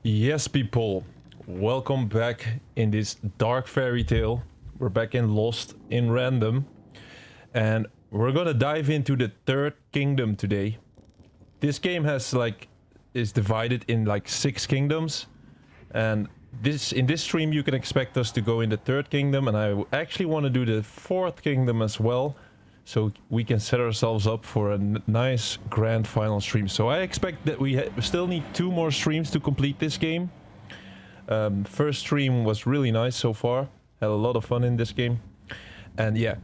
Yes, people, welcome back in this dark fairy tale. We're back in Lost in Random, and we're gonna dive into the third kingdom today. This game is divided in 6 kingdoms, and in this stream you can expect us to go in the third kingdom, and I actually want to do the fourth kingdom as well, so we can set ourselves up for a nice grand final stream. So I expect that we still need 2 more streams to complete this game. First stream was really nice so far. Had a lot of fun in this game. And yeah,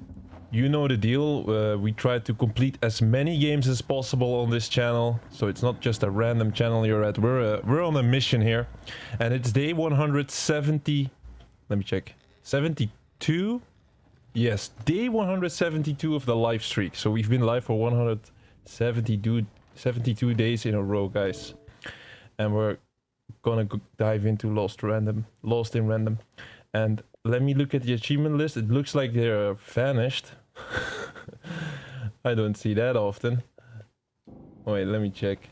you know the deal. We try to complete as many games as possible on this channel. So it's not just a random channel you're at. We're on a mission here. And it's day 170... Let me check. 72? Yes, day 172 of the live streak. So we've been live for 172 days in a row, guys. And we're gonna dive into Lost in Random. And let me look at the achievement list. It looks like they're vanished. I don't see that often. Wait, let me check.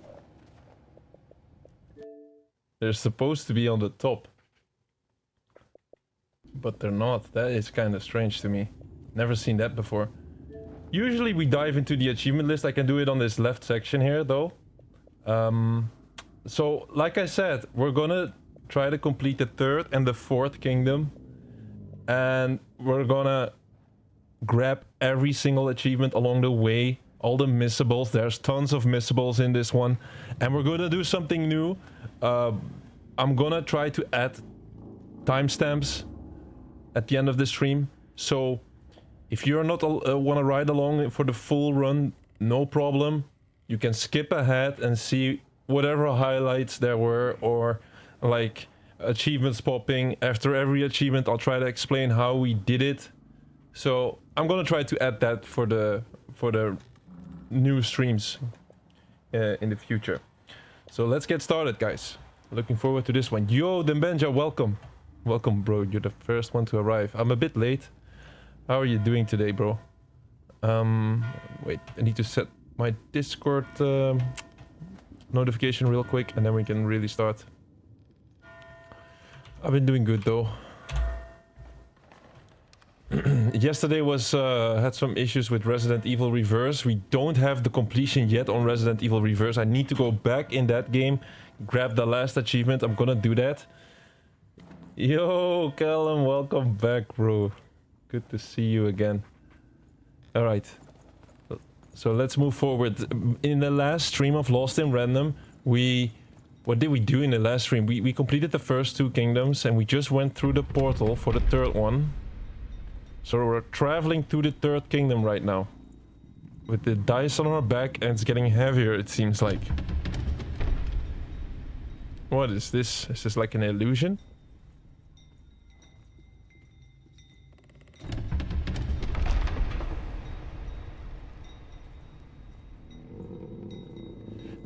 They're supposed to be on the top, but they're not. That is kind of strange to me. Never seen that before. Usually we dive into the achievement list. I can do it on this left section here though. So like I said, we're gonna try to complete the third and the fourth kingdom, and we're gonna grab every single achievement along the way, all the missables. There's tons of missables in this one, and we're gonna do something new. I'm gonna try to add timestamps at the end of the stream, so if you're not want to ride along for the full run, no problem. You can skip ahead and see whatever highlights there were, or like achievements popping. After every achievement I'll try to explain how we did it. So I'm gonna try to add that for the new streams in the future. So let's get started, guys. Looking forward to this one. Yo, Dembenja, welcome. Welcome, bro. You're the first one to arrive. I'm a bit late. How are you doing today, bro? Wait, I need to set my Discord notification real quick, and then we can really start. I've been doing good though. Yesterday was had some issues with Resident Evil Reverse. We don't have the completion yet on Resident Evil Reverse. I need to go back in that game, grab the last achievement. I'm gonna do that. Yo, Callum, welcome back, bro. Good to see you again. All right. So let's move forward. In the last stream of Lost in Random, what did we do in the last stream? We completed the first 2 kingdoms, and we just went through the portal for the third one. So we're traveling to the third kingdom right now, with the dice on our back, and it's getting heavier, it seems like. What is this? Is this like an illusion?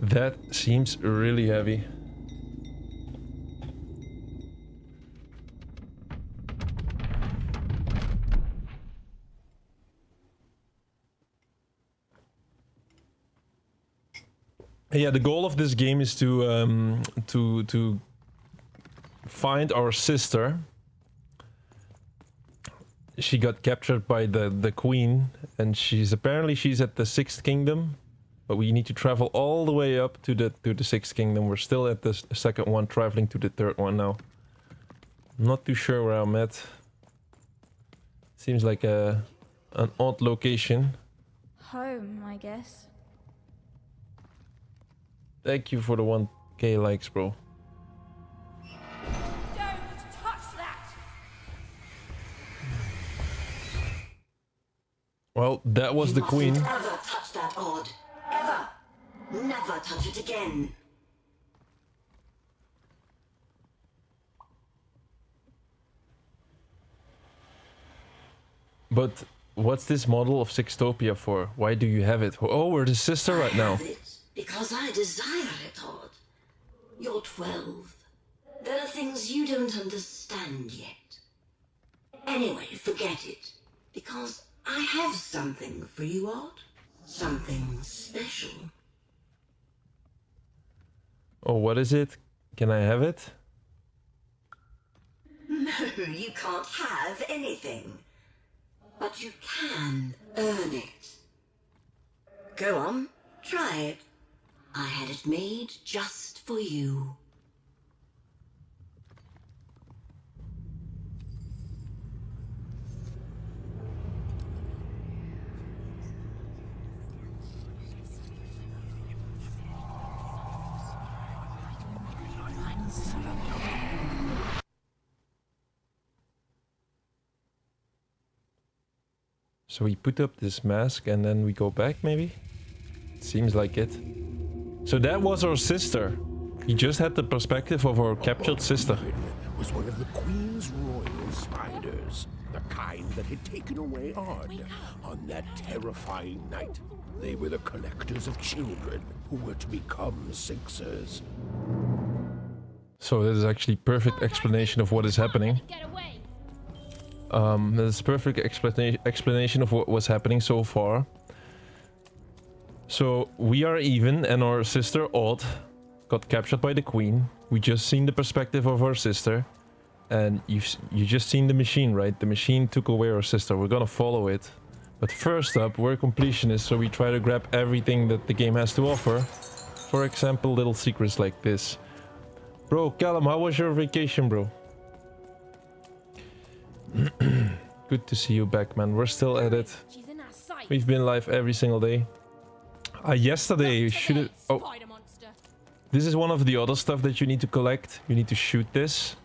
That seems really heavy. Yeah, the goal of this game is to find our sister. She got captured by the queen, and she's at the 6th kingdom. But we need to travel all the way up to the 6th kingdom. We're still at the second one, traveling to the third one now. I'm not too sure where I'm at. Seems like an odd location. Home, I guess. Thank you for the 1k likes, bro. Don't touch that! Well, that was the queen. Never touch that odd. Ever. Never touch it again. But what's this model of Sextopia for? Why do you have it? Oh, we're the sister right now. I have it because I desire it, Odd. You're 12. There are things you don't understand yet. Anyway, forget it. Because I have something for you, Odd. Something special. Oh, what is it? Can I have it? No, you can't have anything. But you can earn it. Go on, try it. I had it made just for you. So we put up this mask and then we go back, maybe? Seems like it. So that was our sister. We just had the perspective of our captured sister. Was one of the Queen's royal spiders, the kind that had taken away Ard on that terrifying night. They were the collectors of children who were to become Sixers. So this is actually perfect explanation of what is happening. This is perfect explanation of what was happening so far. So we are even, and our sister Odd got captured by the Queen. We just seen the perspective of our sister, and you just seen the machine, right? The machine took away our sister. We're gonna follow it, but first up, we're completionists, so we try to grab everything that the game has to offer. For example, little secrets like this. Bro, Callum, how was your vacation, bro? Good to see you back, man. We're still at it. We've been live every single day. Yesterday, should have... Oh, this is one of the other stuff that you need to collect. You need to shoot this.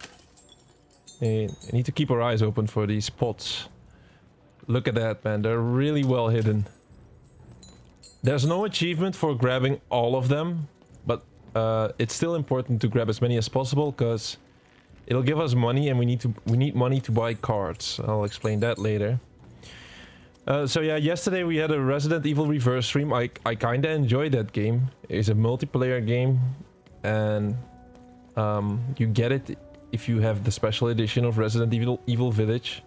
And you need to keep our eyes open for these pots. Look at that, man. They're really well hidden. There's no achievement for grabbing all of them, but it's still important to grab as many as possible because it'll give us money, and we need money to buy cards. I'll explain that later. So yeah, yesterday we had a Resident Evil Reverse stream. I kinda enjoyed that game. It's a multiplayer game, and you get it if you have the special edition of Resident Evil Village.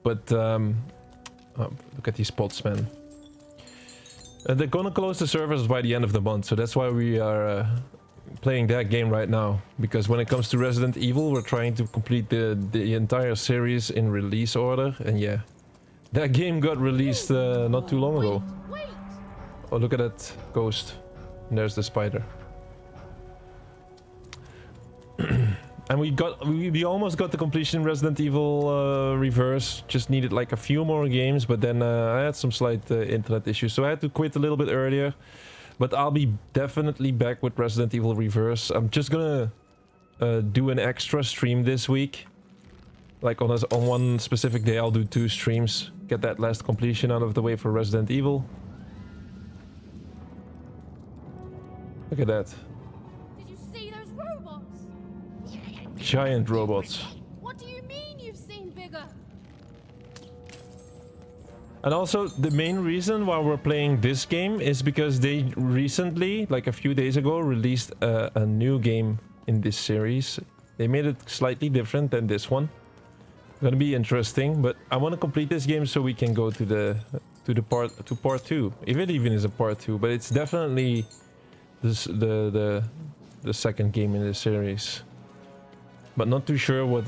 But look at these pots, man. They're gonna close the servers by the end of the month, so that's why we are playing that game right now. Because when it comes to Resident Evil, we're trying to complete the entire series in release order, and yeah. That game got released not too long ago. Oh, look at that ghost. And there's the spider. And we almost got the completion Resident Evil Reverse. Just needed like a few more games, but then I had some slight internet issues, so I had to quit a little bit earlier. But I'll be definitely back with Resident Evil Reverse. I'm just gonna do an extra stream this week. Like on one specific day, I'll do 2 streams. Get that last completion out of the way for Resident Evil. Look at that. Did you see those robots? Giant robots. What do you mean you've seen bigger? And also, the main reason why we're playing this game is because they recently, like a few days ago, released a new game in this series. They made it slightly different than this one. Gonna be interesting, but I want to complete this game so we can go to part 2, if it even is a part 2. But it's definitely the second game in this series. But not too sure what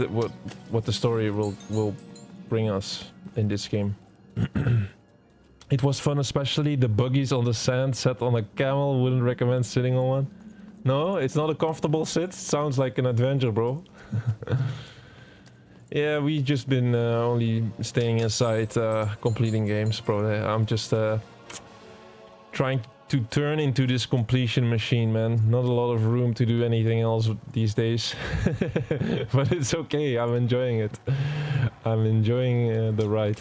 the story will bring us in this game. It was fun, especially the buggies on the sand. Sat on a camel. Wouldn't recommend sitting on one. No, it's not a comfortable sit. Sounds like an adventure, bro. Yeah, we just been only staying inside, completing games, bro. I'm just trying to turn into this completion machine, man. Not a lot of room to do anything else these days. But it's okay, I'm enjoying it. I'm enjoying the ride.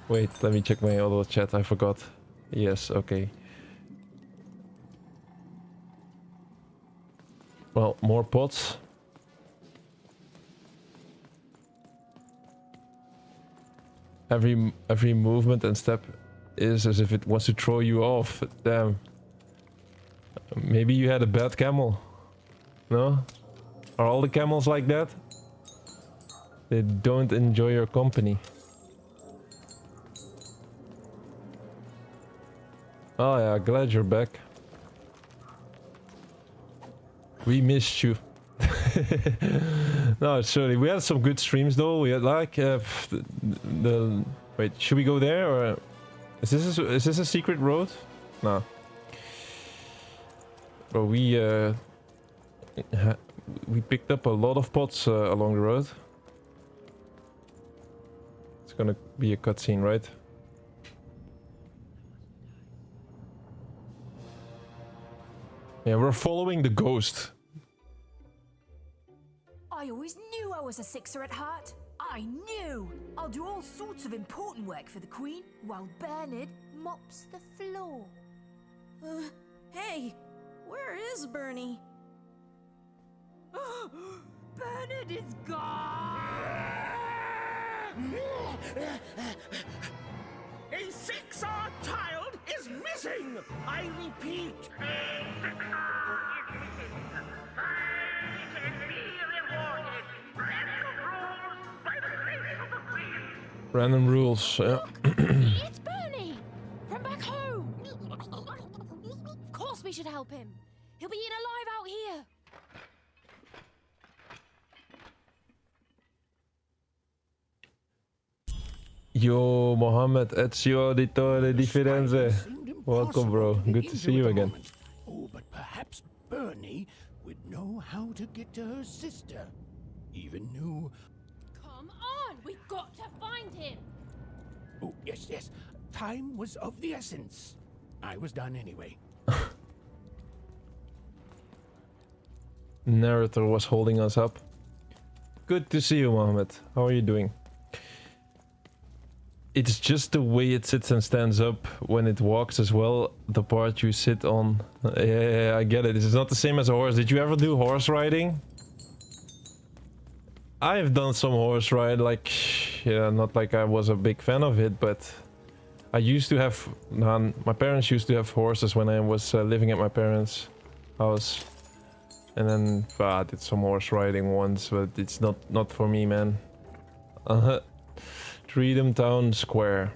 Wait, let me check my other chat, I forgot. Yes, okay. Well, more pots. Every movement and step is as if it wants to throw you off. Damn. Maybe you had a bad camel. No? Are all the camels like that? They don't enjoy your company. Oh yeah, glad you're back. We missed you. No, sorry. We had some good streams though. We had like the wait. Should we go there or is this a secret road? No. But we picked up a lot of pots along the road. It's gonna be a cutscene, right? Yeah, we're following the ghost. I always knew I was a sixer at heart. I knew! I'll do all sorts of important work for the Queen while Bernard mops the floor. Hey, where is Bernie? Bernard is gone! A six-odd child is missing! I repeat. Random rules. Yeah. It's Bernie! From back home! Of course we should help him. He'll be eaten alive out here. Yo, Mohammed, Ezio Auditore di Firenze. Welcome, bro. Good to see you again. Oh, but perhaps Bernie would know how to get to her sister. Even knew. Come on, we've got to find him. Oh, yes, yes. Time was of the essence. I was done anyway. Narrator was holding us up. Good to see you, Mohammed. How are you doing? It's just the way it sits and stands up when it walks as well. The part you sit on. Yeah, I get it. It's not the same as a horse. Did you ever do horse riding? I've done some horse ride, like, yeah, not like I was a big fan of it, but I used to have, my parents used to have horses when I was living at my parents' house. And then, I did some horse riding once, but it's not for me, man. Threedom Town Square.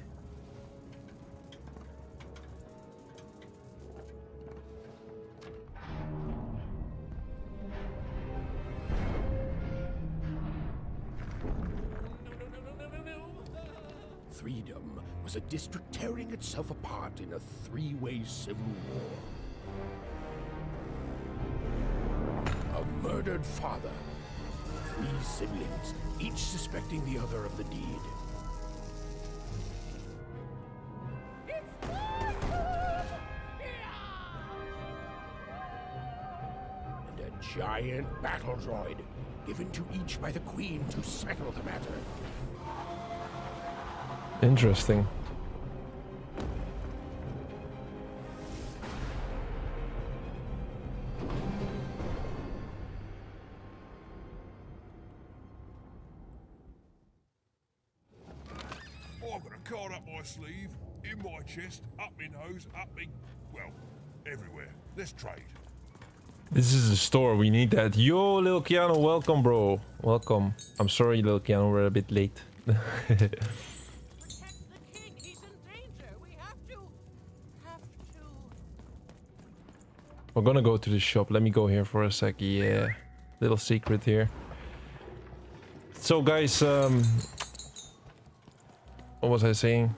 Threedom was a district tearing itself apart in a three-way civil war. A murdered father, 3 siblings, each suspecting the other of the deed. And a giant battle droid, given to each by the Queen to settle the matter. Interesting. I've got a card up my sleeve, in my chest, up my nose, up me, well, everywhere. Let's trade. This is the store, we need that. Yo, Lil Keanu, welcome, bro. Welcome. I'm sorry, Lil Keanu, we're a bit late. Protect the king. He's in danger. We have to. We're gonna go to the shop. Let me go here for a sec. Yeah. Little secret here. So, guys, what was I saying?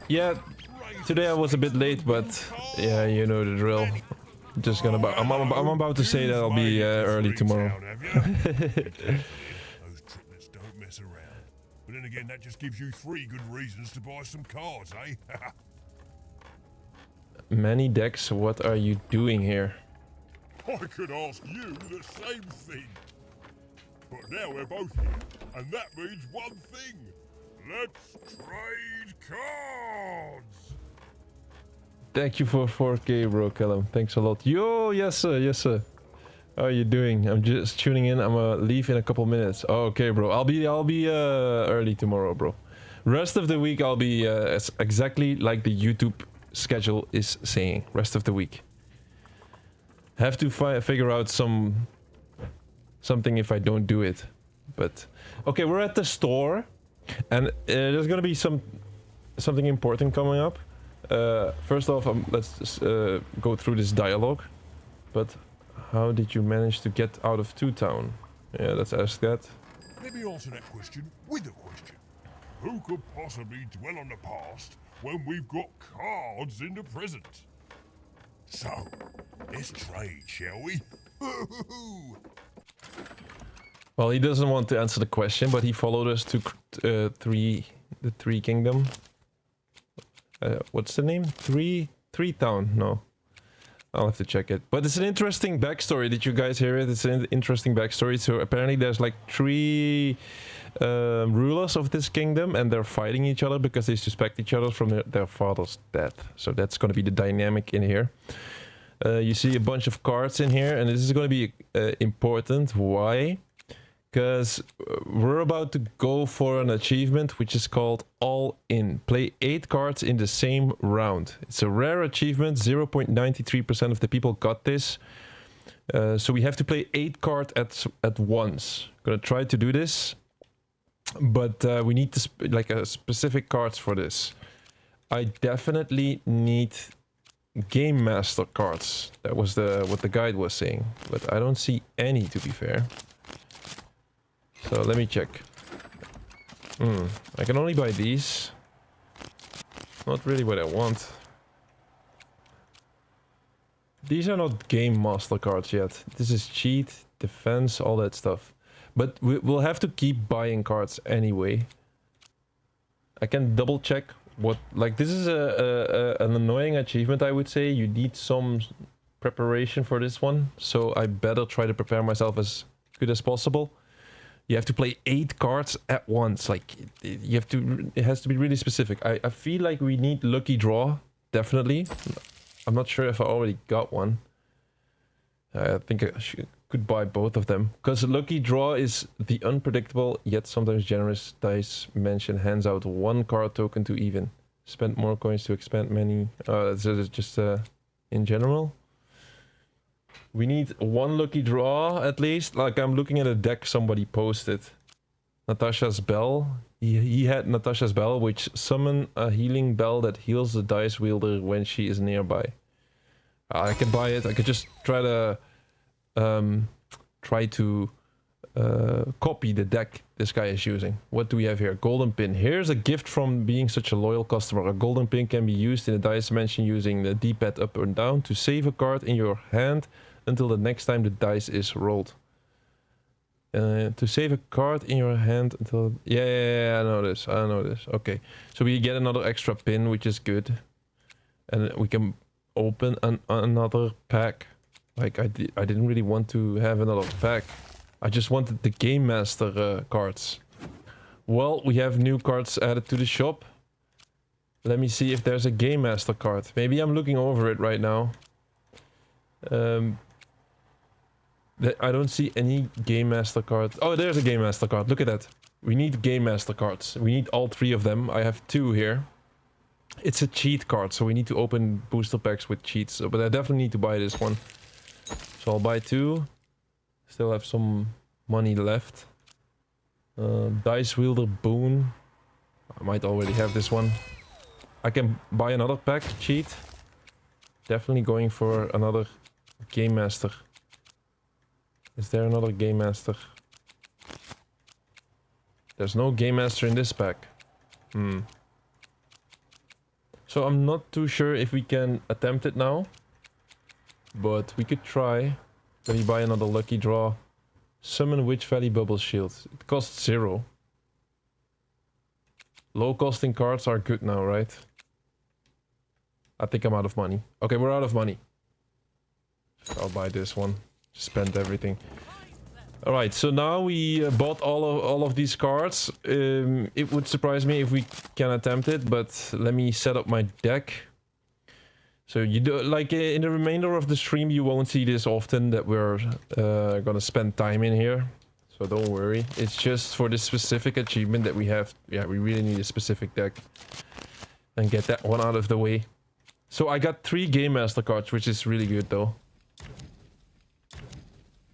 Yeah, today I was a bit late, but yeah, you know the drill. Just gonna. I'm about to say that I'll be early tomorrow. Those triplets don't mess around. But then again, that just gives you 3 good reasons to buy some cards, eh? Many decks. What are you doing here? I could ask you the same thing. But now we're both here, and that means one thing. Let's trade cards! Thank you for 4K, bro, Callum. Thanks a lot. Yo, yes sir, yes sir. How are you doing? I'm just tuning in. I'm gonna leave in a couple minutes. Oh, okay, bro. I'll be early tomorrow, bro. Rest of the week I'll be exactly like the YouTube schedule is saying. Rest of the week. Have to figure out something if I don't do it. But okay, we're at the store, and there's gonna be something important coming up. First off, let's just, go through this dialogue. But how did you manage to get out of Two-Town? Yeah, let's ask that. Let me answer that question with a question. Who could possibly dwell on the past when we've got cards in the present? So, let's trade, shall we? Well, he doesn't want to answer the question, but he followed us to the Three Kingdom. What's the name? Threetown? No. I'll have to check it. But it's an interesting backstory. Did you guys hear it? It's an interesting backstory. So apparently there's like 3 rulers of this kingdom, and they're fighting each other because they suspect each other from their father's death. So that's going to be the dynamic in here. You see a bunch of cards in here, and this is going to be important. Why? Because we're about to go for an achievement which is called All In. Play 8 cards in the same round. It's a rare achievement. 0.93% of the people got this. So we have to play 8 cards at once. Gonna try to do this, but we need to like a specific cards for this. I definitely need Game Master cards. That was what the guide was saying, but I don't see any, to be fair. So let me check. I can only buy these. Not really what I want. These are not Game Master cards yet. This is cheat, defense, all that stuff. But we'll have to keep buying cards anyway. I can double check what... Like, this is an annoying achievement, I would say. You need some preparation for this one. So I better try to prepare myself as good as possible. You have to play 8 cards at once. Like, you have to. It has to be really specific. I feel like we need Lucky Draw, definitely. I'm not sure if I already got one. I think I could buy both of them. Because Lucky Draw is the unpredictable, yet sometimes generous dice mention hands out 1 card token to even. Spend more coins to expand many. This is just in general. We need 1 Lucky Draw at least. Like, I'm looking at a deck somebody posted. Natasha's Bell. He had Natasha's Bell, which summon a healing bell that heals the dice wielder when she is nearby. I can buy it. I could just try to copy the deck this guy is using. What do we have here? Golden pin. Here's a gift from being such a loyal customer. A golden pin can be used in a dice dimension using the D-pad up and down to save a card in your hand until the next time the dice is rolled. To save a card in your hand until... Yeah, I know this. Okay. So we get another extra pin, which is good. And we can open another pack. Like, I didn't really want to have another pack. I just wanted the Game Master cards. Well, we have new cards added to the shop. Let me see if there's a Game Master card. Maybe I'm looking over it right now. I don't see any Game Master cards. Oh, there's a Game Master card. Look at that. We need Game Master cards. We need all 3 of them. I have 2 here. It's a cheat card, so we need to open booster packs with cheats. But I definitely need to buy this one. So I'll buy 2. Still have some money left. Dice Wielder Boon. I might already have this one. I can buy another pack, cheat. Definitely going for another Game Master. Is there another Game Master? There's no Game Master in this pack. So I'm not too sure if we can attempt it now. But we could try. Let me buy another Lucky Draw. Summon Witch Valley Bubble Shield. It costs 0. Low costing cards are good now, right? I think I'm out of money. Okay, we're out of money. I'll buy this one. Spend everything. Alright, so now we bought all of these cards. It would surprise me if we can attempt it, but let me set up my deck. So you do, like, in the remainder of the stream, you won't see this often that we're gonna spend time in here. So don't worry. It's just for this specific achievement that we have. Yeah, we really need a specific deck. And get that one out of the way. So I got 3 Game Master cards, which is really good though.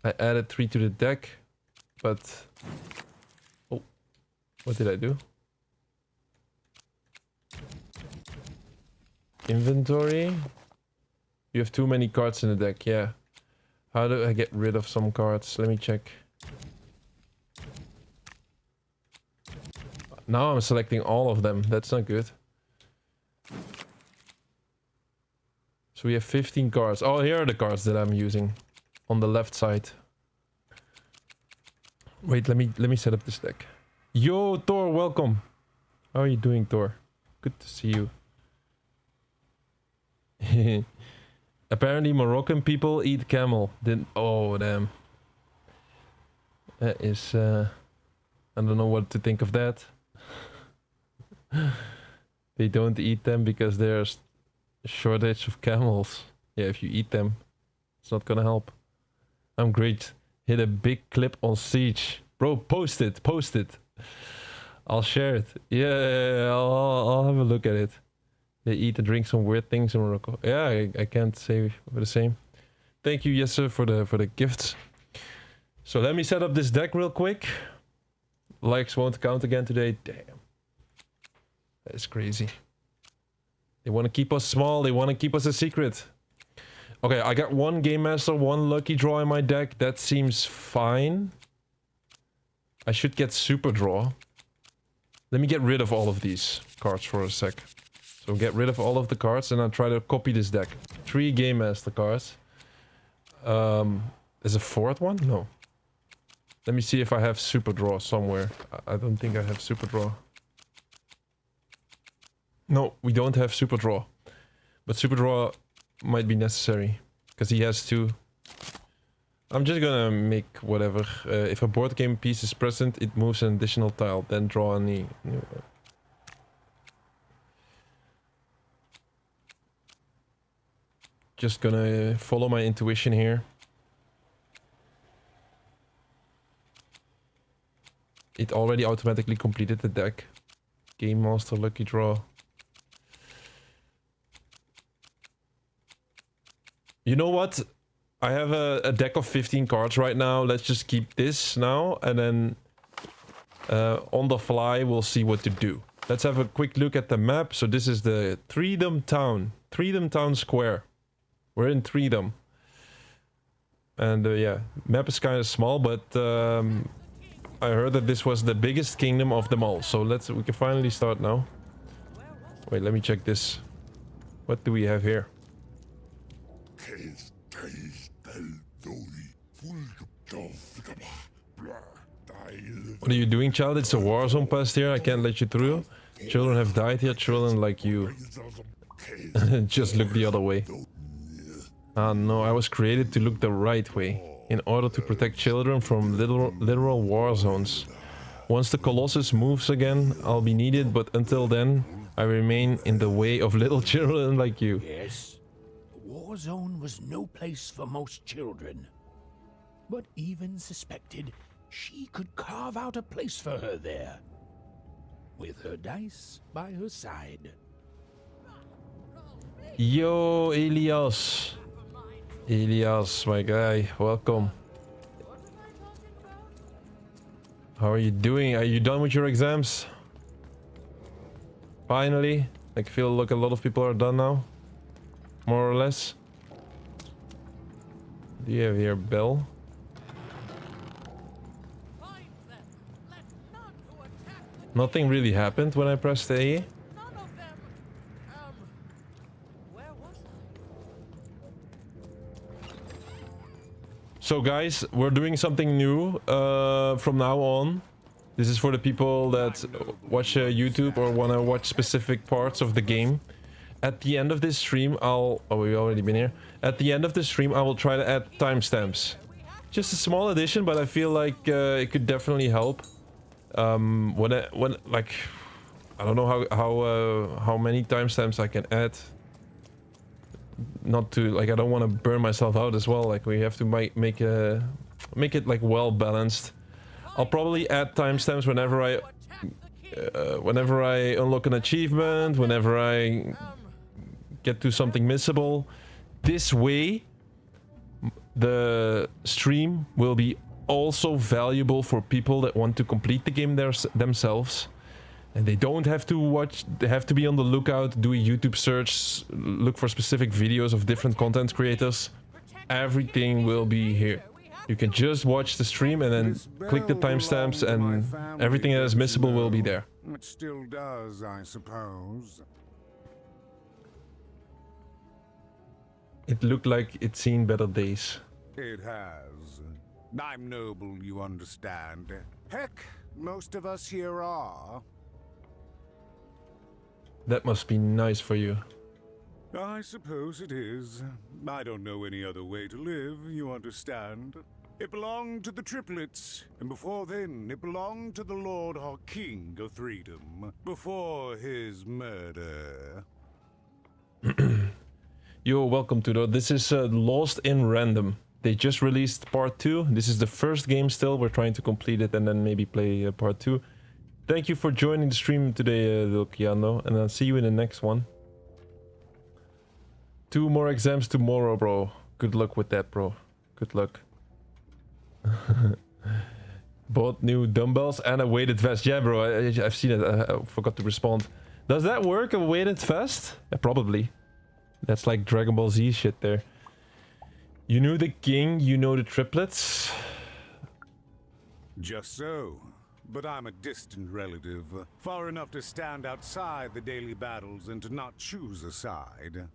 I added 3 to the deck, but... Oh, what did I do? Inventory. You have too many cards in the deck, yeah. How do I get rid of some cards? Let me check. Now I'm selecting all of them. That's not good. So we have 15 cards. Oh, here are the cards that I'm using on the left side. Wait, let me set up this deck. Yo, Thor, welcome. How are you doing, Thor? Good to see you. Apparently Moroccan people eat camel. Oh, damn. That is... I don't know what to think of that. They don't eat them because there's a shortage of camels. Yeah, if you eat them, it's not gonna help. I'm great. Hit a big clip on Siege. Bro, post it. I'll share it. Yeah, I'll have a look at it. They eat and drink some weird things in Morocco. Yeah, I can't say the same. Thank you, Jesse, for the gifts. So let me set up this deck real quick. Likes won't count again today. Damn. That is crazy. They want to keep us small. They want to keep us a secret. Okay, I got one Game Master, one Lucky Draw in my deck. That seems fine. I should get Super Draw. Let me get rid of all of these cards for a sec. So get rid of all of the cards and I'll try to copy this deck. 3 Game Master cards. Is a 4th one? No. Let me see if I have Super Draw somewhere. I don't think I have Super Draw. No, we don't have Super Draw. But Super Draw might be necessary. Because he has 2. I'm just gonna make whatever. If a board game piece is present, it moves an additional tile. Then draw any new one. Just gonna follow my intuition here. It already automatically completed the deck. Game Master, Lucky Draw. You know what? I have a deck of 15 cards right now. Let's just keep this now. And then on the fly, we'll see what to do. Let's have a quick look at the map. So this is the Threedom Town. Threedom Town Square. We're in Threedom. And yeah, map is kind of small, but I heard that this was the biggest kingdom of them all. So we can finally start now. Wait, let me check this. What do we have here? What are you doing, child? It's a war zone past here. I can't let you through. Children have died here. Children like you. Just look the other way. Ah no, I was created to look the right way, in order to protect children from literal war zones. Once the Colossus moves again, I'll be needed, but until then, I remain in the way of little children like you. Yes, the war zone was no place for most children. But even suspected she could carve out a place for her there, with her dice by her side. Yo, Elias. Elias, my guy, welcome. How are you doing? Are you done with your exams? Finally? I feel like a lot of people are done now. More or less. Do you have here Bell? Nothing really happened when I pressed A. So guys, we're doing something new from now on. This is for the people that watch YouTube or want to watch specific parts of the game. At the end of this stream, Oh, we've already been here. At the end of the stream, I will try to add timestamps. Just a small addition, but I feel like it could definitely help. Like, I don't know how many timestamps I can add. Not to, like, I don't want to burn myself out as well. Like, we have to make it like well balanced. I'll probably add timestamps whenever I unlock an achievement, whenever I get to something missable. This way, the stream will be also valuable for people that want to complete the game themselves. And they don't have to watch, they have to be on the lookout, do a YouTube search, look for specific videos of different content creators. Everything will be here. You can just watch the stream and then click the timestamps and everything that is missable will be there. It still does, I suppose. It looked like it's seen better days. It has. I'm noble, you understand. Heck, most of us here are. That must be nice for you. I suppose it is. I don't know any other way to live, you understand. It belonged to the triplets, and before then, it belonged to the Lord our King of Threedom, before his murder. You're welcome to the... This is Lost in Random. They just released part 2. This is the first game still. We're trying to complete it and then maybe play part 2. Thank you for joining the stream today, Luciano, and I'll see you in the next one. 2 more exams tomorrow, bro. Good luck with that, bro. Good luck. Bought new dumbbells and a weighted vest. Yeah, bro, I've seen it. I forgot to respond. Does that work, a weighted vest? Yeah, probably. That's like Dragon Ball Z shit there. You knew the king, you know the triplets. Just so. But I'm a distant relative, far enough to stand outside the daily battles and to not choose a side.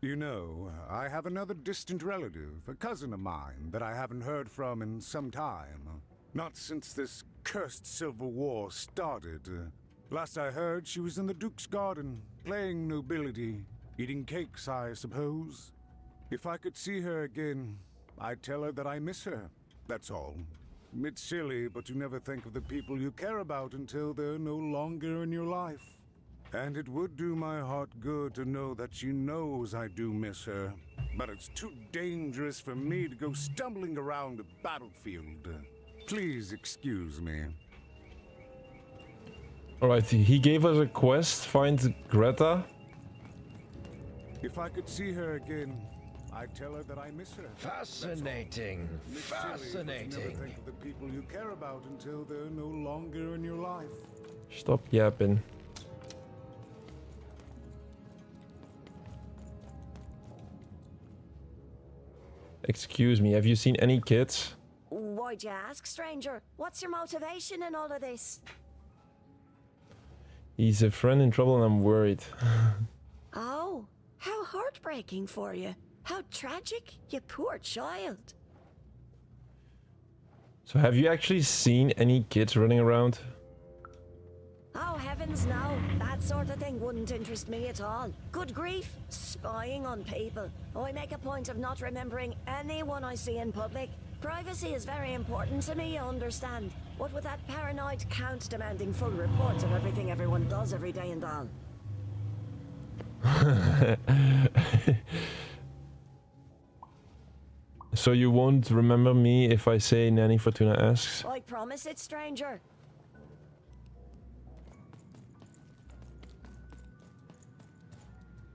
You know, I have another distant relative, a cousin of mine, that I haven't heard from in some time. Not since this cursed Civil War started. Last I heard, she was in the Duke's garden, playing nobility, eating cakes, I suppose. If I could see her again, I'd tell her that I miss her, that's all. It's silly, but you never think of the people you care about until they're no longer in your life. And it would do my heart good to know that she knows I do miss her. But it's too dangerous for me to go stumbling around the battlefield. Please excuse me. Alright, he gave us a quest, find Greta. If I could see her again, I'd tell her that I miss her. Fascinating. Fascinating. You never think of the people you care about until they're no longer in your life. Stop yapping. Excuse me, have you seen any kids? Why'd you ask, stranger? What's your motivation in all of this? He's a friend in trouble and I'm worried. Oh, how heartbreaking for you. How tragic, you poor child. So have you actually seen any kids running around? Oh, heavens no. That sort of thing wouldn't interest me at all. Good grief, spying on people. I make a point of not remembering anyone I see in public. Privacy is very important to me, you understand. What with that paranoid count demanding full reports of everything everyone does every day and all. So you won't remember me if I say Nanny Fortuna asks? I promise it, stranger.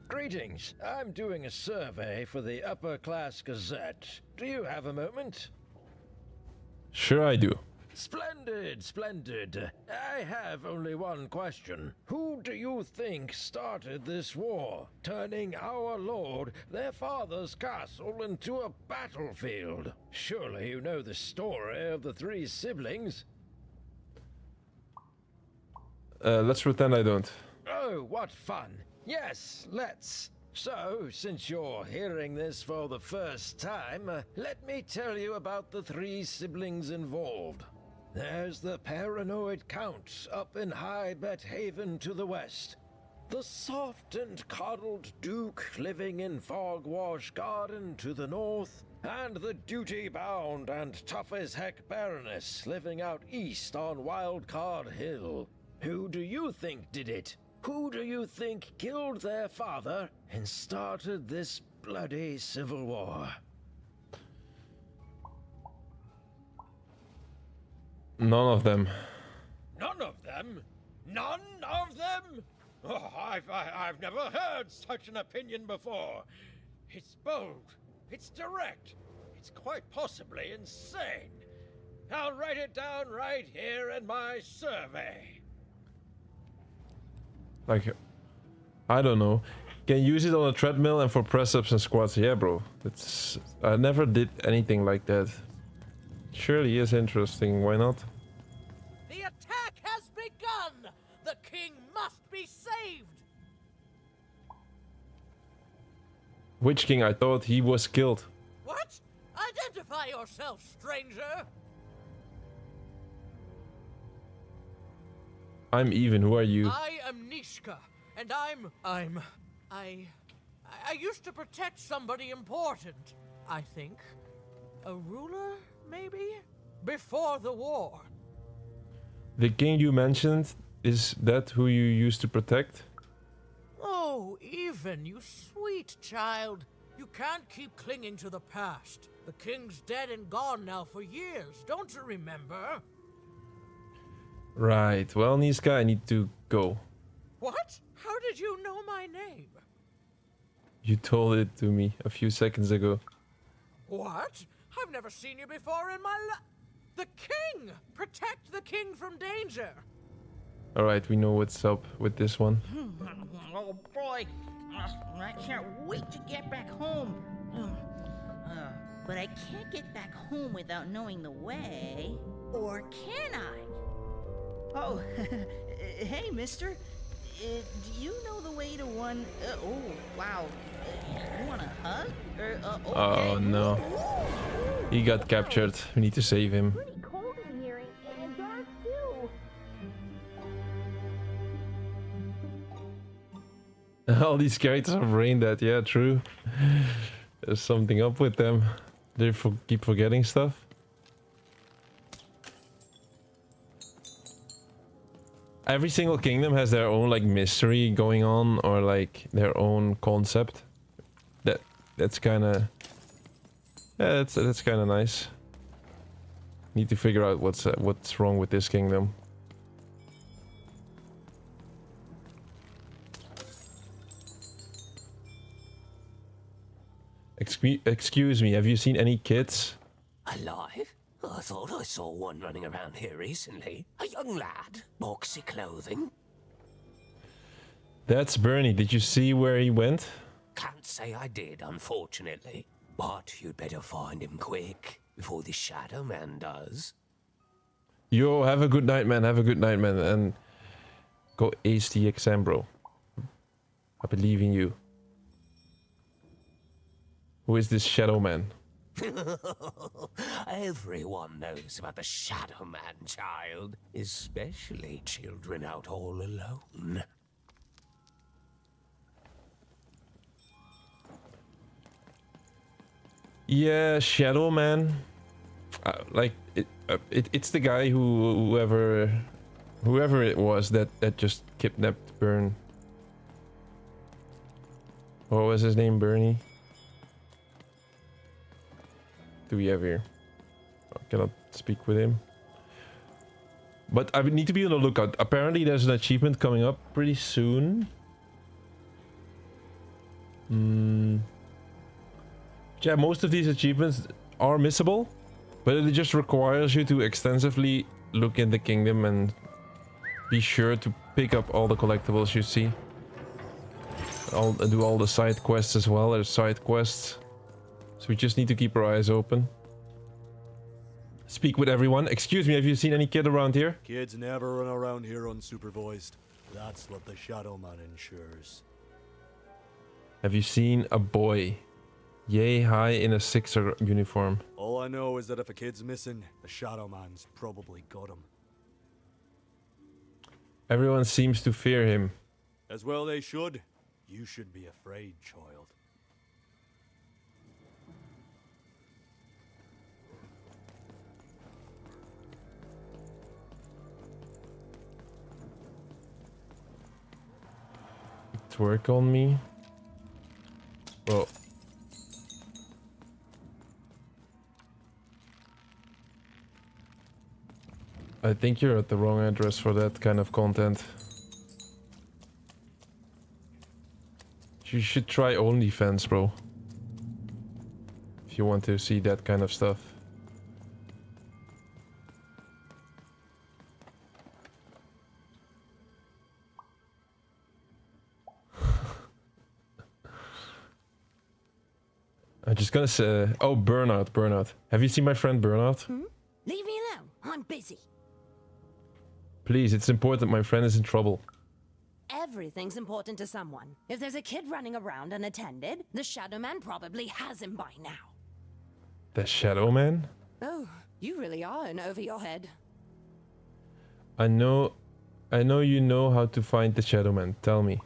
Greetings. I'm doing a survey for the Upper Class Gazette. Do you have a moment? Sure I do. Splendid, splendid. I have only one question. Who do you think started this war, turning our lord, their father's castle, into a battlefield? Surely you know the story of the 3 siblings? Let's pretend I don't. Oh, what fun. Yes, let's. So, since you're hearing this for the first time, let me tell you about the 3 siblings involved. There's the paranoid Count up in High Bet Haven to the west. The soft and coddled Duke living in Fogwash Garden to the north. And the duty-bound and tough-as-heck Baroness living out east on Wildcard Hill. Who do you think did it? Who do you think killed their father and started this bloody civil war? None of them. None of them? None of them? Oh, I've never heard such an opinion before. It's bold. It's direct. It's quite possibly insane. I'll write it down right here in my survey. Like, I don't know. Can use it on a treadmill and for press-ups and squats. Yeah, bro. It's I never did anything like that. Surely is interesting. Why not? The attack has begun! The king must be saved! Which king? I thought he was killed. What? Identify yourself, stranger! I'm even. Who are you? I am Nishka, and I used to protect somebody important, I think. A ruler, maybe? Before the war. The king you mentioned, is that who you used to protect? Oh, even, you sweet child. You can't keep clinging to the past. The king's dead and gone now for years, don't you remember? Right. Well, Niska, I need to go. What? How did you know my name? You told it to me a few seconds ago. What? I've never seen you before in my life. The king! Protect the king from danger! Alright, we know what's up with this one. Oh boy, I can't wait to get back home. But I can't get back home without knowing the way. Or can I? Oh, hey, mister. Do you know the way to one... oh, wow. You want a hug? Okay. Oh no. He got captured. We need to save him. Pretty cold in here and dark too. All these characters are brain dead. Yeah, true. There's something up with them. They keep forgetting stuff. Every single kingdom has their own like mystery going on, or like their own concept. That's kind of, yeah, that's kind of nice. Need to figure out what's wrong with this kingdom. Excuse me, have you seen any kids? Alive? I thought I saw one running around here recently. A young lad, boxy clothing. That's Bernie. Did you see where he went? Can't say I did, unfortunately. But you'd better find him quick, before the Shadow Man does. Yo, have a good night, man. Have a good night, man. And go ace the exam, bro. I believe in you. Who is this Shadow Man? Everyone knows about the Shadow Man, child. Especially children out all alone. Yeah, Shadow Man. Like it's the guy whoever it was that just kidnapped Bern. What was his name? Bernie. Do we have here? I cannot speak with him. But I would need to be on the lookout. Apparently there's an achievement coming up pretty soon. Yeah, most of these achievements are missable, but it just requires you to extensively look in the kingdom and be sure to pick up all the collectibles you see. Do all the side quests as well. There's side quests. So we just need to keep our eyes open. Speak with everyone. Excuse me, have you seen any kid around here? Kids never run around here unsupervised. That's what the Shadow Man ensures. Have you seen a boy? Yay high in a Sixer uniform. All I know is that if a kid's missing, the Shadow Man's probably got him. Everyone seems to fear him. As well they should. You should be afraid, child. Work on me. Well, I think you're at the wrong address for that kind of content. You should try OnlyFans, bro. If you want to see that kind of stuff. just gonna say, oh, Bernard. Have you seen my friend Bernard? Leave me alone. I'm busy. Please, it's important. My friend is in trouble. Everything's important to someone. If there's a kid running around unattended, the Shadow Man probably has him by now. The Shadow Man? Oh, you really are in over your head. I know you know how to find the Shadow Man. Tell me.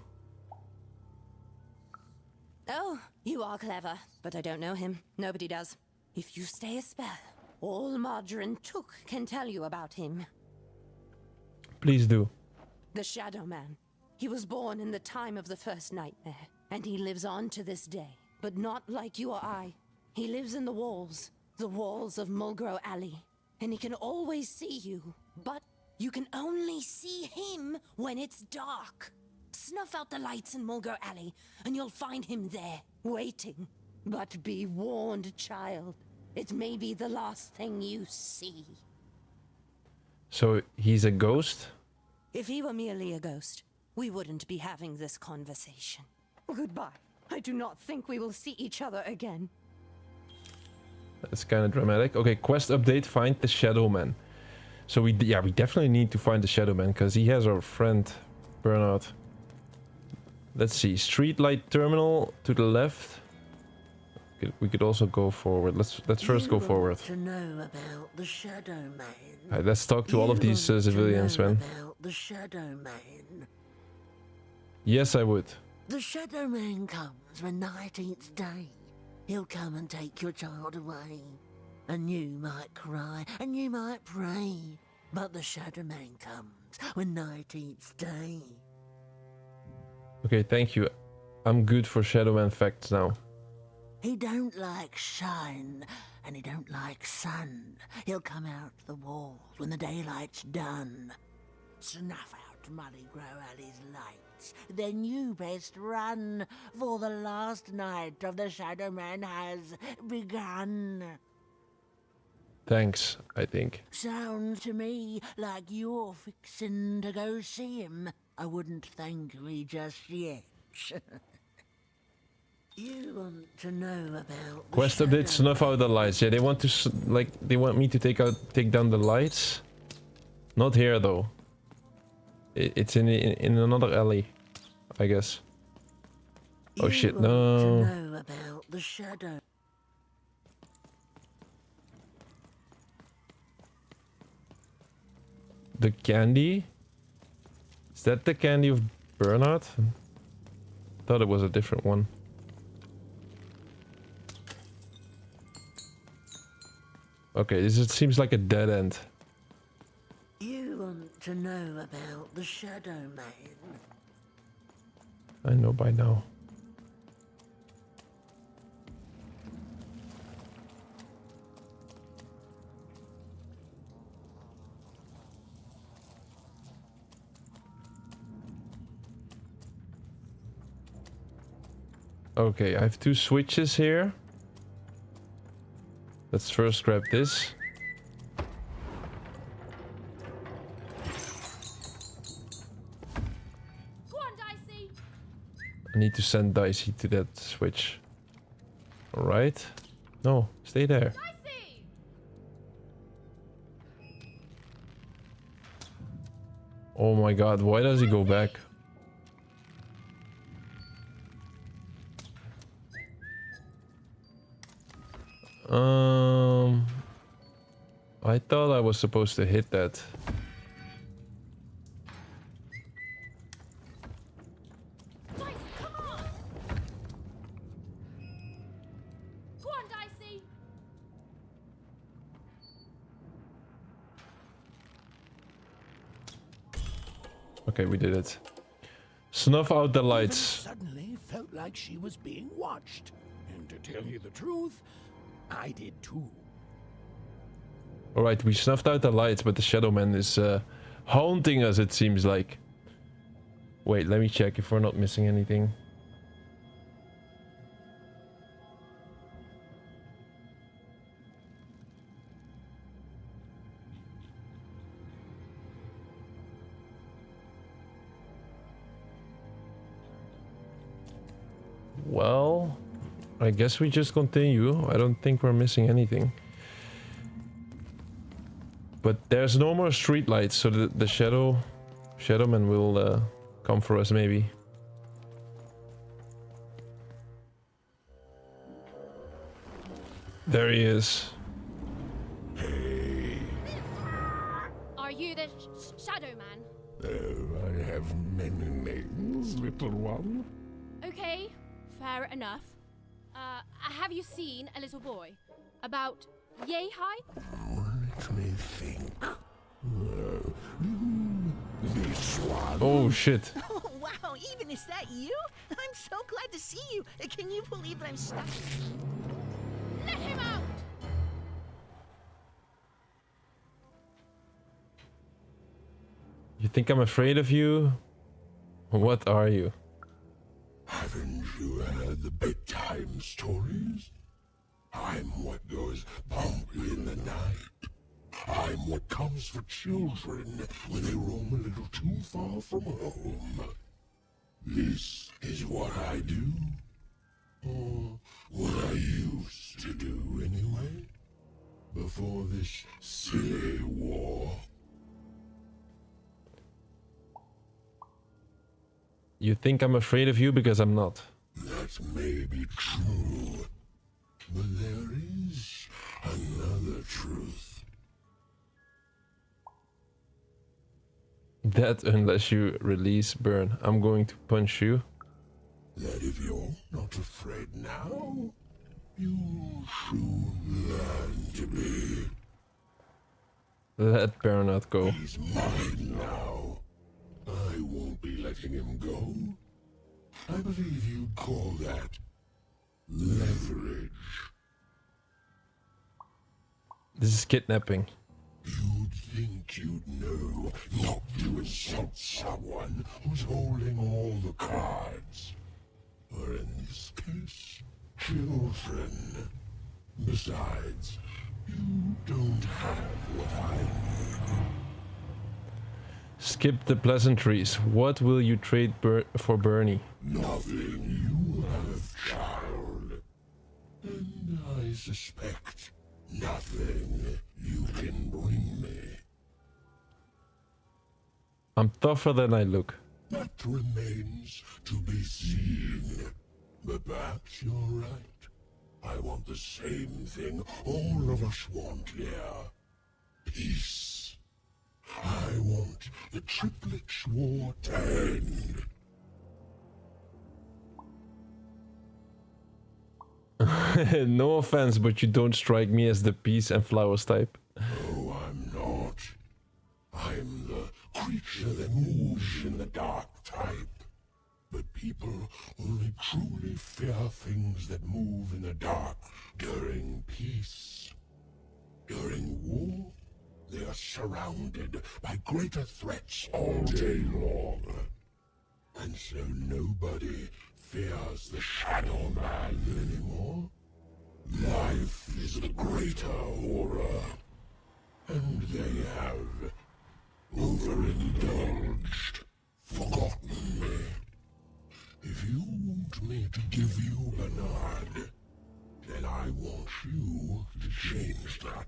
Oh, you are clever, but I don't know him. Nobody does. If you stay a spell, all Margarine Took can tell you about him. Please do. The Shadow Man. He was born in the time of the first nightmare, and he lives on to this day, but not like you or I. He lives in the walls of Mulgrow Alley, and he can always see you, but you can only see him when it's dark. Snuff out the lights in Mulgrow Alley, and you'll find him there, waiting. But be warned, child. It may be the last thing you see. So he's a ghost? If he were merely a ghost, we wouldn't be having this conversation. Goodbye. I do not think we will see each other again. That's kind of dramatic. Okay, quest update, find the Shadow Man. So we definitely need to find the Shadow Man, because he has our friend, Bernard. Let's see, streetlight terminal to the left. We could also go forward. Let's first go forward. To know about the Shadow Man. Alright, let's talk to all of these civilians, man. About the Shadow Man. Yes, I would. The Shadow Man comes when night eats day. He'll come and take your child away. And you might cry, and you might pray. But the Shadow Man comes when night eats day. Okay, thank you. I'm good for Shadow Man facts now. He don't like shine, and he don't like sun. He'll come out the walls when the daylight's done. Snuff out Muddy Grow Alley's lights. Then you best run, for the last night of the Shadow Man has begun. Thanks, I think. Sounds to me like you're fixin' to go see him. I wouldn't thank me just yet. You want to know about Quest update, snuff out the lights. Yeah, they want to they want me to take down the lights. Not here though. It's in another alley, I guess. Oh shit, no. To know about the Shadow. The candy? Is that the candy of Bernard? Thought it was a different one. Okay, seems like a dead end. You want to know about the Shadow Man? I know by now. Okay, I have two switches here. Let's first grab this. Go on, Dicey. I need to send Dicey to that switch. Alright. No, stay there. Dicey! Oh my god, why does he go back? I thought I was supposed to hit that. Dicey, come on! Go on, Dicey! Okay, we did it. Snuff out the lights. Suddenly felt like she was being watched. And to tell you the truth, I did too. Alright, we snuffed out the lights, but the Shadow Man is haunting us, it seems like. Wait, let me check if we're not missing anything. Well, I guess we just continue. I don't think we're missing anything. But there's no more street lights, so the Shadowman will come for us maybe. There he is. Are you the Shadow Man? Oh, I have many names, little one. Okay, fair enough. Have you seen a little boy? About yay high? Let me think. This one. Oh shit. Oh, wow, even is that you? I'm so glad to see you. Can you believe that I'm stuck? Let him out! You think I'm afraid of you? What are you? Haven't you heard the bedtime stories? I'm what goes bump in the night. I'm what comes for children when they roam a little too far from home. This is what I do. Or what I used to do anyway. Before this silly war. You think I'm afraid of you because I'm not. That may be true. But there is another truth. That unless you release burn, I'm going to punch you. That if you're not afraid now, you'll soon learn to be. Let Bear not go. He's mine now. I won't be letting him go. I believe you'd call that leverage. This is kidnapping. You'd think you'd know not to insult someone who's holding all the cards. Or in this case, children. Besides, you don't have what I need. Skip the pleasantries. What will you trade for Bernie? Nothing you have, child. And I suspect nothing you can bring me. I'm tougher than I look. That remains to be seen. But perhaps you're right. I want the same thing all of us want here. Peace. I want the Triplets' war to end. No offense, but you don't strike me as the peace and flowers type. Oh, I'm not. I'm the creature that moves in the dark type. But people only truly fear things that move in the dark during peace. During war, they are surrounded by greater threats all day long. And so nobody fears the Shadow Man anymore. Life is the greater horror. And they have overindulged, forgotten me. If you want me to give you Bernard, then I want you to change that.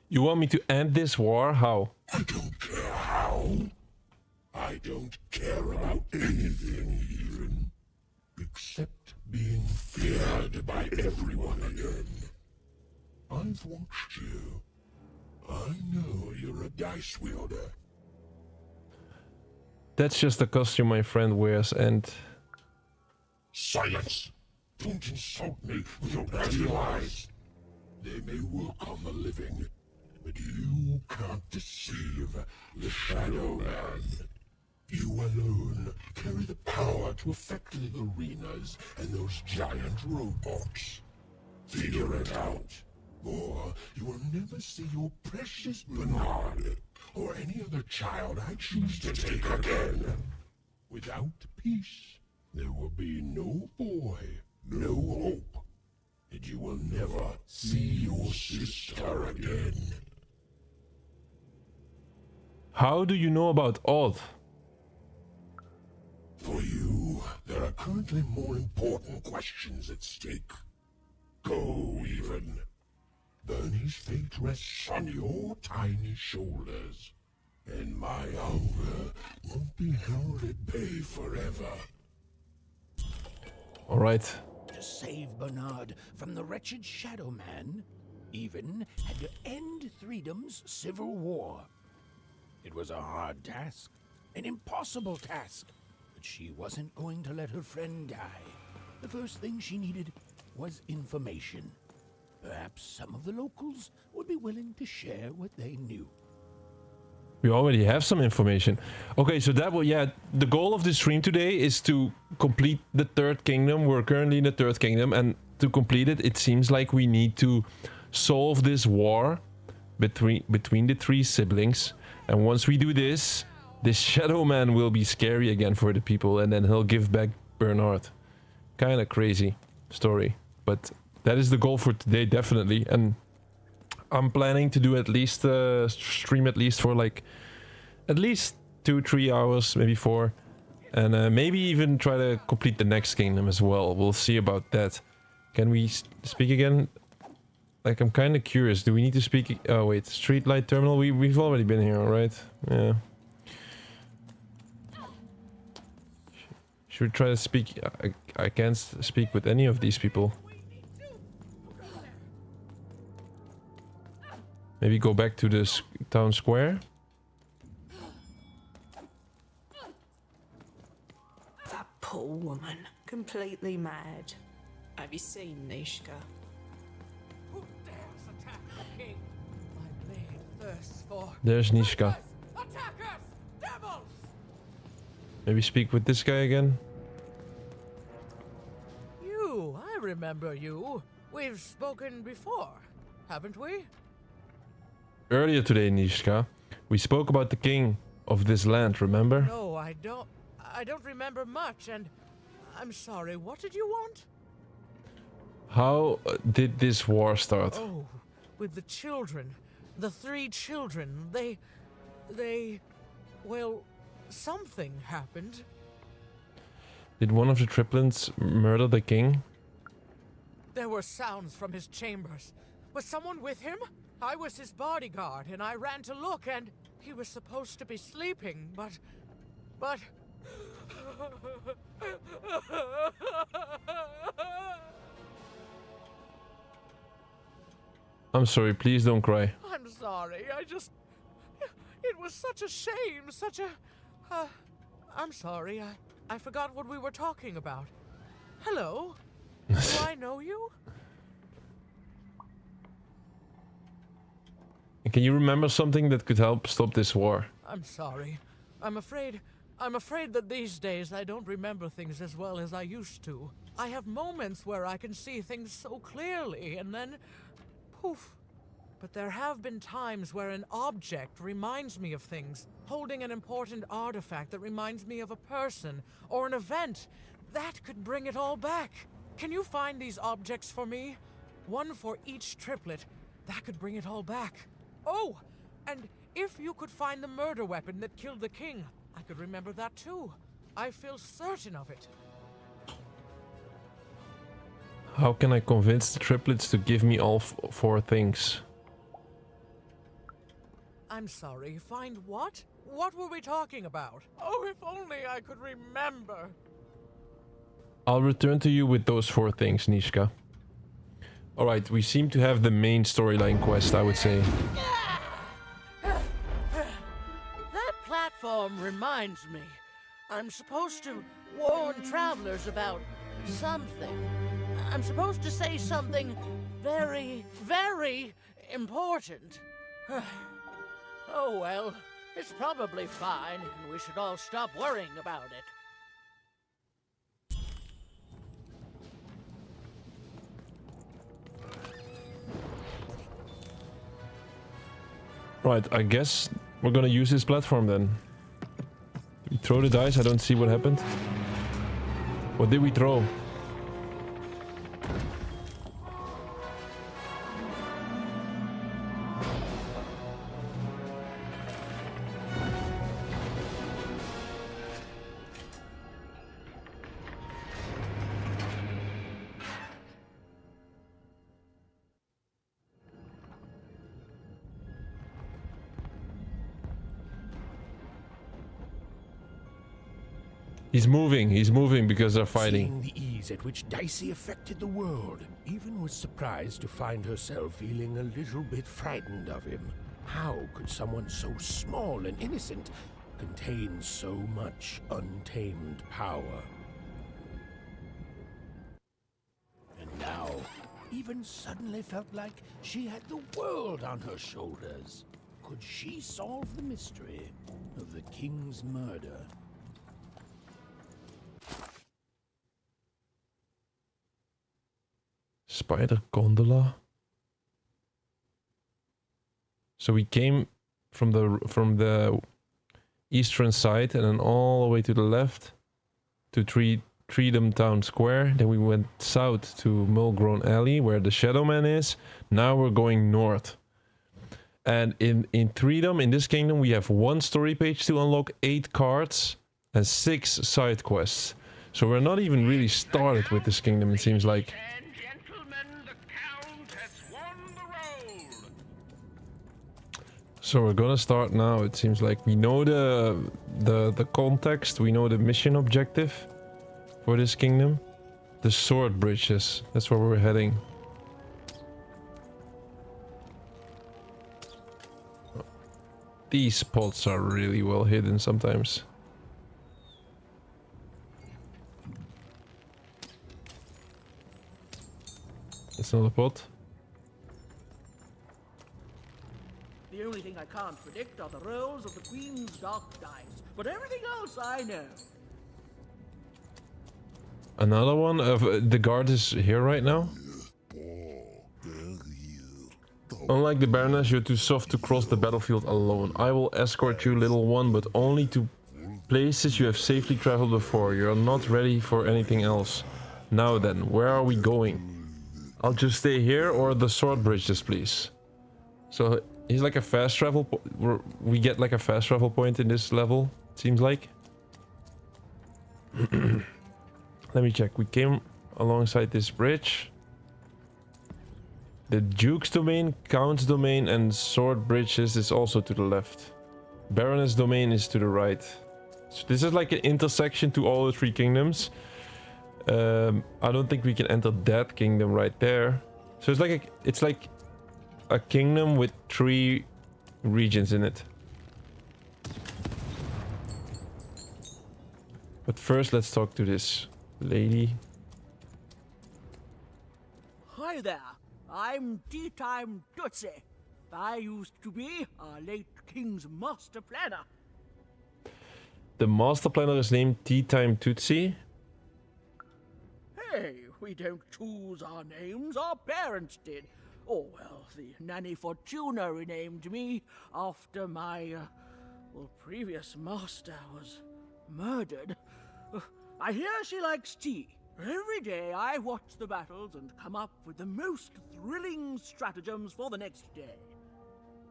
You want me to end this war? How? I don't care how. I don't care about anything even, except being feared by everyone again. I've watched you. I know you're a dice wielder. That's just a costume my friend wears and... Silence! Don't insult me with your bloody lies. They may work on the living, but you can't deceive the Shadow Man. You alone carry the power to affect the arenas and those giant robots. Figure it out, or you will never see your precious Bernard or any other child I choose to take again. Without peace, there will be no boy, no hope, and you will never see your sister again. How do you know about Odd? For you, there are currently more important questions at stake. Go, even. Bernie's fate rests on your tiny shoulders, and my hunger won't be held at bay forever. All right. To save Bernard from the wretched Shadow Man, even had to end Threedom's civil war. It was a hard task, an impossible task, but she wasn't going to let her friend die. The first thing she needed was information. Perhaps some of the locals would be willing to share what they knew. We already have some information. Okay, so that will, yeah, the goal of the stream today is to complete the third kingdom. We're currently in the third kingdom, and to complete it, it seems like we need to solve this war between the three siblings. And once we do this, this Shadow Man will be scary again for the people, and then he'll give back Bernard. Kind of crazy story, but that is the goal for today, definitely. And I'm planning to do at least stream at least for like at least 2-3 hours, maybe 4, and maybe even try to complete the next kingdom as well. We'll see about that. Can we speak again? Like, I'm kind of curious. Do we need to speak? Oh wait, streetlight terminal. We've already been here, right? Yeah. Should we try to speak? I can't speak with any of these people. Maybe go back to this town square. That poor woman, completely mad. Have you seen Nishka? Who dares attack the king? My blade thirsts for... There's Nishka. Attackers! Devils! Maybe speak with this guy again. You, I remember you. We've spoken before, haven't we? Earlier today, Nishka, we spoke about the king of this land, remember? No, I don't remember much, and I'm sorry. What did you want? How did this war start? Oh, with the children. The 3 children. Well, something happened. Did one of the triplets murder the king? There were sounds from his chambers. Was someone with him? I was his bodyguard, and I ran to look, and he was supposed to be sleeping, but... I'm sorry, please don't cry. I'm sorry, it was such a shame, such a... I'm sorry, I forgot what we were talking about. Hello? Do I know you? Can you remember something that could help stop this war? I'm sorry. I'm afraid that these days I don't remember things as well as I used to. I have moments where I can see things so clearly, and then... poof. But there have been times where an object reminds me of things, holding an important artifact that reminds me of a person, or an event. That could bring it all back. Can you find these objects for me? One for each triplet. That could bring it all back. Oh, and if you could find the murder weapon that killed the king, I could remember that too. I feel certain of it. How can I convince the triplets to give me all 4 things? I'm sorry, find what? What were we talking about? Oh, if only I could remember. I'll return to you with those 4 things, Nishka. Alright, we seem to have the main storyline quest, I would say. That platform reminds me. I'm supposed to warn travelers about something. I'm supposed to say something very, very important. Oh well, it's probably fine, and we should all stop worrying about it. Right, I guess we're gonna use this platform then. We throw the dice, I don't see what happened. What did we throw? He's moving because they're fighting. Seeing the ease at which Dicey affected the world, Even was surprised to find herself feeling a little bit frightened of him. How could someone so small and innocent contain so much untamed power? And now, Even suddenly felt like she had the world on her shoulders. Could she solve the mystery of the king's murder? Spider gondola. So we came from the eastern side and then all the way to the left to Threedom Town Square. Then we went south to Mulgrown Alley where the Shadow Man is. Now we're going north. And in Threedom, in this kingdom, we have 1 story page to unlock, 8 cards and 6 side quests. So we're not even really started with this kingdom, it seems like. So we're gonna start now. It seems like we know the context, we know the mission objective for this kingdom. The sword bridges, that's where we're heading. These spots are really well hidden sometimes. It's not a pot. The only thing I can't predict are the rolls of the Queen's dark dice, but everything else I know. Another one of the guard is here right now. Unlike the Baroness, you're too soft to cross the battlefield alone. I will escort you, little one, but only to places you have safely traveled before. You're not ready for anything else. Now then, where are we going? I'll just stay here or the sword bridges, please. So he's like a fast travel. We get like a fast travel point in this level, it seems like. Let me check. We came alongside this bridge. The Duke's domain, Count's domain, and sword bridges is also to the left. Baroness domain is to the right. So this is like an intersection to all the 3 kingdoms. I don't think we can enter that kingdom right there. So it's like a kingdom with 3 regions in it. But first, let's talk to this lady. Hi there. I'm Tea-Time Tootsie. I used to be our late king's master planner. The master planner is named Tea-Time Tootsie. Hey, we don't choose our names, our parents did. Oh, well, the Nanny Fortuna renamed me after my, previous master was murdered. I hear she likes tea. Every day I watch the battles and come up with the most thrilling stratagems for the next day.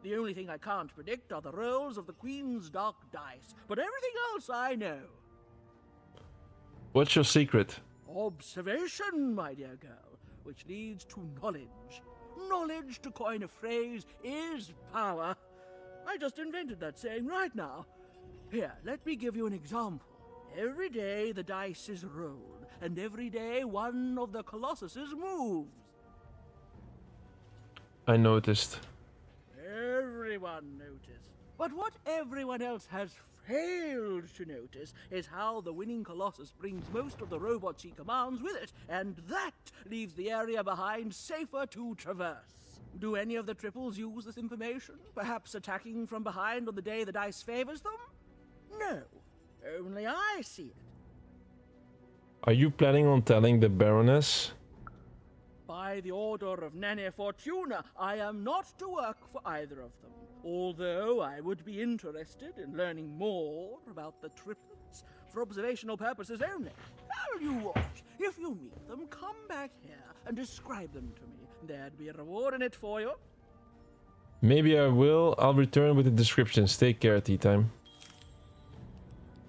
The only thing I can't predict are the rolls of the Queen's dark dice, but everything else I know. What's your secret? Observation, my dear girl, which leads to knowledge. Knowledge, to coin a phrase, is power. I just invented that saying right now. Here, let me give you an example. Every day the dice is rolled, and every day one of the colossuses moves. I noticed. Everyone noticed. But what everyone else has failed to notice is how the winning colossus brings most of the robots he commands with it, and that leaves the area behind safer to traverse. Do any of the triples use this information? Perhaps attacking from behind on the day the dice favors them? No. Only I see it. Are you planning on telling the Baroness? By the order of Nanny Fortuna, I am not to work for either of them. Although I would be interested in learning more about the triplets for observational purposes only. Now you watch. If you meet them, come back here and describe them to me. There'd be a reward in it for you. Maybe I will. I'll return with the descriptions. Take care, tea time.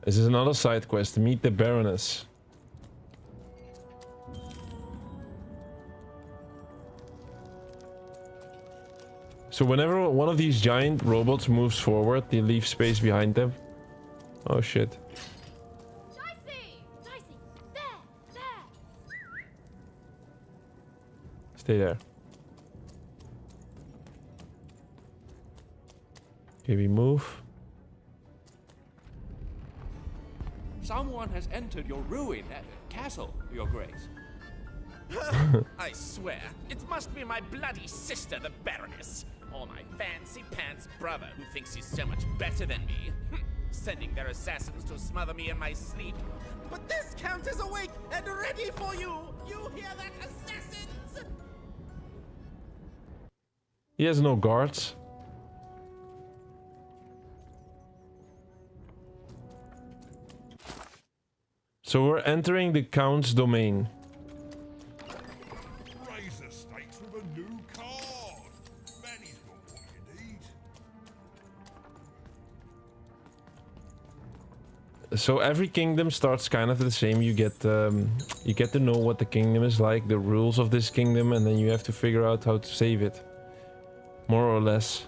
This is another side quest. Meet the Baroness. So whenever one of these giant robots moves forward, they leave space behind them. Oh shit. Dicey! Stay there. Okay, we move. Someone has entered your castle, Your Grace. I swear, it must be my bloody sister, the Baroness, or my fancy pants brother who thinks he's so much better than me. Sending their assassins to smother me in my sleep. But this count is awake and ready for you! You hear that, assassins? He has no guards. So we're entering the Count's domain. Raise the stakes with a new card. Manny's got what you need. So every kingdom starts kind of the same. You get to know what the kingdom is like, the rules of this kingdom, and then you have to figure out how to save it. More or less.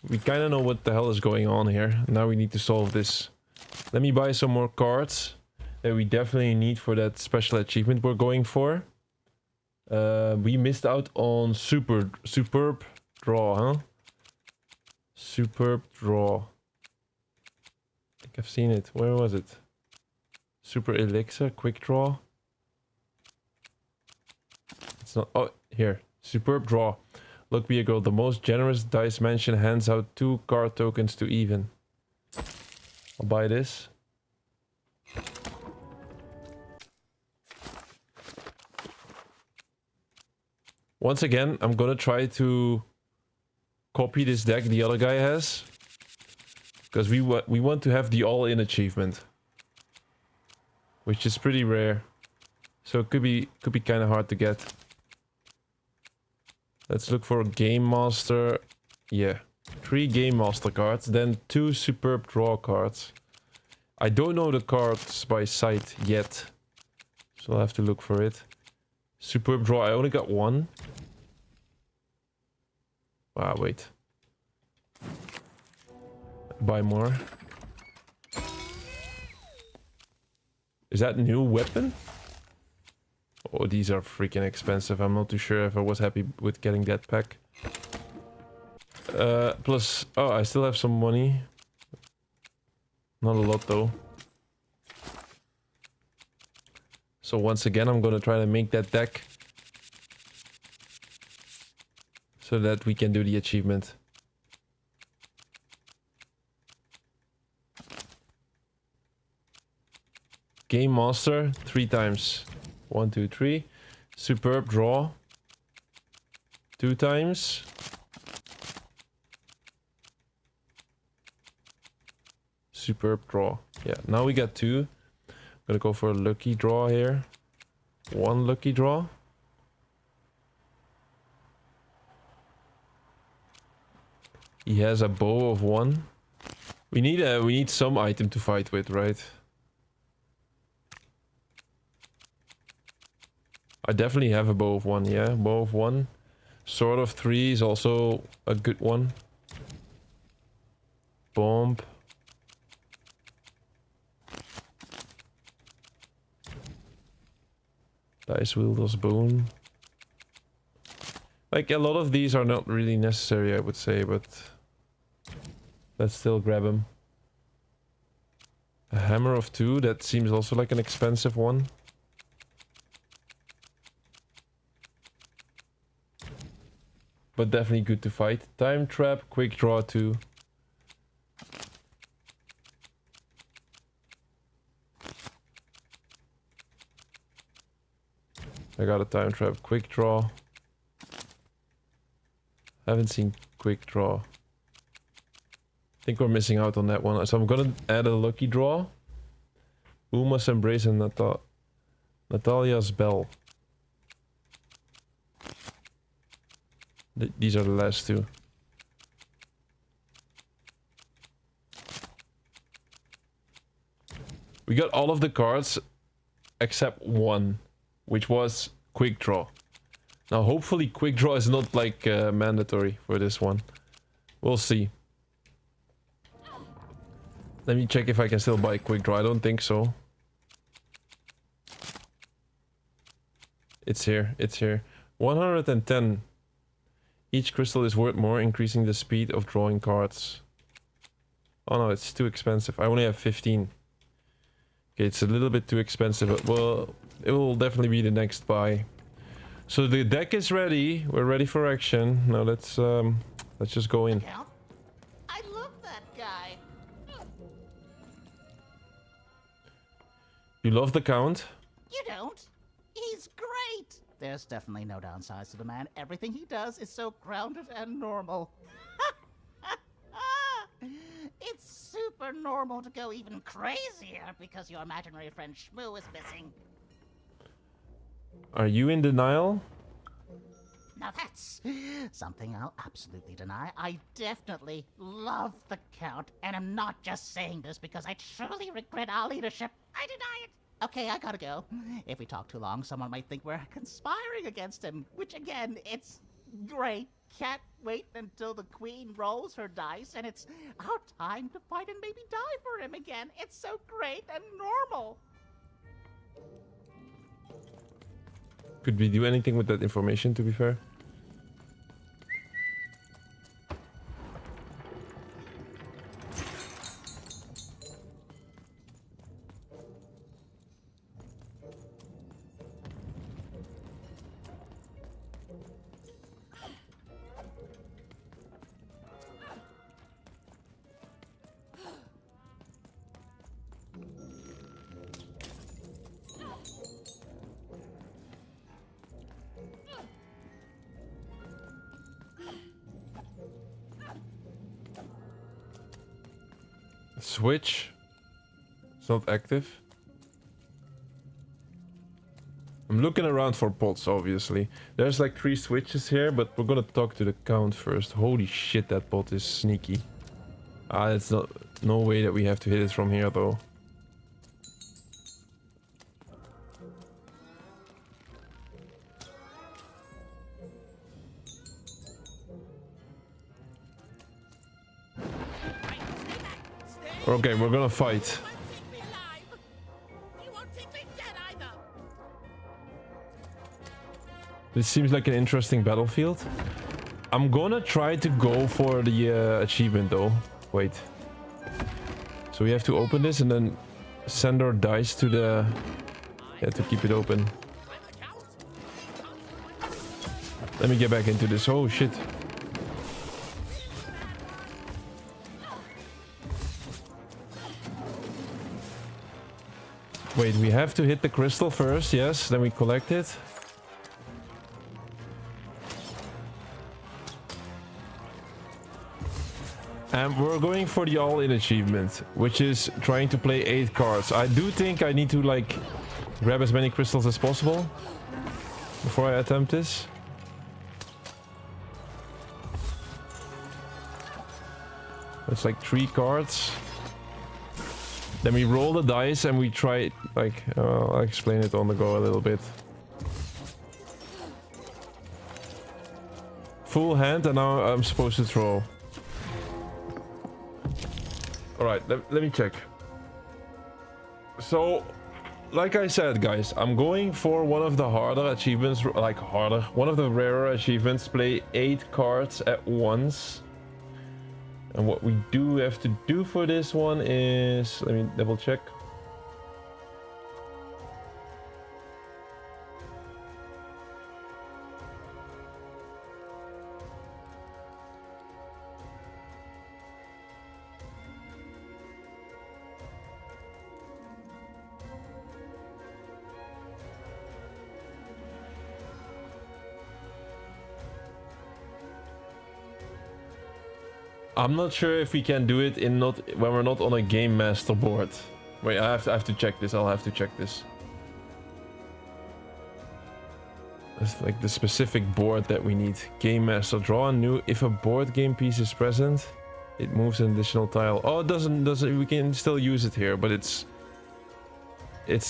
We kind of know what the hell is going on here. Now we need to solve this. Let me buy some more cards that we definitely need for that special achievement we're going for. We missed out on superb draw, huh? Superb draw. I think I've seen it. Where was it? Super elixir, quick draw. It's not. Oh, here. Superb draw. Look, be a girl. The most generous dice mansion hands out 2 card tokens to even. I'll buy this. Once again, I'm gonna try to copy this deck the other guy has. Because we want to have the all-in achievement. Which is pretty rare. So it could be kind of hard to get. Let's look for a Game Master. Yeah. 3 Game Master cards, then 2 Superb Draw cards. I don't know the cards by sight yet. So I'll have to look for it. Superb Draw, I only got 1. Ah, wait. Buy more. Is that new weapon? Oh, these are freaking expensive. I'm not too sure if I was happy with getting that pack. Plus, oh, I still have some money. Not a lot though. So once again, I'm gonna try to make that deck so that we can do the achievement. Game Master 3 times. 1, 2, 3. Superb Draw 2 times. Superb Draw. Yeah, now we got 2. I'm gonna go for a lucky draw here. 1 lucky draw. He has a bow of 1. We need some item to fight with, right? I definitely have a bow of 1, yeah. Bow of 1. Sword of 3 is also a good one. Bomb. Dice Wielder's Bone. Like, a lot of these are not really necessary, I would say, but let's still grab them. A Hammer of 2, that seems also like an expensive one. But definitely good to fight. Time Trap, Quick Draw 2. I got a Time Trap, Quick Draw. Haven't seen Quick Draw. I think we're missing out on that one. So I'm gonna add a Lucky Draw. Uma's Embrace and Natalia's Bell. These are the last 2. We got all of the cards except 1, which was Quick Draw. Now hopefully Quick Draw is not like mandatory for this one. We'll see. Let me check if I can still buy Quick Draw. I don't think so. It's here. It's here. 110. Each crystal is worth more, increasing the speed of drawing cards. Oh no, it's too expensive. I only have 15. Okay, it's a little bit too expensive, but well, it will definitely be the next buy. So the deck is ready. We're ready for action. Now let's just go in. I love that guy. You love the Count? You don't. He's great. There's definitely no downsides to the man. Everything he does is so grounded and normal. It's super normal to go even crazier because your imaginary friend Shmoo is missing. Are you in denial? Now that's something I'll absolutely deny. I definitely love the Count, and I'm not just saying this because I truly regret our leadership. I deny it. Okay, I gotta go. If we talk too long, someone might think we're conspiring against him, which again, it's great. Can't wait until the queen rolls her dice and it's our time to fight and maybe die for him again. It's so great and normal. Could we do anything with that information, to be fair? Switch. It's not active. I'm looking around for pots, obviously. There's like 3 switches here, but we're gonna talk to the Count first. Holy shit, that pot is sneaky. Ah, it's not... No way that we have to hit it from here, though. Okay, we're gonna fight. This seems like an interesting battlefield. I'm gonna try to go for the achievement though. Wait. So we have to open this and then send our dice to the... Yeah, to keep it open. Let me get back into this. Oh shit. Wait, we have to hit the crystal first, yes, then we collect it. And we're going for the all-in achievement, which is trying to play 8 cards. I do think I need to, like, grab as many crystals as possible before I attempt this. It's like 3 cards. Then we roll the dice and we try, like, I'll explain it on the go a little bit. Full hand and now I'm supposed to throw. Alright, let me check. So, like I said, guys, I'm going for one of the harder achievements, like harder, one of the rarer achievements, play 8 cards at once. And what we do have to do for this one is, let me double check. I'm not sure if we can do it in when we're not on a game master board. Wait, I have to check this. I'll have to check this. It's like the specific board that we need. Game master, draw a new. If a board game piece is present, it moves an additional tile. Oh, it doesn't. We can still use it here, but it's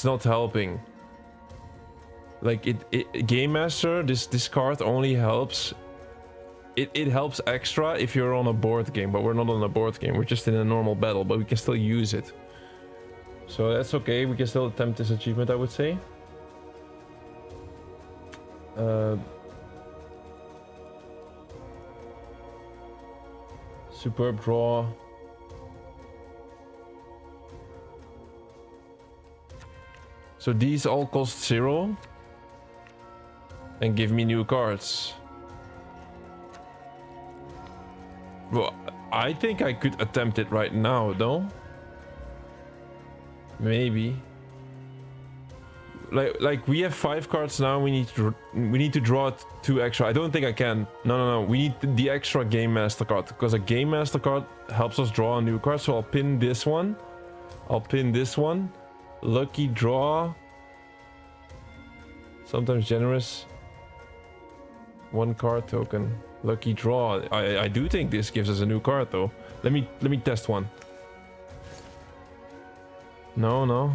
not helping. Like game master, this card only helps. It helps extra if you're on a board game, but we're not on a board game. We're just in a normal battle, but we can still use it. So that's okay. We can still attempt this achievement, I would say. Superb draw. So these all cost 0 and give me new cards. Well, I think I could attempt it right now, though. Maybe. Like we have 5 cards now. We need to draw 2 extra. I don't think I can. No. We need the extra Game Master card, because a Game Master card helps us draw a new card. So I'll pin this one. I'll pin this one. Lucky draw. Sometimes generous. 1 card token. Lucky draw. I do think this gives us a new card, though. Let me test one. No.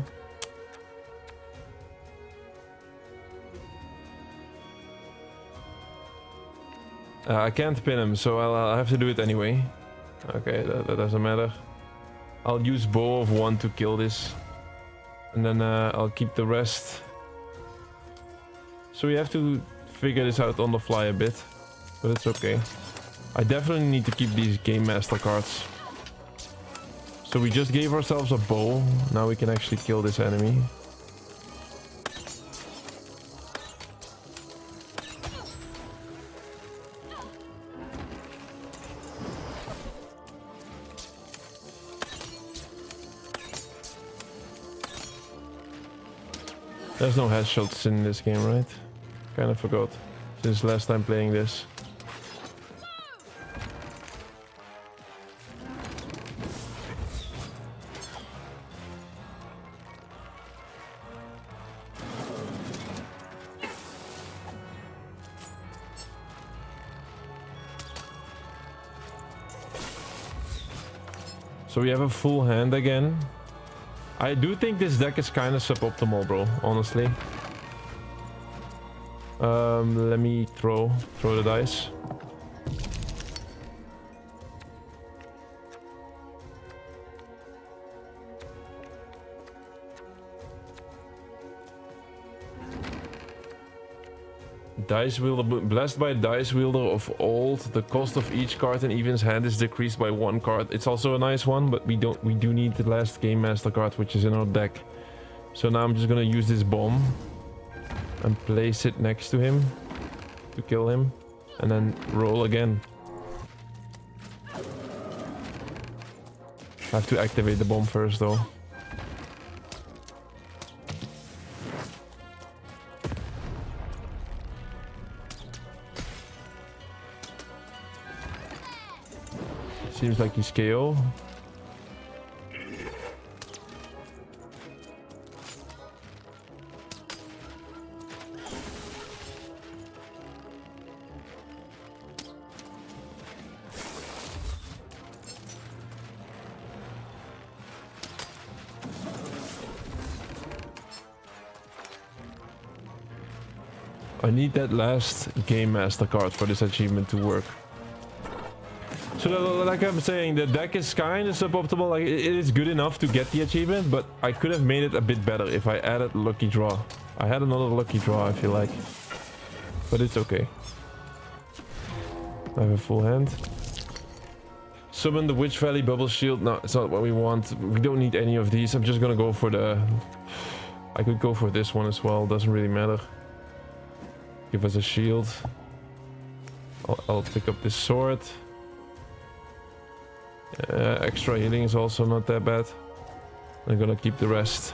I can't pin him, so I'll have to do it anyway. Okay, that doesn't matter. I'll use bow of 1 to kill this. And then I'll keep the rest. So we have to figure this out on the fly a bit. But it's okay. I definitely need to keep these Game Master cards. So we just gave ourselves a bow. Now we can actually kill this enemy. There's no headshots in this game, right? Kind of forgot since last time playing this. So we have a full hand again. I do think this deck is kind of suboptimal, bro, honestly. Let me throw the dice. Dice Wielder, blessed by Dice Wielder of old, the cost of each card in Even's hand is decreased by 1 card. It's also a nice one, but we do need the last Game Master card, which is in our deck. So now I'm just gonna use this bomb and place it next to him to kill him, and then roll again. I have to activate the bomb first, though. Seems like he's KO. I need that last Game Master card for this achievement to work. So like I'm saying, the deck is kind of suboptimal. Like it is good enough to get the achievement, but I could have made it a bit better if I added Lucky Draw. I had another Lucky Draw, I feel like. But it's okay. I have a full hand. Summon the Witch Valley Bubble Shield. No, it's not what we want. We don't need any of these. I'm just gonna go for the... I could go for this one as well. Doesn't really matter. Give us a shield. I'll pick up this sword. Extra healing is also not that bad. I'm gonna keep the rest.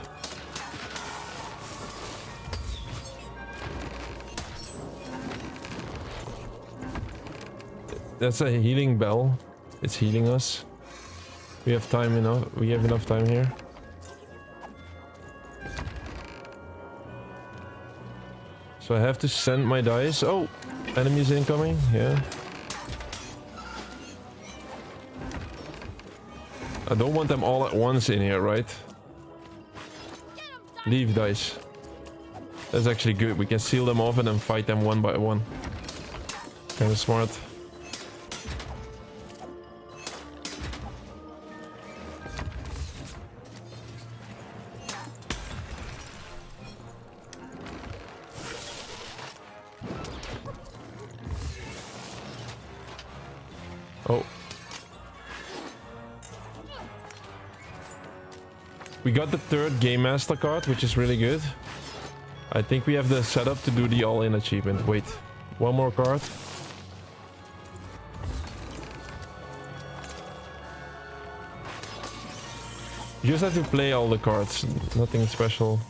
That's a healing bell. It's healing us. We have time enough. We have enough time here. So I have to send my dice. Oh, enemies incoming. Yeah. I don't want them all at once in here, right? Leave dice. That's actually good. We can seal them off and then fight them one by one. Kind of smart. Oh. We got the third Game Master card, which is really good. I think we have the setup to do the all-in achievement. Wait, one more card. You just have to play all the cards, nothing special.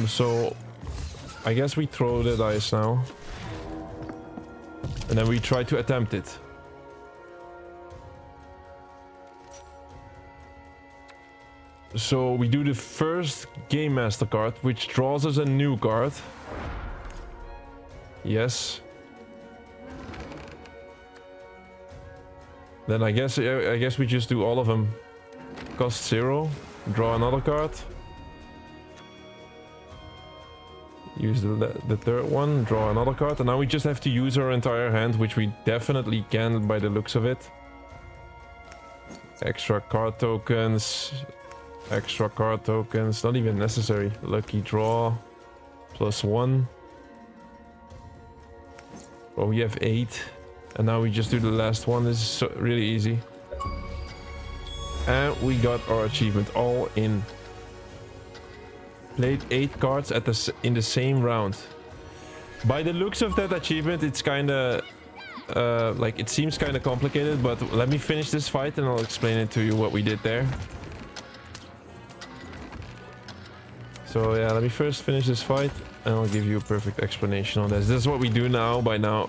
So I guess we throw the dice now. And then we try to attempt it. So we do the first Game Master card, which draws us a new card. Yes. Then I guess we just do all of them. Cost 0. Draw another card. Use the third one. Draw another card. And now we just have to use our entire hand, which we definitely can by the looks of it. Extra card tokens. Extra card tokens. Not even necessary. Lucky draw. +1. Oh, we have 8. And now we just do the last one. This is so, really easy. And we got our achievement all in. Played 8 cards at in the same round. By the looks of that achievement, it's kind of like it seems kind of complicated, but let me finish this fight and I'll explain it to you what we did there. So yeah, let me first finish this fight and I'll give you a perfect explanation on this. This is what we do now by now,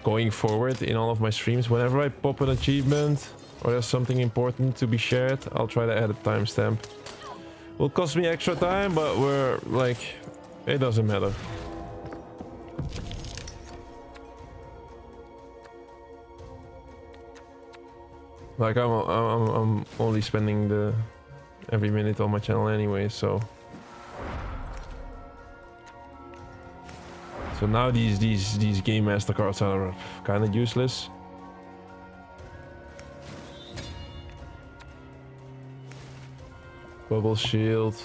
going forward in all of my streams. Whenever I pop an achievement or there's something important to be shared, I'll try to add a timestamp. Will cost me extra time, but we're like, it doesn't matter. Like I'm only spending every minute on my channel anyway, so. So now these Game Master cards are kind of useless. Bubble shield.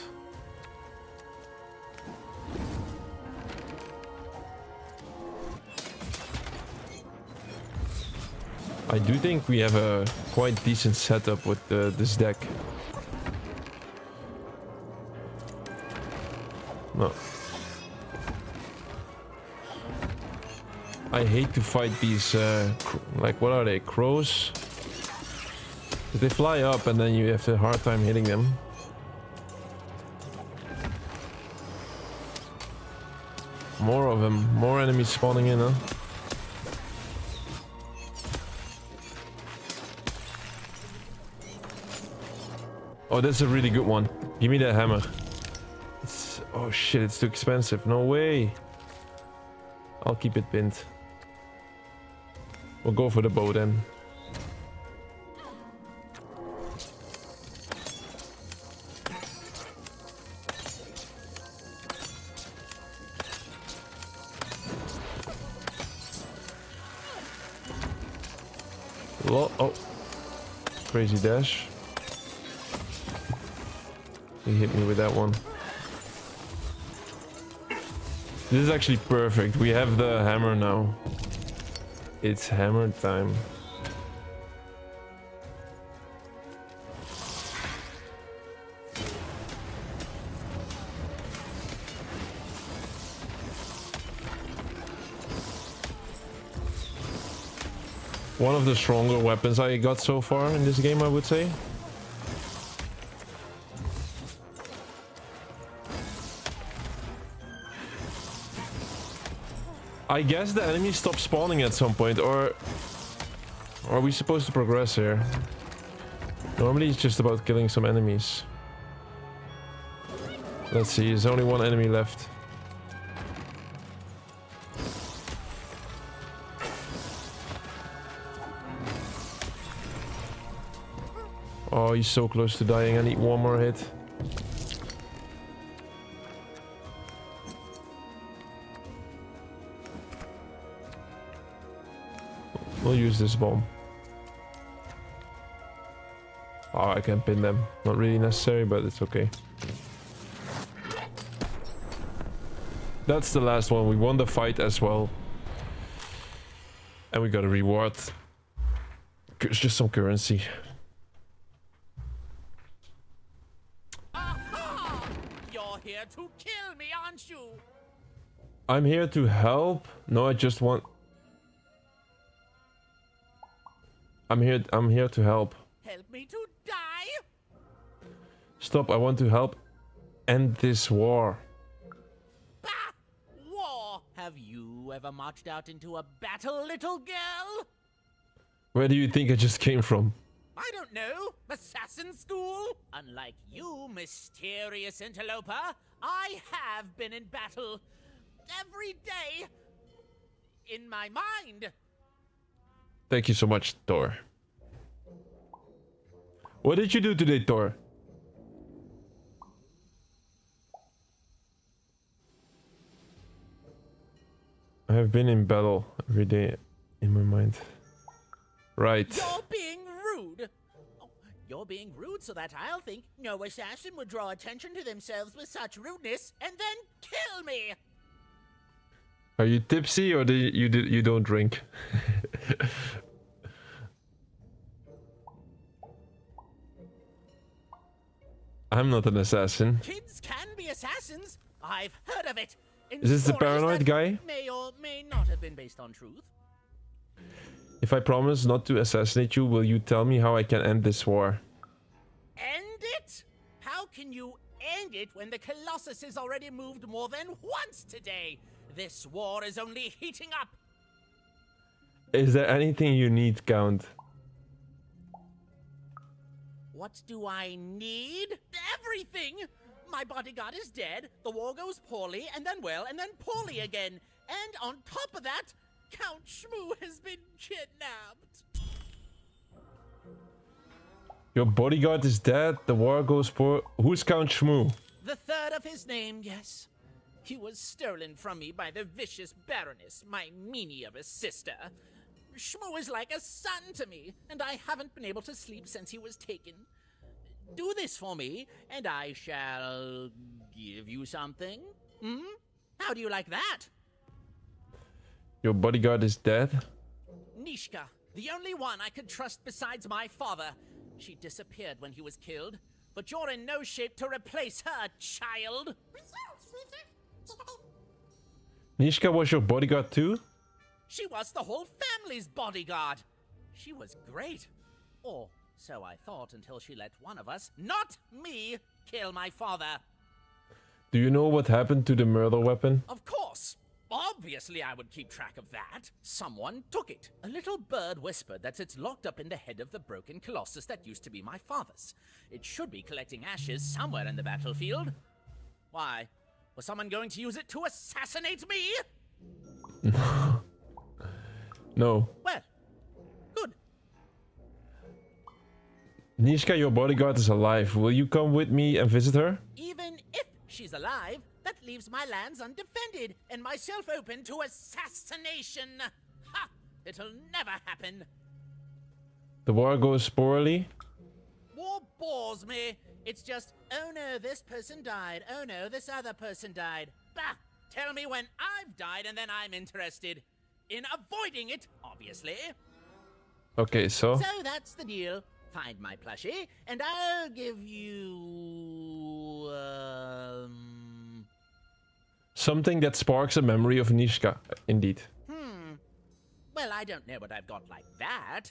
I do think we have a quite decent setup with this deck. No. I hate to fight these, like, what are they, crows? They fly up and then you have a hard time hitting them. More of them, more enemies spawning in, huh? Oh, that's a really good one. Give me that hammer. Oh shit, it's too expensive. No way. I'll keep it pinned. We'll go for the bow then. Oh, crazy dash. He hit me with that one. This is actually perfect. We have the hammer now. It's hammer time. One of the stronger weapons I got so far in this game, I would say. I guess the enemies stop spawning at some point, or are we supposed to progress here? Normally it's just about killing some enemies. Let's see, there's only one enemy left. Oh, he's so close to dying. I need one more hit. We'll use this bomb. Oh, I can pin them. Not really necessary, but it's okay. That's the last one. We won the fight as well. And we got a reward. It's just some currency. Aha! You're here to kill me, aren't you? I'm here to help. No, I just want... I'm here to help. Help me to die? Stop, I want to help end this war. Bah! War! Have you ever marched out into a battle, little girl? Where do you think I just came from? I don't know. Assassin school? Unlike you, mysterious interloper, I have been in battle. Every day. In my mind. Thank you so much, Thor. What did you do today, Thor? I have been in battle every day in my mind. Right. You're being rude. Oh, you're being rude so that I'll think no assassin would draw attention to themselves with such rudeness and then kill me. Are you tipsy or you don't drink? I'm not an assassin. Kids can be assassins. I've heard of it. Is this the paranoid guy? May or may not have been based on truth. If I promise not to assassinate you, will you tell me how I can end this war? End it? How can you end it when the Colossus has already moved more than once today? This war is only heating up. Is there anything you need, Count? What do I need? Everything! My bodyguard is dead, the war goes poorly, and then well, and then poorly again. And on top of that, Count Shmoo has been kidnapped. Your bodyguard is dead, the war goes poor. Who's Count Shmoo? The third of his name, yes. He was stolen from me by the vicious Baroness, my meanie of a sister. Shmoo is like a son to me, and I haven't been able to sleep since he was taken. Do this for me, and I shall give you something. Hmm? How do you like that? Your bodyguard is dead? Nishka, the only one I could trust besides my father. She disappeared when he was killed, but you're in no shape to replace her, child. Nishka was your bodyguard too? She was the whole family's bodyguard. She was great. Or so I thought until she let one of us, not me, kill my father. Do you know what happened to the murder weapon? Of course. Obviously I would keep track of that. Someone took it. A little bird whispered that it's locked up in the head of the broken colossus that used to be my father's. It should be collecting ashes somewhere in the battlefield. Why? Was someone going to use it to assassinate me? No. Well, good. Nishka, your bodyguard is alive. Will you come with me and visit her? Even if she's alive, that leaves my lands undefended and myself open to assassination. Ha! It'll never happen. The war goes poorly. War bores me. It's just, oh no, this person died. Oh no, this other person died. Bah! Tell me when I've died and then I'm interested. In avoiding it, obviously. Okay, so... So that's the deal. Find my plushie, and I'll give you... something that sparks a memory of Nishka, indeed. Well, I don't know what I've got like that.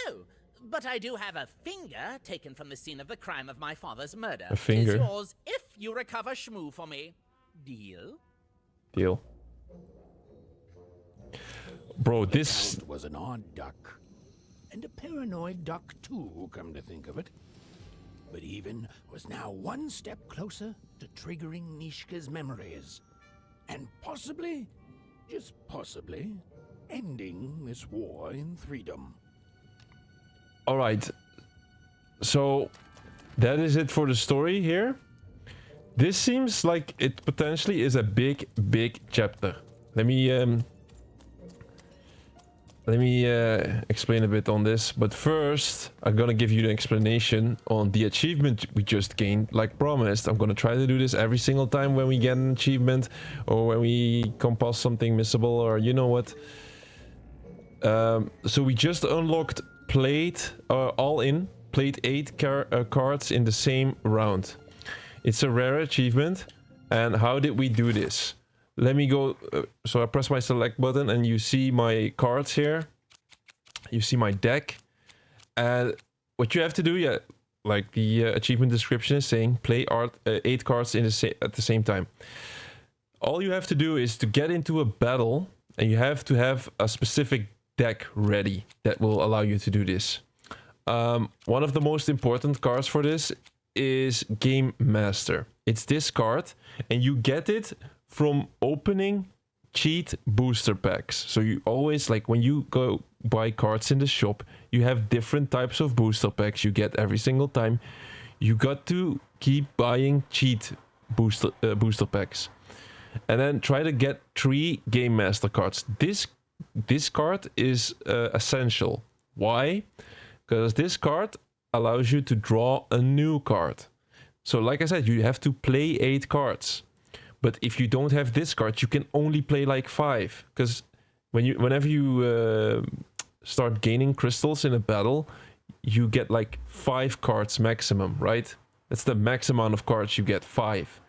Oh, but I do have a finger taken from the scene of the crime of my father's murder. A finger? It's yours if you recover Shmoo for me. Deal? Deal. Bro, this... Count was an odd duck. And a paranoid duck too, come to think of it. But even was now one step closer to triggering Nishka's memories. And possibly, just possibly, ending this war in Threedom. Alright. So, that is it for the story here. This seems like it potentially is a big, big chapter. Let me explain a bit on this, but first I'm gonna give you the explanation on the achievement we just gained. Like promised, I'm gonna try to do this every single time when we get an achievement or when we come past something missable, or you know what. So we just unlocked played played 8 cards in the same round. It's a rare achievement. And how did we do this? Let me go. So I press my select button and you see my cards here. You see my deck. And what you have to do, yeah, like the achievement description is saying, play 8 cards at the same time. All you have to do is to get into a battle, and you have to have a specific deck ready that will allow you to do this. One of the most important cards for this is Game Master. It's this card, and you get it from opening cheat booster packs. So you always, like when you go buy cards in the shop, you have different types of booster packs you get every single time. You got to keep buying cheat booster packs. And then try to get 3 Game Master cards. This card is essential. Why? Because this card allows you to draw a new card. So like I said, you have to play 8 cards. But if you don't have this card, you can only play like 5. Because whenever you start gaining crystals in a battle, you get like 5 cards maximum, right? That's the max amount of cards you get, 5.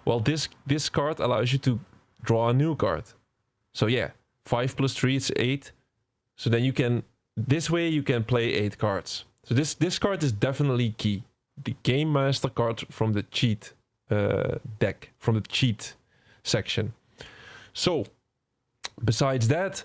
Well, this card allows you to draw a new card. So yeah, 5 plus 3 is 8. So then this way you can play 8 cards. So this card is definitely key. The Game Master card from the cheat deck, from the cheat section. So, besides that,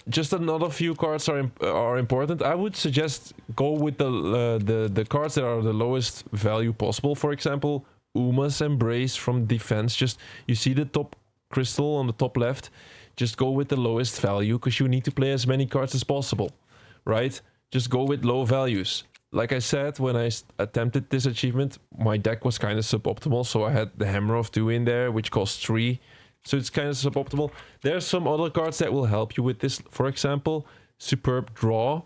just another few cards are important. I would suggest go with the cards that are the lowest value possible. For example, Uma's Embrace from defense. Just you see the top crystal on the top left. Just go with the lowest value because you need to play as many cards as possible, right? Just go with low values. Like I said, when I attempted this achievement, my deck was kind of suboptimal, so I had the Hammer of 2 in there, which costs 3. So it's kind of suboptimal. There are some other cards that will help you with this. For example, Superb Draw.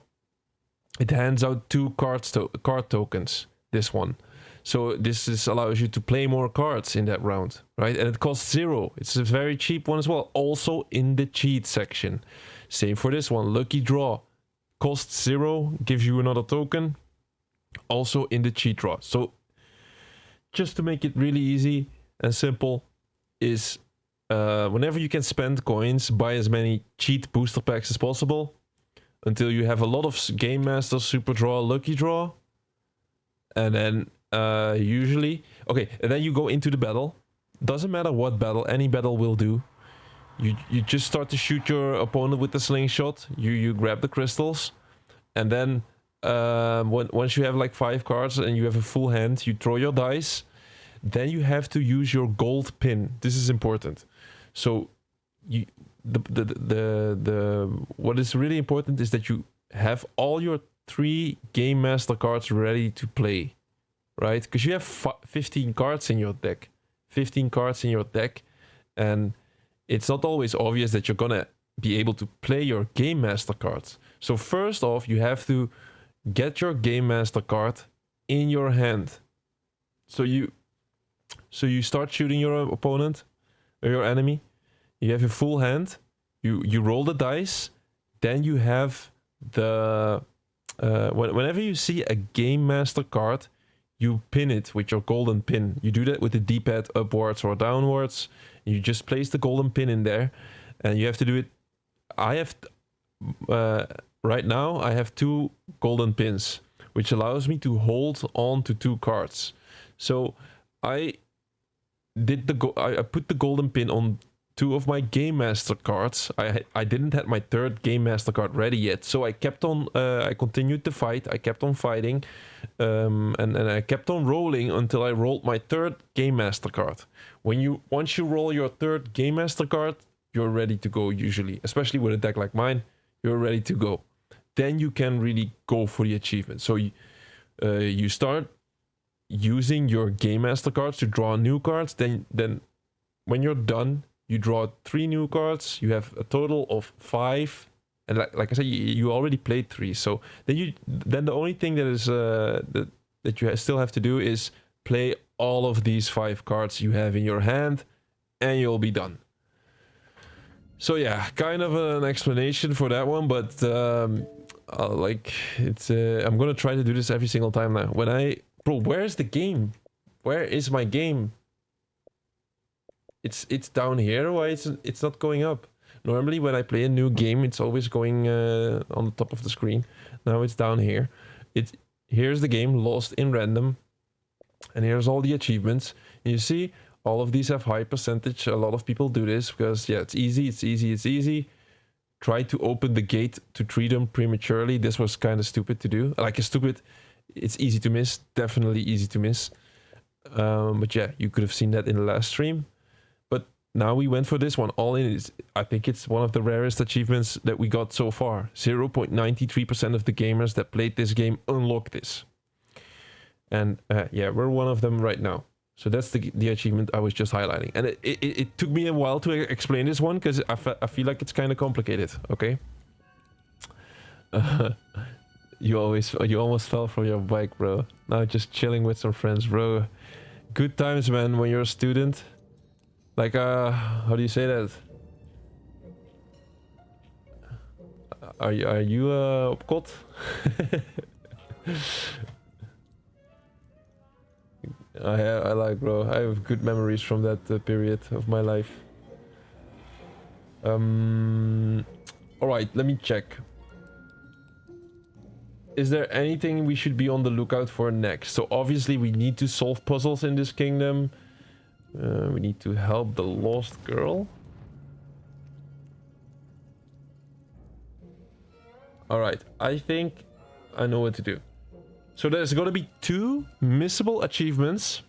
It hands out 2 card tokens, this one. So this allows you to play more cards in that round, right? And it costs 0. It's a very cheap one as well. Also in the cheat section. Same for this one, Lucky Draw. Costs 0, gives you another token. Also in the cheat draw. So just to make it really easy and simple is whenever you can spend coins, buy as many cheat booster packs as possible until you have a lot of Game Master, Super Draw, Lucky Draw. And then usually... Okay, and then you go into the battle. Doesn't matter what battle, any battle will do. You just start to shoot your opponent with the slingshot. You grab the crystals. And then once you have like 5 cards and you have a full hand, you throw your dice. Then you have to use your gold pin. This is important. So what is really important is that you have all your 3 Game Master cards ready to play, right? Because you have 15 cards in your deck. 15 cards in your deck, and it's not always obvious that you're gonna be able to play your Game Master cards. So first off, you have to get your Game Master card in your hand. So you start shooting your opponent or your enemy. You have your full hand. You roll the dice. Then you have the whenever you see a Game Master card, you pin it with your golden pin. You do that with the D-pad upwards or downwards. You just place the golden pin in there, and you have to do it. I have right now I have 2 golden pins, which allows me to hold on to 2 cards. So I put the golden pin on 2 of my Game Master cards. I didn't have my 3rd Game Master card ready yet, so I kept on. I continued to fight. I kept on fighting, and I kept on rolling until I rolled my 3rd Game Master card. Once you roll your 3rd Game Master card, you're ready to go. Usually, especially with a deck like mine, you're ready to go. Then you can really go for the achievement. So you start using your Game Master cards to draw new cards. Then when you're done, you draw 3 new cards. You have a total of 5, and like I said, you already played 3. So then the only thing that is that you still have to do is play all of these 5 cards you have in your hand, and you'll be done. So yeah, kind of an explanation for that one, but like it's I'm gonna try to do this every single time now. Bro, where's the game? Where is my game? It's down here. Why it's not going up? Normally when I play a new game, it's always going on the top of the screen. Now it's down here. Here's the game, lost in random, and here's all the achievements. And you see, all of these have high percentage. A lot of people do this because yeah, it's easy. Try to open the gate to Threedom prematurely. This was kind of stupid to do. It's easy to miss. Definitely easy to miss. But yeah, you could have seen that in the last stream. But now we went for this one. All in is, I think it's one of the rarest achievements that we got so far. 0.93% of the gamers that played this game unlocked this. And yeah, we're one of them right now. So that's the achievement I was just highlighting. And it took me a while to explain this one because I feel like it's kind of complicated, okay? You almost fell from your bike, bro. Now just chilling with some friends, bro. Good times, man, when you're a student. Like, how do you say that? Are you opkot? I like, bro. I have good memories from that period of my life. Alright, let me check. Is there anything we should be on the lookout for next? So obviously we need to solve puzzles in this kingdom. We need to help the lost girl. Alright, I think I know what to do. So there's gonna be 2 missable achievements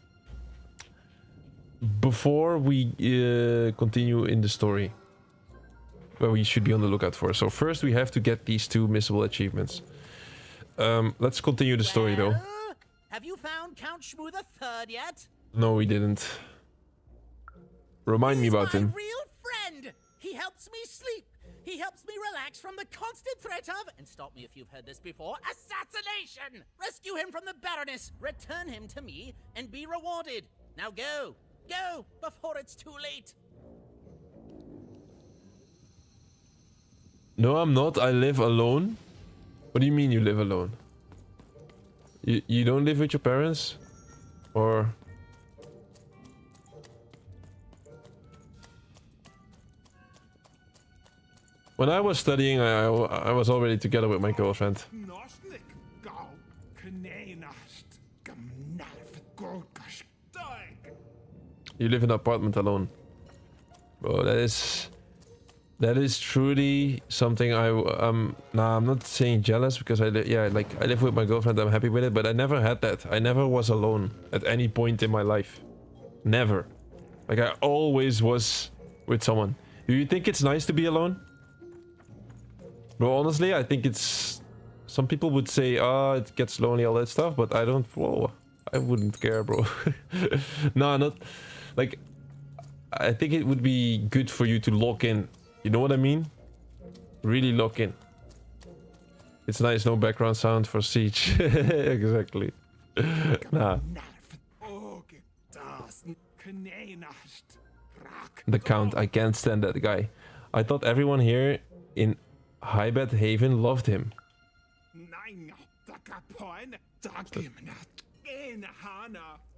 before we continue in the story, where we should be on the lookout for. So first we have to get these 2 missable achievements. Let's continue the story though. Have you found Count Shmoo the Third yet? No, we didn't. Remind me about him. Real friend. He helps me sleep. He helps me relax from the constant threat of, and stop me if you've heard this before, assassination! Rescue him from the Baroness, return him to me, and be rewarded. Now go! Go, before it's too late! No, I'm not. I live alone. What do you mean you live alone? You don't live with your parents? Or... When I was studying, I was already together with my girlfriend. You live in an apartment alone. Bro, that is truly something nah, I'm not saying jealous because I live with my girlfriend, I'm happy with it, but I never had that. I never was alone at any point in my life. Never. Like I always was with someone. Do you think it's nice to be alone? Bro, honestly, I think it's... Some people would say, it gets lonely, all that stuff, but I don't... Whoa, I wouldn't care, bro. No, not... Like, I think it would be good for you to lock in. You know what I mean? Really lock in. It's nice, no background sound for Siege. Exactly. Nah. The Count, I can't stand that guy. I thought everyone here in Highbed Haven loved him.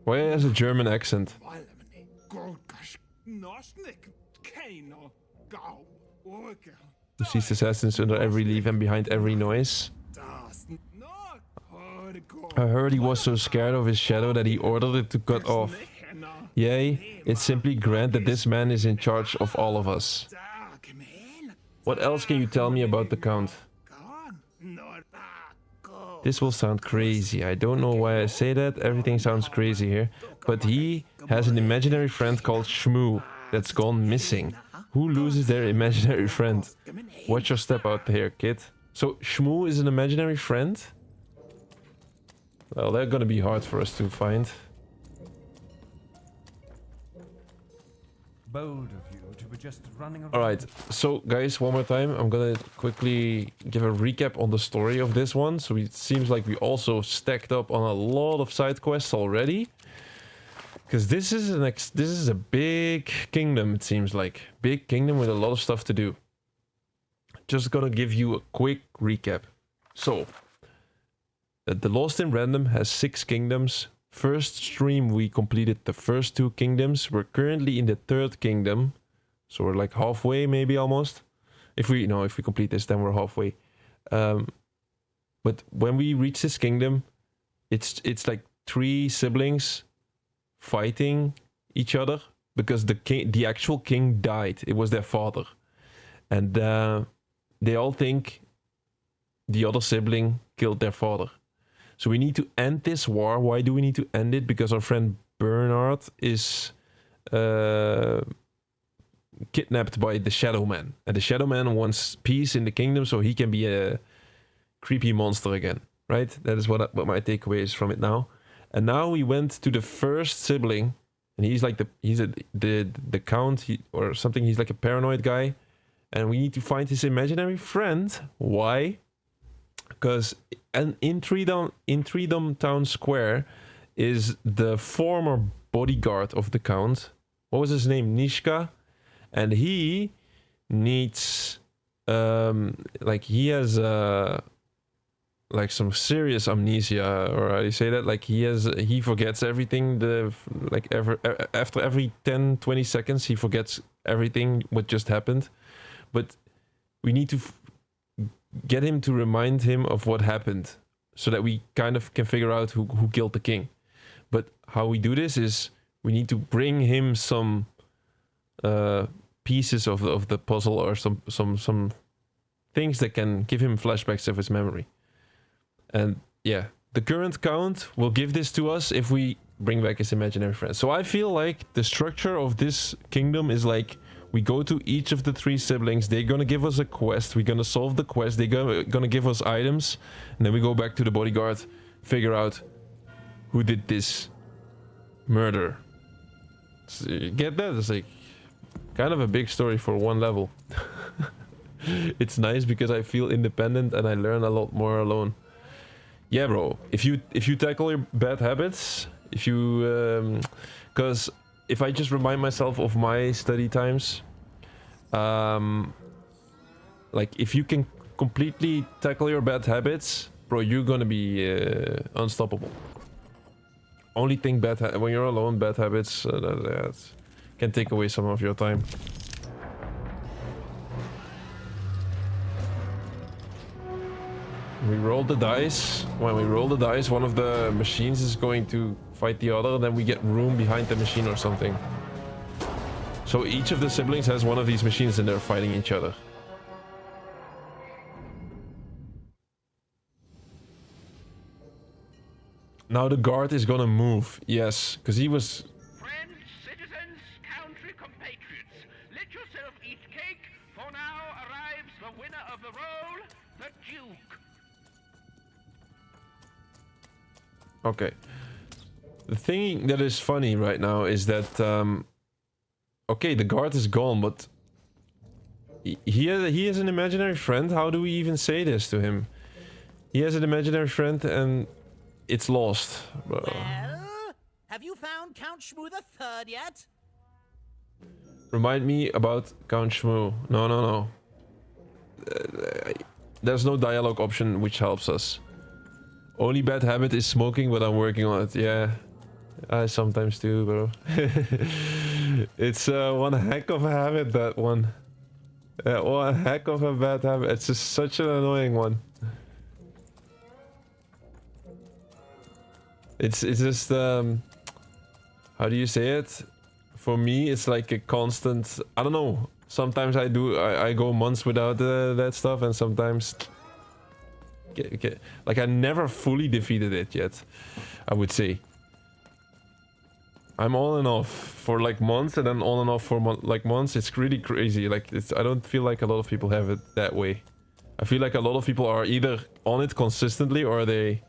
Why has a German accent? Who sees assassins under every leaf and behind every noise? I heard he was so scared of his shadow that he ordered it to cut off. Yea, it's simply grand that this man is in charge of all of us. What else can you tell me about the Count? This will sound crazy. I don't know why I say that. Everything sounds crazy here. But he has an imaginary friend called Shmoo that's gone missing. Who loses their imaginary friend? Watch your step out here, kid. So Shmoo is an imaginary friend? Well, they're gonna be hard for us to find. Bold of you to be just running around. Alright, so guys, one more time, I'm gonna quickly give a recap on the story of this one. So it seems like we also stacked up on a lot of side quests already. Because this is a big kingdom, it seems like. Big kingdom with a lot of stuff to do. Just gonna give you a quick recap. So, the Lost in Random has 6 kingdoms. First stream we completed the first 2 kingdoms. We're currently in the 3rd kingdom. So we're like halfway, maybe almost. If we complete this, then we're halfway. But when we reach this kingdom, it's like 3 siblings fighting each other because the actual king died. It was their father, and they all think the other sibling killed their father. So we need to end this war. Why do we need to end it? Because our friend Bernard is kidnapped by the Shadow Man, and the Shadow Man wants peace in the kingdom so he can be a creepy monster again, right? That is what my takeaway is from it now. And now we went to the first sibling, and he's like the count or something. He's like a paranoid guy, and we need to find his imaginary friend. Why? Because in Threedom Town Square is the former bodyguard of the count. What was his name? Nishka. And he needs like he has like some serious amnesia, or how do you say that? Like he forgets everything. After every 10-20 seconds he forgets everything what just happened. But we need to get him to remind him of what happened, so that we kind of can figure out who killed the king. But how we do this is we need to bring him some pieces of the puzzle, or some things that can give him flashbacks of his memory. And yeah, the current count will give this to us if we bring back his imaginary friend. So I feel like the structure of this kingdom is like, we go to each of the 3 siblings, they're gonna give us a quest, we're gonna solve the quest, they're gonna give us items, and then we go back to the bodyguard, figure out who did this murder. So you get that? It's like kind of a big story for one level. It's nice because I feel independent and I learn a lot more alone. Yeah, bro. If you tackle your bad habits, if you because if I just remind myself of my study times, like if you can completely tackle your bad habits, bro, you're gonna be unstoppable. Only thing when you're alone, bad habits that can take away some of your time. We roll the dice. When we roll the dice, one of the machines is going to fight the other, then we get room behind the machine or something. So each of the siblings has one of these machines and they're fighting each other. Now the guard is gonna move. Yes, because he was... Friends, citizens, country compatriots, let yourself eat cake, for now arrives the winner of the role, the Duke. Okay. The thing that is funny right now is that, okay, the guard is gone, but he has an imaginary friend. How do we even say this to him? He has an imaginary friend and it's lost. Well, have you found Count Shmoo III yet? Remind me about Count Shmoo. No. There's no dialogue option which helps us. Only bad habit is smoking, but I'm working on it. Yeah, I sometimes do, bro. It's one heck of a habit, that one. One heck of a bad habit. It's just such an annoying one. It's just how do you say it? For me, it's like a constant. I don't know. Sometimes I go months without that stuff, and sometimes. Like I never fully defeated it yet, I would say. I'm on and off for like months, and then on and off for like months. It's really crazy. Like I don't feel like a lot of people have it that way. I feel like a lot of people are either on it consistently or they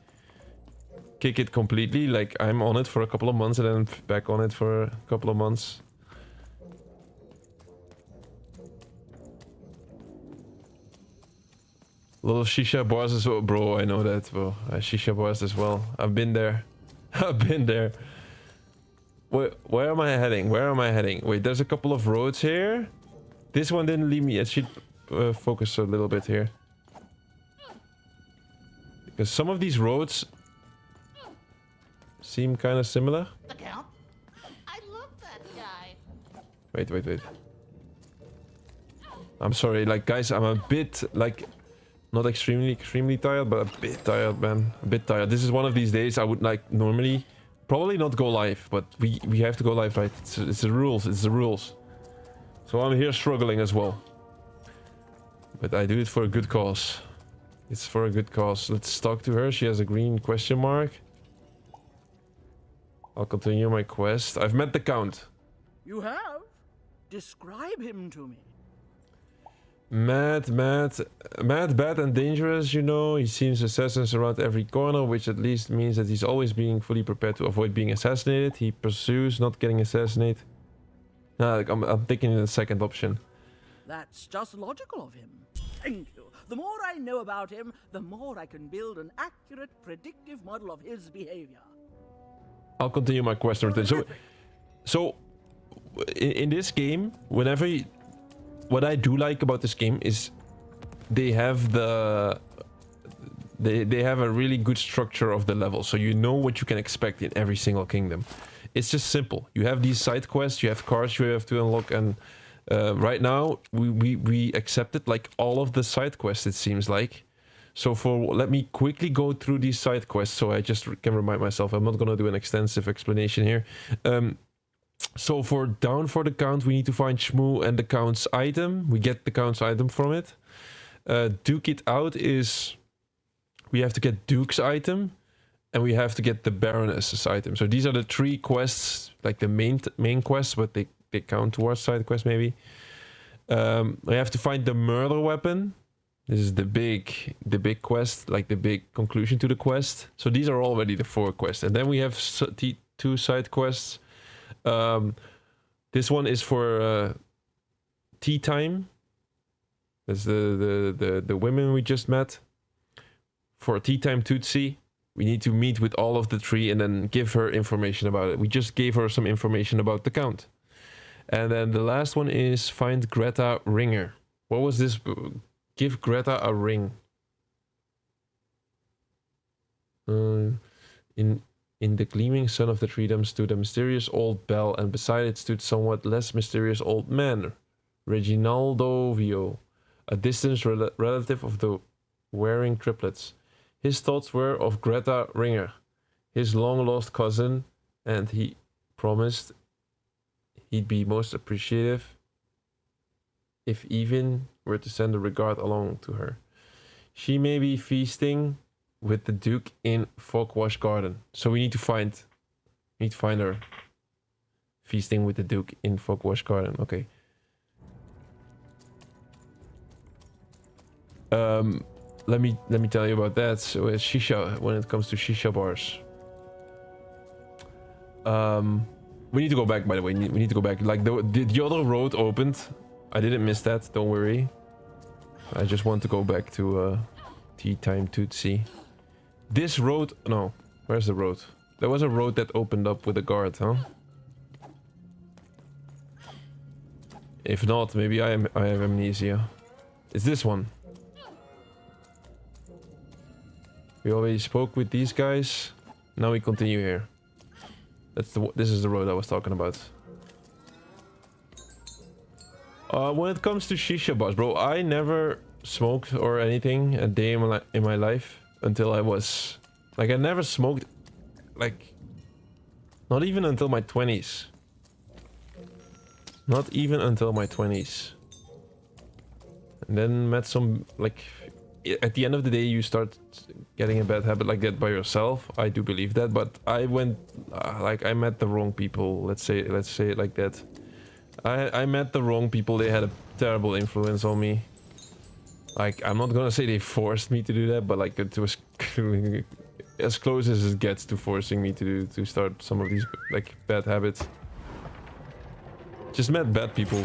kick it completely. Like I'm on it for a couple of months and then back on it for a couple of months. A lot of shisha bars as well, bro. I know that, bro. Shisha bars as well. I've been there. I've been there. Where am I heading? Where am I heading? Wait, there's a couple of roads here. This one didn't leave me. I should focus a little bit here. Because some of these roads seem kind of similar. The Count? I love that guy. Wait. I'm sorry, like, guys, I'm a bit, like, not extremely tired, but a bit tired, man. A bit tired. This is one of these days I would, like, normally probably not go live, but we have to go live, right? It's the rules. It's the rules. So I'm here struggling as well. But I do it for a good cause. It's for a good cause. Let's talk to her. She has a green question mark. I'll continue my quest. I've met the Count. You have? Describe him to me. Mad, bad and dangerous, you know. He sees assassins around every corner, which at least means that he's always being fully prepared to avoid being assassinated. He pursues not getting assassinated. I'm taking the second option. That's just logical of him. Thank you. The more I know about him, the more I can build an accurate, predictive model of his behavior. I'll continue my quest and return. So in this game, whenever you, what I do like about this game is they have they have a really good structure of the level, so you know what you can expect in every single kingdom. It's just simple. You have these side quests, you have cards you have to unlock, and right now we accepted like all of the side quests, it seems like. So let me quickly go through these side quests so I just can remind myself. I'm not gonna do an extensive explanation here. So for Down for the Count, we need to find Shmoo and the Count's item. We get the Count's item from it. Duke it out is we have to get Duke's item, and we have to get the Baroness's item. So these are the three quests, like the main quests, but they count towards side quest maybe. We have to find the murder weapon. This is the big quest, like the big conclusion to the quest. So these are already the 4 quests, and then we have 2 side quests. This one is for tea time. That's the women we just met. For tea time Tootsie, we need to meet with all of the 3 and then give her information about it. We just gave her some information about the Count. And then the last one is find Greta Ringer. What was this? Give Greta a ring. In the gleaming sun of the Threedom stood a mysterious old bell, and beside it stood somewhat less mysterious old man, Reginaldo Vio, a distant relative of the wearing triplets. His thoughts were of Greta Ringer, his long-lost cousin, and he promised he'd be most appreciative if even were to send a regard along to her. She may be feasting with the Duke in Fogwash Garden. So we need to find her. Feasting with the Duke in Fogwash Garden. Okay. Let me tell you about that. So it's shisha when it comes to shisha bars. We need to go back, by the way. We need to go back. Like the other road opened. I didn't miss that. Don't worry. I just want to go back to tea time Tootsie. This road... No. Where's the road? There was a road that opened up with a guard, huh? If not, maybe I have amnesia. It's this one. We already spoke with these guys. Now we continue here. This is the road I was talking about. When it comes to shisha bars, bro, I never smoked or anything a day in my life until I was... Like, I never smoked, like... Not even until my 20s. Not even until my 20s. And then met some, like... At the end of the day, you start getting a bad habit like that by yourself. I do believe that, but I went... like, I met the wrong people. Let's say it like that. I met the wrong people. They had a terrible influence on me. Like, I'm not gonna say they forced me to do that, but like it was as close as it gets to forcing me to start some of these like bad habits. Just met bad people.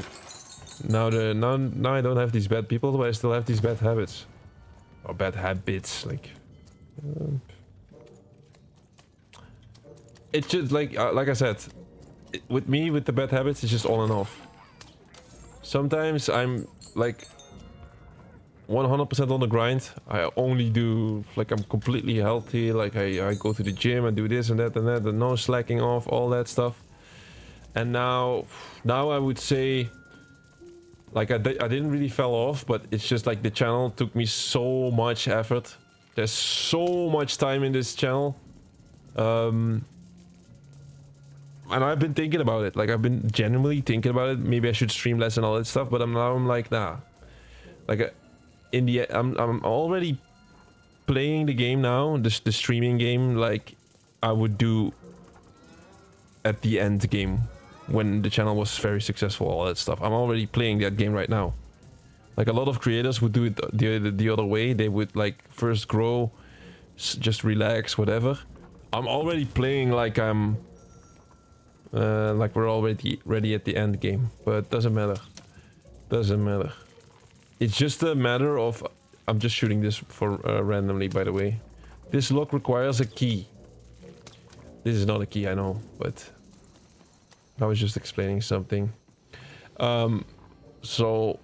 Now I don't have these bad people, but I still have these bad habits. Or bad habits, like... it's just like I said, with me, with the bad habits, it's just on and off. Sometimes I'm like 100% on the grind. I only do, like, I'm completely healthy. Like, I go to the gym and do this and that and that, and no slacking off, all that stuff. And now I would say, like, I didn't really fell off, but it's just like the channel took me so much effort. There's so much time in this channel. And I've been thinking about it. Like, I've been genuinely thinking about it. Maybe I should stream less and all that stuff, but I'm like, nah. Like, in the I'm already playing the game now, the streaming game, like I would do at the end game when the channel was very successful, all that stuff. I'm already playing that game right now. Like, a lot of creators would do it the other way. They would, like, first grow, just relax, whatever. I'm already playing like I'm like we're already ready at the end game, but doesn't matter. Doesn't matter. It's just a matter of... I'm just shooting this for randomly, by the way. This lock requires a key. This is not a key, I know, but I was just explaining something. So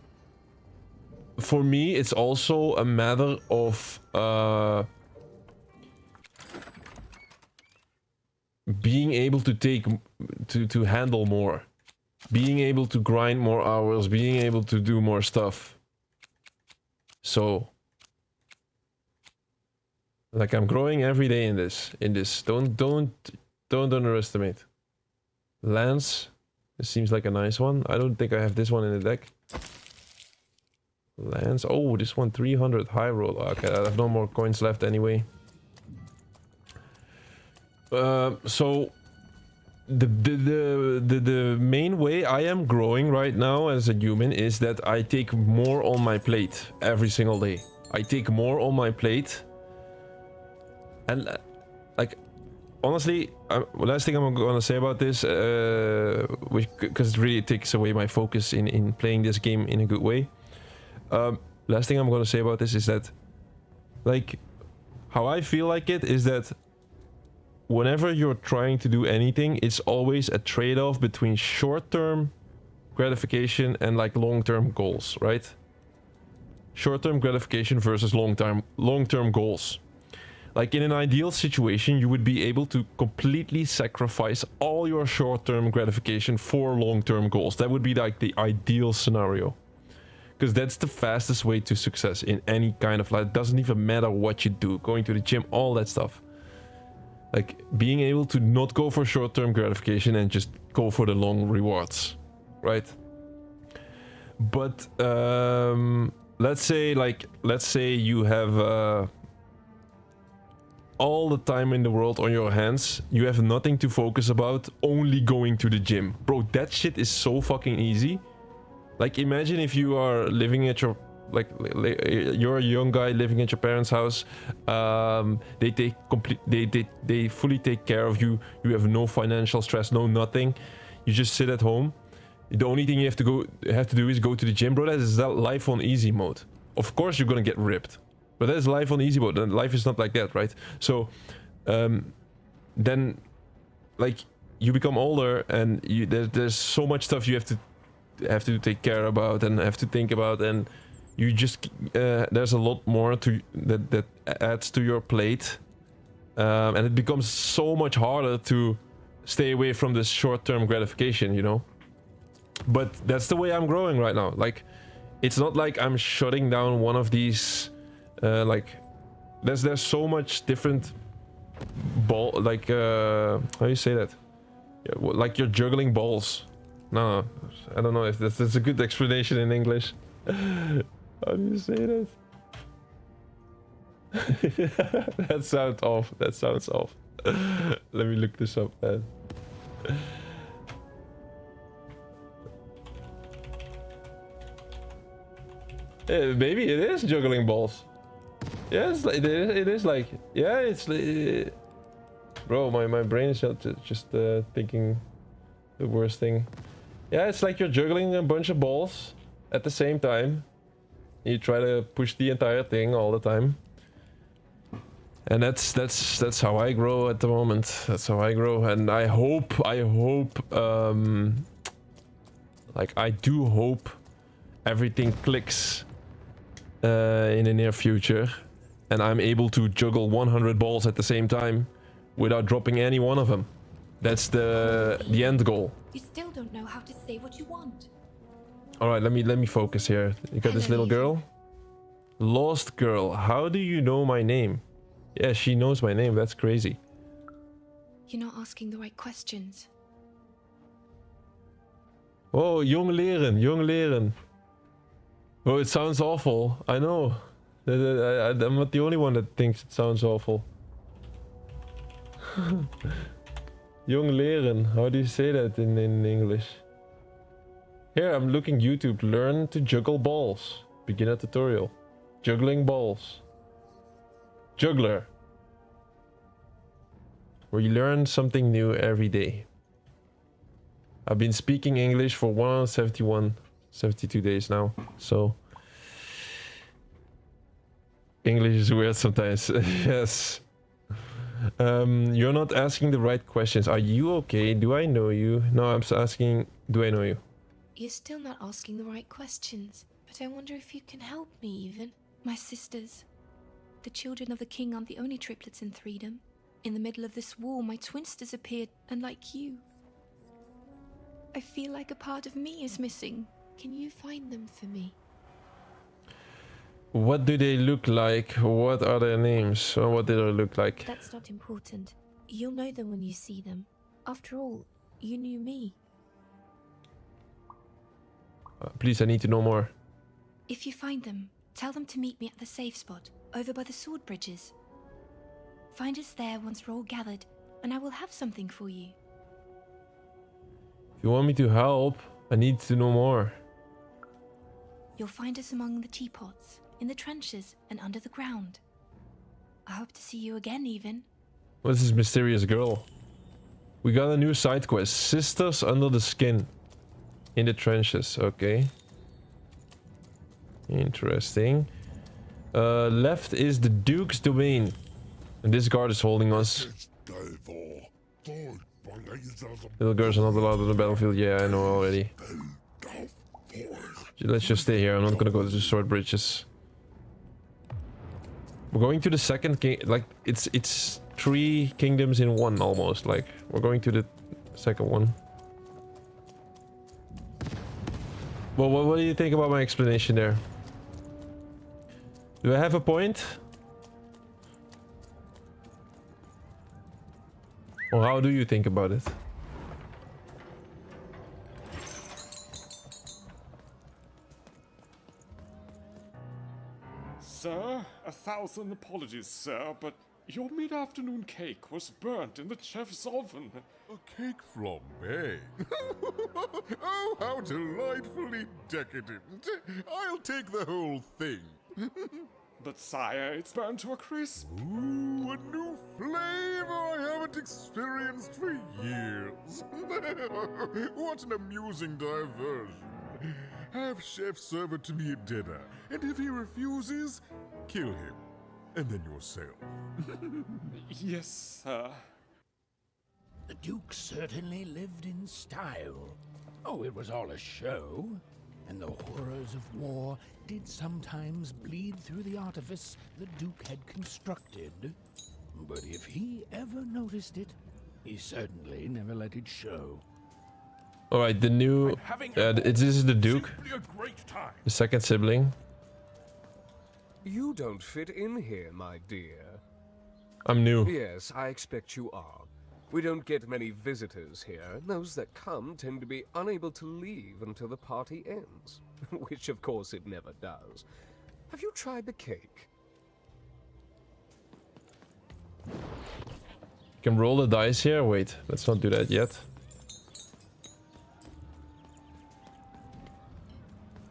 for me, it's also a matter of being able to take to handle more, being able to grind more hours, being able to do more stuff. So, like, I'm growing every day in this. Don't underestimate. Lance, this seems like a nice one. I don't think I have this one in the deck. Lance, oh, this one 300 high roll. Okay, I have no more coins left anyway. So the main way I am growing right now as a human is that I take more on my plate every single day. I take more on my plate, and like, honestly, last thing I'm gonna say about this, because it really takes away my focus in playing this game in a good way. Last thing I'm gonna say about this is that, like, how I feel like it is that whenever you're trying to do anything, it's always a trade-off between short-term gratification and, like, long-term goals, right? Short-term gratification versus long-term goals. Like, in an ideal situation, you would be able to completely sacrifice all your short-term gratification for long-term goals. That would be, like, the ideal scenario. Because that's the fastest way to success in any kind of life. It doesn't even matter what you do. Going to the gym, all that stuff. Like, being able to not go for short-term gratification and just go for the long rewards, right? But let's say you have all the time in the world on your hands. You have nothing to focus about, only going to the gym. Bro, that shit is so fucking easy. Like, imagine if you are living at your... Like, you're a young guy living at your parents' house. They fully take care of you. You have no financial stress, no nothing. You just sit at home. The only thing you have to do is go to the gym, bro. That is life on easy mode. Of course you're gonna get ripped, but that is life on easy mode, and life is not like that, right? So then, like, you become older, and there's so much stuff you have to take care about and have to think about, and you just there's a lot more that adds to your plate, and it becomes so much harder to stay away from this short-term gratification, you know. But that's the way I'm growing right now. Like, it's not like I'm shutting down one of these. Like, there's so much different ball. Like, how do you say that? Yeah, like, you're juggling balls. No, I don't know if that's a good explanation in English. How do you say that? That sounds off. That sounds off. Let me look this up, man. Maybe it is juggling balls. Yes, it is like... Yeah, it's... Bro, my brain is just thinking the worst thing. Yeah, it's like you're juggling a bunch of balls at the same time. You try to push the entire thing all the time. And that's how I grow at the moment. That's how I grow, and I hope, like I do hope everything clicks in the near future, and I'm able to juggle 100 balls at the same time without dropping any one of them. That's the end goal. You still don't know how to say what you want. All right, let me focus here. You got this little girl. Lost girl. How do you know my name? Yeah, she knows my name. That's crazy. You're not asking the right questions. Oh, jong leren, jong leren. Oh, it sounds awful. I know. I'm not the only one that thinks it sounds awful. Jong leren. How do you say that in English? Here, I'm looking YouTube. Learn to juggle balls. Beginner tutorial. Juggling balls. Juggler. Where you learn something new every day. I've been speaking English for 72 days now, so English is weird sometimes. Yes. You're not asking the right questions. Are you okay? Do I know you? No, I'm asking, do I know you? You're still not asking the right questions, but I wonder if you can help me even. My sisters. The children of the king aren't the only triplets in Threedom. In the middle of this war, my twins disappeared, unlike you. I feel like a part of me is missing. Can you find them for me? What do they look like? What are their names? Or what do they look like? That's not important. You'll know them when you see them. After all, you knew me. Please, I need to know more. If you find them, tell them to meet me at the safe spot, over by the sword bridges. Find us there once we're all gathered, and I will have something for you. If you want me to help, I need to know more. You'll find us among the teapots, in the trenches, and under the ground. I hope to see you again, even. What's this mysterious girl? We got a new side quest. Sisters under the skin. In the trenches, okay. Interesting. Left is the Duke's domain. And this guard is holding us. Little girls are not allowed on the battlefield. Yeah, I know already. Let's just stay here. I'm not gonna go to the sword bridges. We're going to the second king. Like, it's 3 kingdoms in one almost. Like, we're going to the second one. Well, what do you think about my explanation there? Do I have a point? Or how do you think about it? Sir, 1,000 apologies, sir, but your mid-afternoon cake was burnt in the chef's oven. A cake flambe? Oh, how delightfully decadent. I'll take the whole thing. But sire, it's burned to a crisp. Ooh, a new flavor I haven't experienced for years. What an amusing diversion. Have chef serve it to me at dinner, and if he refuses, kill him. And then yourself. Yes, sir. The Duke certainly lived in style. Oh, it was all a show. And the horrors of war did sometimes bleed through the artifice the Duke had constructed. But if he ever noticed it, he certainly never let it show. Alright, the new... this is the Duke. The second sibling. You don't fit in here, my dear. I'm new. Yes, I expect you are. We don't get many visitors here. Those that come tend to be unable to leave until the party ends. Which, of course, it never does. Have you tried the cake? You can roll the dice here. Wait, let's not do that yet.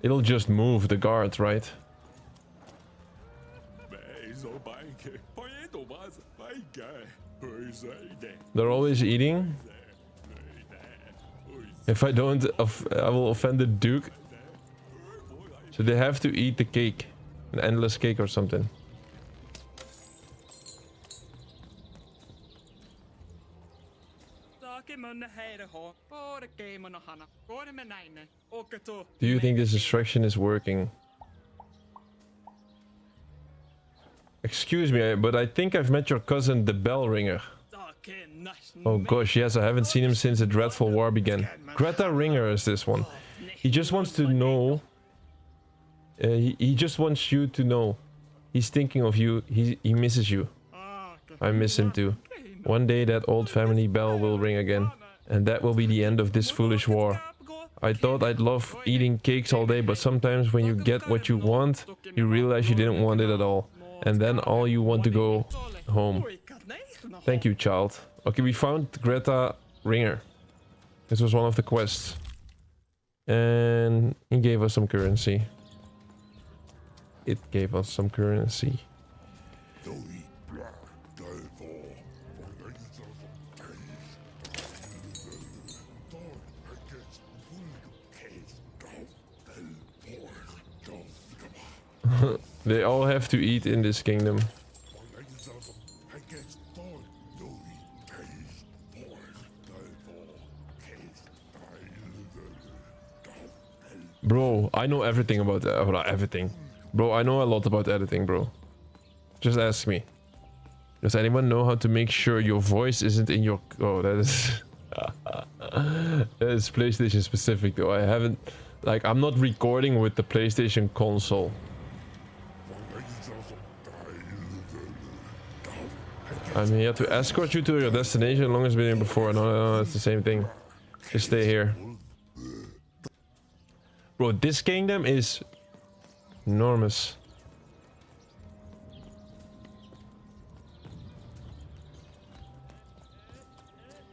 It'll just move the guard, right? They're always eating. If I don't, I will offend the Duke. So they have to eat the cake. An endless cake or something. Do you think this distraction is working? Excuse me, but I think I've met your cousin, the bell ringer. Oh gosh, yes, I haven't seen him since the dreadful war began. Greta Ringer is this one. He just wants to know... he just wants you to know. He's thinking of you. He misses you. I miss him too. One day that old family bell will ring again. And that will be the end of this foolish war. I thought I'd love eating cakes all day, but sometimes when you get what you want, you realize you didn't want it at all. And then all you want to go home. Thank you, child. Okay, we found Greta Ringer. This was one of the quests. And he gave us some currency. It gave us some currency. They all have to eat in this kingdom. Bro, I know everything about everything. Bro, I know a lot about editing, bro. Just ask me. Does anyone know how to make sure your voice isn't in your... Oh, that is... that is PlayStation specific though. I haven't... Like, I'm not recording with the PlayStation console. I mean, you have to escort you to your destination as long as you've been here before. No, it's the same thing. Just stay here. Bro, this kingdom is enormous.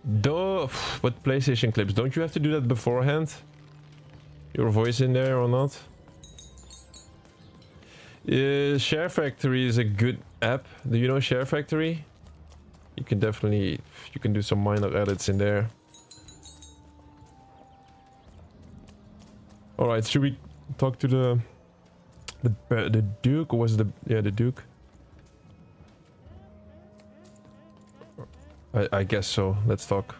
Though, with PlayStation clips, don't you have to do that beforehand? Your voice in there or not? Share Factory is a good app. Do you know Share Factory? You can definitely, you can do some minor edits in there. All right, should we talk to the Duke? Or was it the Duke? I guess so. Let's talk.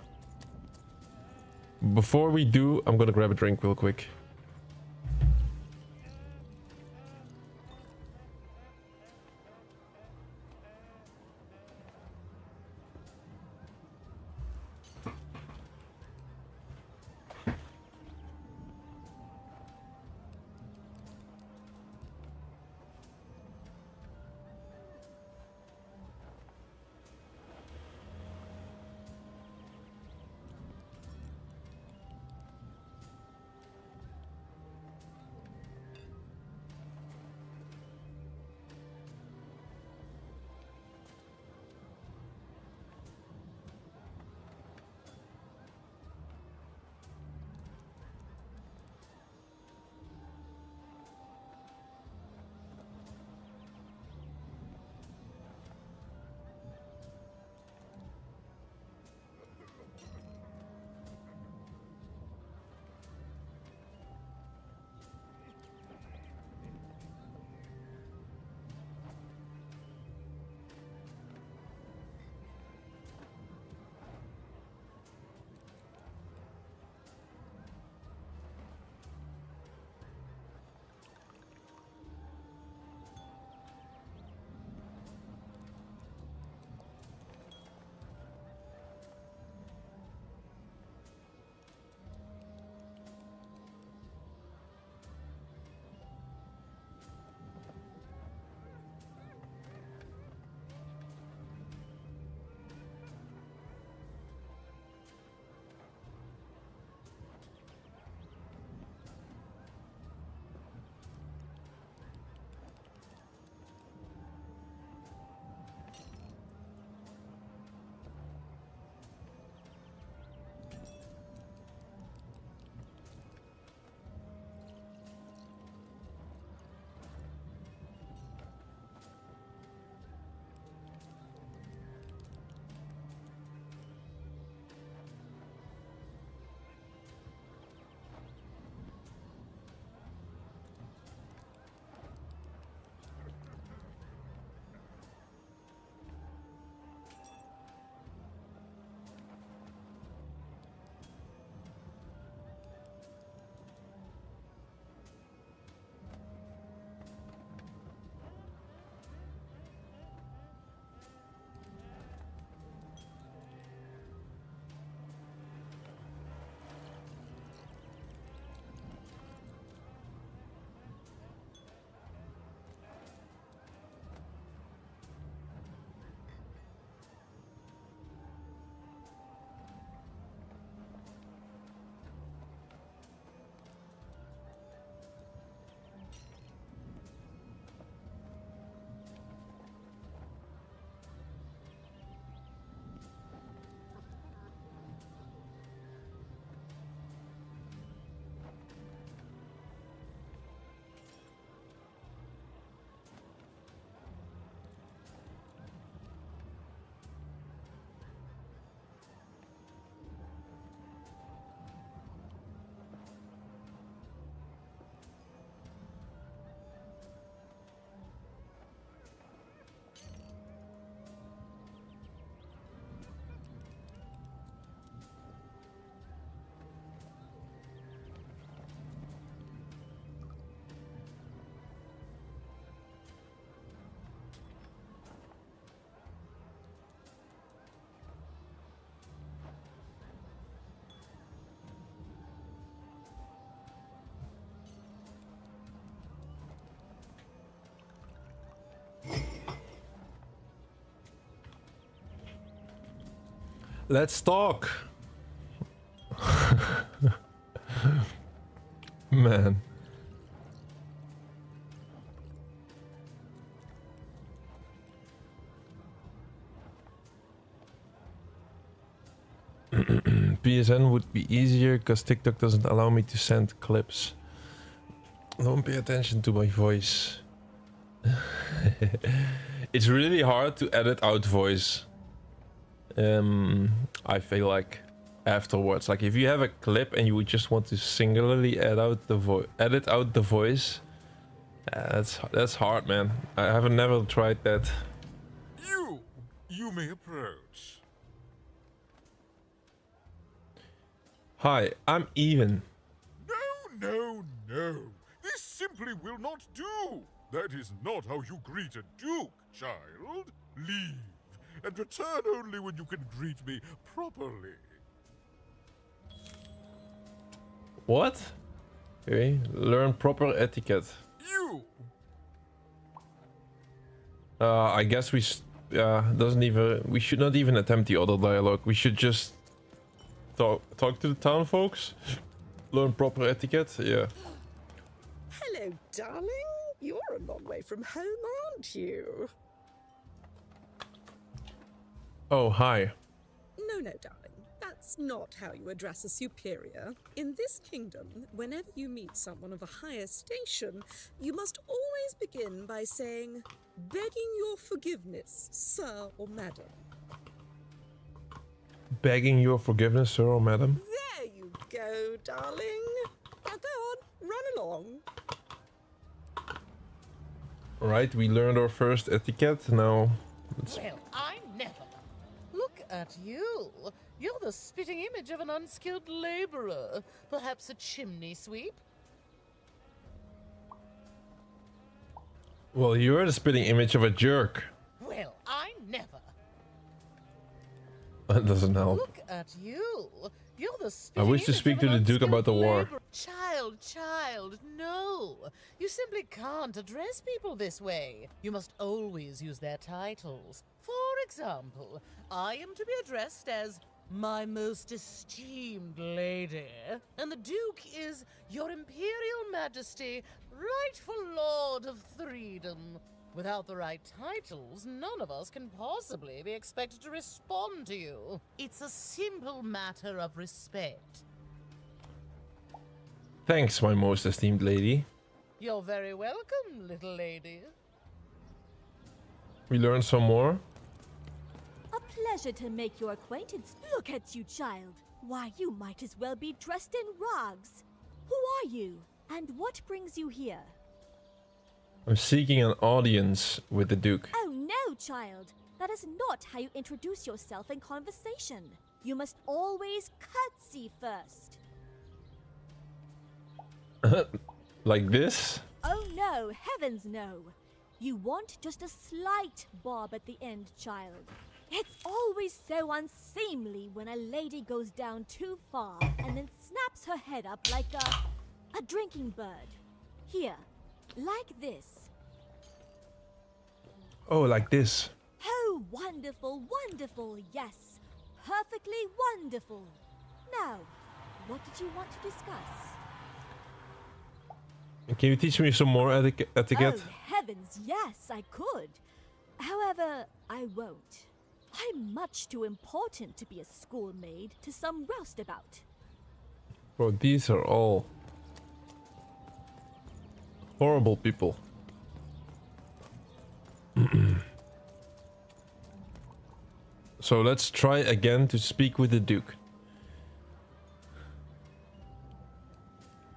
Before we do, I'm gonna grab a drink real quick. Let's talk. Man. PSN would be easier because TikTok doesn't allow me to send clips. Don't pay attention to my voice. It's really hard to edit out voice. I feel like afterwards, like if you have a clip and you would just want to singularly edit out the voice, that's hard, man. I haven't never tried that. You may approach. Hi, I'm Even. No. This simply will not do. That is not how you greet a duke, child. Leave, and return only when you can greet me properly. What? Okay, learn proper etiquette. I guess we we should not even attempt the other dialogue. We should just talk to the town folks. Learn proper etiquette. Yeah. Hello, darling. You're a long way from home, aren't you? Oh, hi. No, darling. That's not how you address a superior. In this kingdom, whenever you meet someone of a higher station, you must always begin by saying, "Begging your forgiveness, sir or madam." Begging your forgiveness, sir or madam? There you go, darling. Now go on, run along. Right, we learned our first etiquette. Now, let's... Well, I never. Look at you. You're the spitting image of an unskilled laborer. Perhaps a chimney sweep? Well, you're the spitting image of a jerk. Well, I never. That doesn't help. Look at you. You're the I wish to speak to the Duke about the war. Child, no. You simply can't address people this way. You must always use their titles. For example, I am to be addressed as my most esteemed lady, and the Duke is Your Imperial Majesty, rightful Lord of Threedom. Without the right titles, none of us can possibly be expected to respond to you. It's a simple matter of respect. Thanks, my most esteemed lady. You're very welcome, little lady. We learned some more. A pleasure to make your acquaintance. Look at you, child. Why, you might as well be dressed in rags. Who are you? And what brings you here? I'm seeking an audience with the Duke. Oh no, child. That is not how you introduce yourself in conversation. You must always curtsy first. Like this? Oh no, heavens no. You want just a slight bob at the end, child. It's always so unseemly when a lady goes down too far and then snaps her head up like a drinking bird. Here, like this. Oh, like this. Oh, wonderful, wonderful, yes. Perfectly wonderful. Now, what did you want to discuss? Can you teach me some more etiquette? Oh, heavens, yes, I could. However, I won't. I'm much too important to be a schoolmaid to some roustabout. Bro, these are all horrible people. So let's try again to speak with the Duke.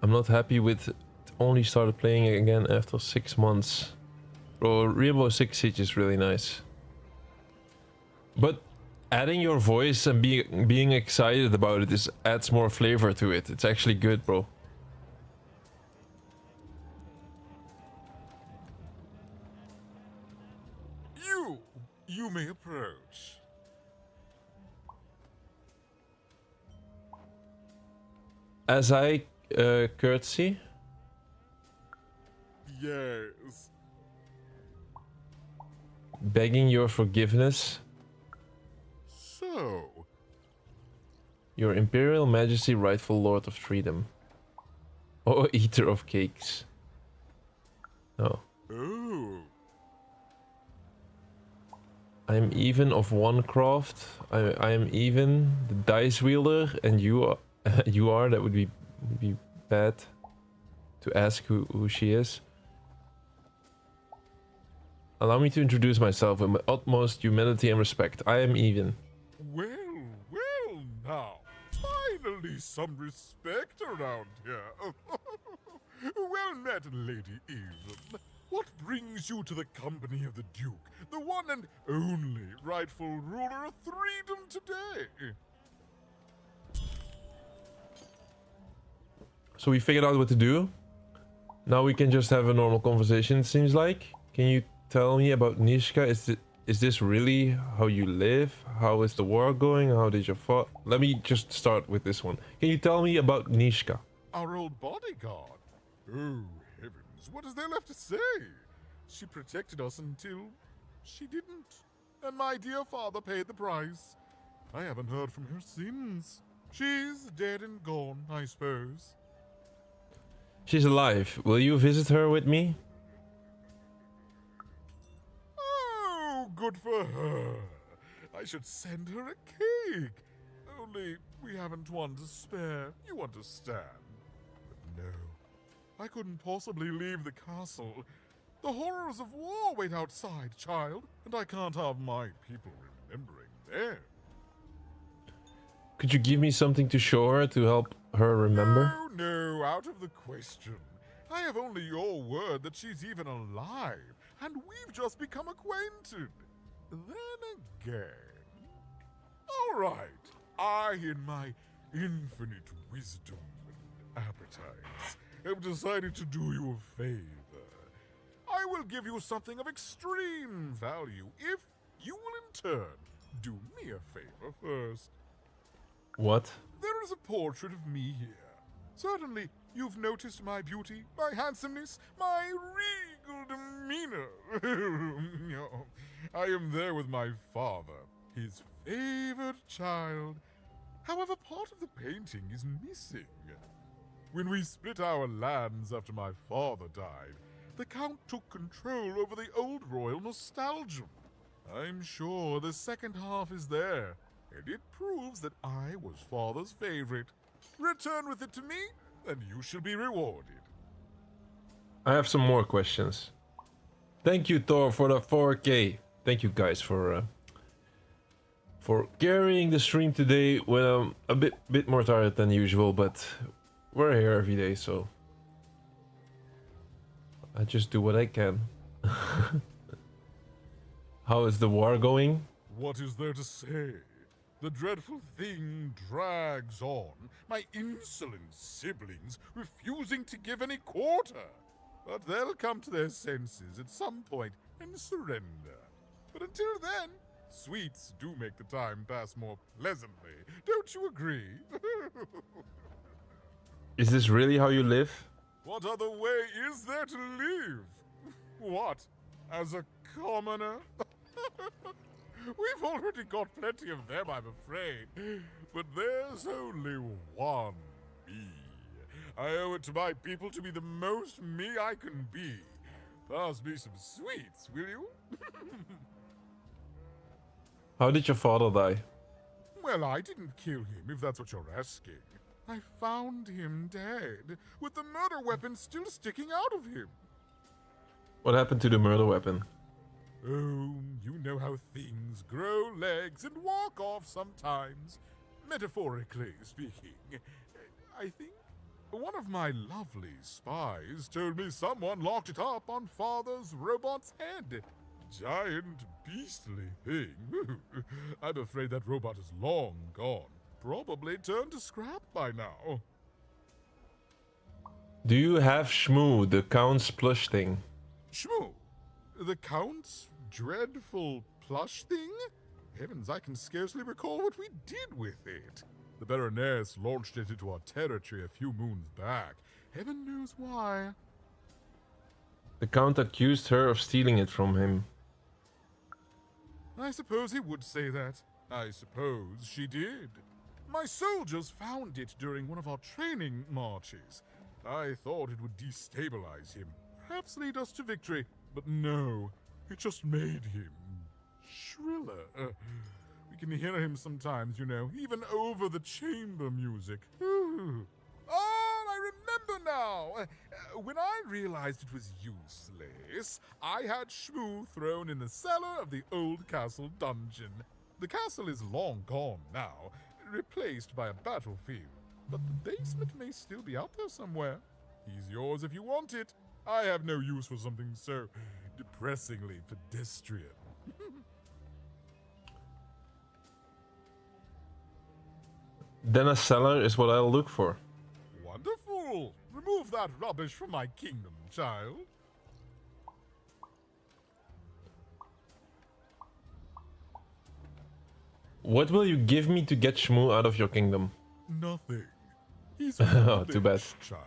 I'm not happy with only started playing again after 6 months. Bro, Rainbow Six Siege is really nice. But adding your voice and being excited about it adds more flavor to it. It's actually good, bro. You may approach. As I curtsy. Yes. Begging your forgiveness. So, Your Imperial Majesty, rightful Lord of Threedom. Oh, eater of cakes. Oh. Oh. I am even of Onecroft. I am even the dice wielder, and you are. You are. That would be bad to ask who she is. Allow me to introduce myself with my utmost humility and respect. I am even. Well, well now. Finally some respect around here. Well met, Lady Even. What brings you to the company of the Duke, the one and only rightful ruler of Threedom today? So we figured out what to do. Now we can just have a normal conversation, it seems like. Can you tell me about Nishka? Is this really how you live? How is the war going? How did your father... Let me just start with this one. Can you tell me about Nishka? Our old bodyguard. Oh, heavens, what is there left to say? She protected us until she didn't. And my dear father paid the price. I haven't heard from her since. She's dead and gone, I suppose. She's alive. Will you visit her with me? Oh, good for her. I should send her a cake. Only we haven't one to spare, you understand. But no, I couldn't possibly leave the castle. The horrors of war wait outside, child, and I can't have my people remembering them. Could you give me something to show her to help her remember? No, out of the question. I have only your word that she's even alive, and we've just become acquainted. Then again... All right, I, in my infinite wisdom and appetites, have decided to do you a favor. I will give you something of extreme value if you will in turn do me a favor first. What? There is a portrait of me here. Certainly, you've noticed my beauty, my handsomeness, my regal demeanor. I am there with my father, his favored child. However, part of the painting is missing. When we split our lands after my father died, the Count took control over the old royal nostalgia. I'm sure the second half is there, and it proves that I was father's favorite. Return with it to me, and you shall be rewarded. I have some more questions. Thank you, Thor, for the 4K. Thank you guys for carrying the stream today when I'm a bit more tired than usual, but we're here every day, so I just do what I can. How is the war going? What is there to say? The dreadful thing drags on, my insolent siblings refusing to give any quarter. But they'll come to their senses at some point and surrender. But until then, sweets do make the time pass more pleasantly. Don't you agree? Is this really how you live? What other way is there to live? What? As a commoner? We've already got plenty of them, I'm afraid. But there's only one me. I owe it to my people to be the most me I can be. Pass me some sweets, will you? How did your father die? Well, I didn't kill him, if that's what you're asking. I found him dead, with the murder weapon still sticking out of him. What happened to the murder weapon? Oh, you know how things grow legs and walk off sometimes. Metaphorically speaking. I think one of my lovely spies told me someone locked it up on Father's robot's head. Giant, beastly thing. I'm afraid that robot is long gone. Probably turned to scrap by now. Do you have Shmoo, the Count's plush thing? Shmoo? The Count's dreadful plush thing? Heavens, I can scarcely recall what we did with it. The Baroness launched it into our territory a few moons back. Heaven knows why. The Count accused her of stealing it from him. I suppose he would say that. I suppose she did. My soldiers found it during one of our training marches. I thought it would destabilize him, perhaps lead us to victory, but no, it just made him shriller. We can hear him sometimes, you know, even over the chamber music. Oh, I remember now! When I realized it was useless, I had Shmoo thrown in the cellar of the old castle dungeon. The castle is long gone now, replaced by a battlefield, but the basement may still be out there somewhere. He's yours if you want it. I have no use for something so depressingly pedestrian. Then a cellar is what I'll look for. Wonderful! Remove that rubbish from my kingdom, child. What will you give me to get Shmoo out of your kingdom? Nothing. He's Oh, too bad. child.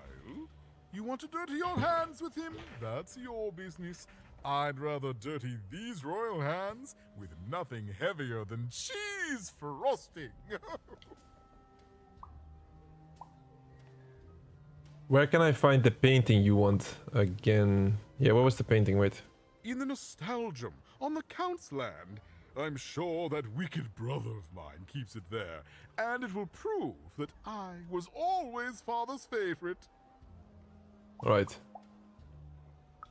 You want to dirty your hands with him? That's your business. I'd rather dirty these royal hands with nothing heavier than cheese frosting. Where can I find the painting you want again? Yeah, what was the painting? Wait. In the nostalgium, on the Count's land. I'm sure that wicked brother of mine keeps it there, and it will prove that I was always father's favorite. Right.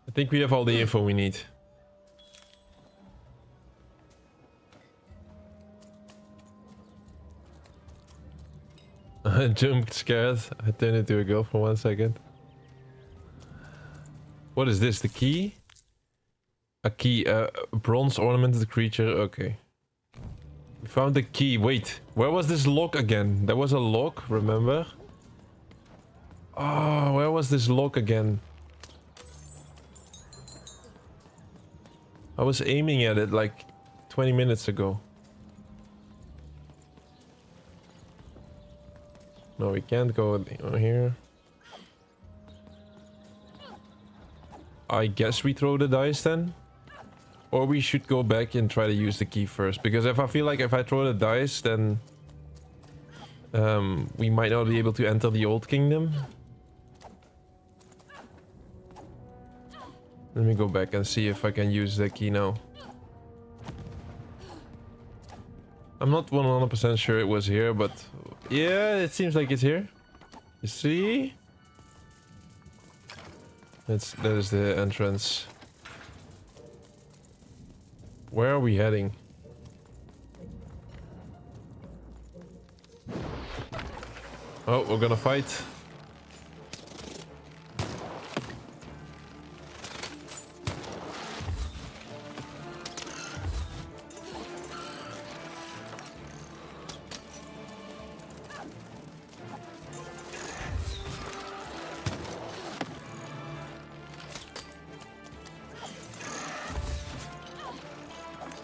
I think we have all the info we need. I jumped scared. I turned into a girl for 1 second. What is this? The key? A key, a bronze ornamented creature. Okay. We found the key. Wait, where was this lock again? There was a lock, remember? Oh, where was this lock again? I was aiming at it like 20 minutes ago. No, we can't go here. I guess we throw the dice then? Or we should go back and try to use the key first. Because if I feel like if I throw the dice, then we might not be able to enter the old kingdom. Let me go back and see if I can use the key now. I'm not 100% sure it was here, but yeah, it seems like it's here. You see? That is the entrance. Where are we heading? Oh, we're gonna fight.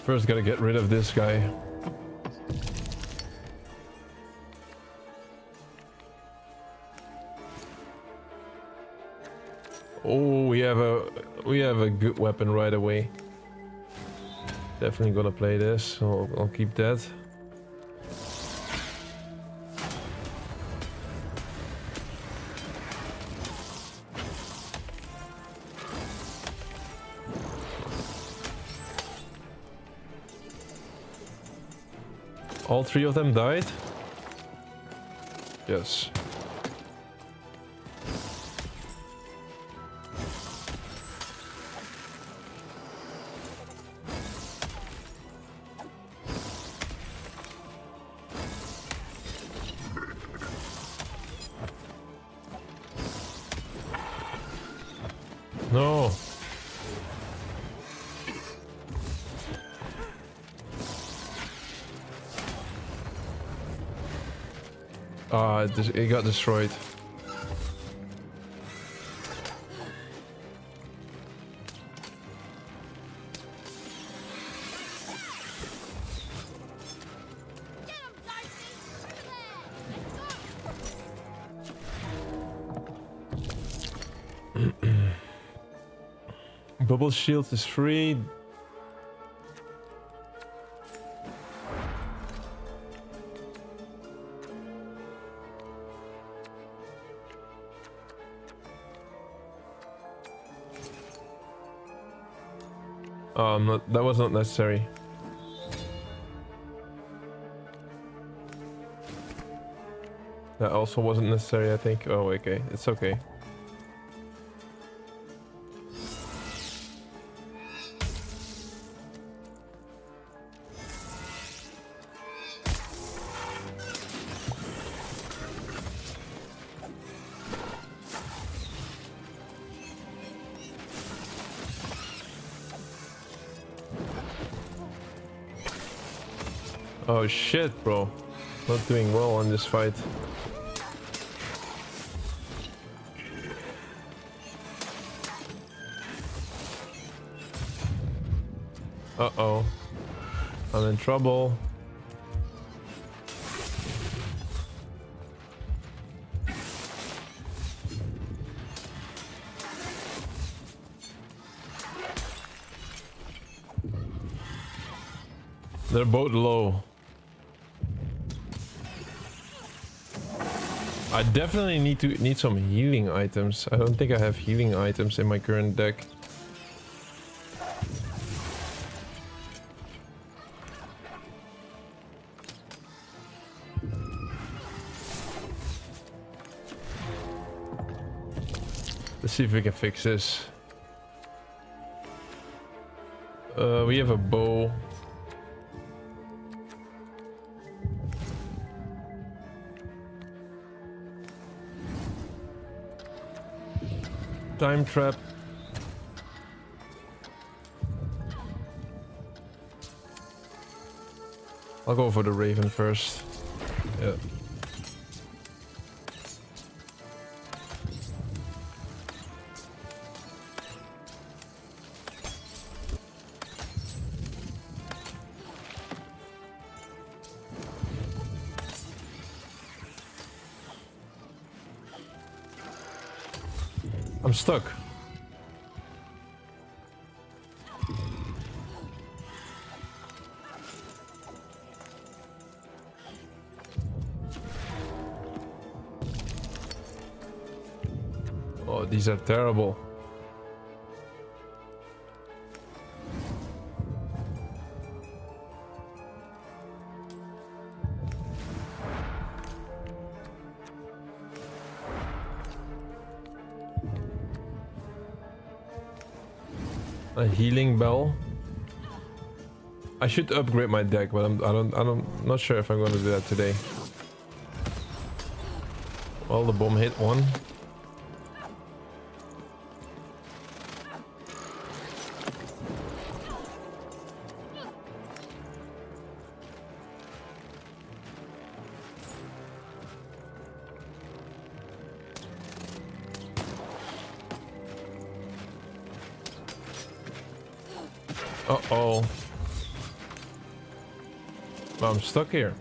First, gotta get rid of this guy. Oh, we have a good weapon right away. Definitely gonna play this, so I'll keep that. All three of them died? Yes. No. Ah, it got destroyed. Bubble shield is free. That was not necessary. That also wasn't necessary, I think. Oh, okay. It's okay. Oh shit, bro. Not doing well on this fight. Uh-oh. I'm in trouble. They're both low. I definitely need some healing items. I don't think I have healing items in my current deck. Let's see if we can fix this. We have a bow. Time trap. I'll go for the raven first. Yeah. I'm stuck. Oh, these are terrible. A healing bell. I should upgrade my deck, but I'm not sure if I'm going to do that today. Well, the bomb hit one. Uh-oh. I'm stuck here.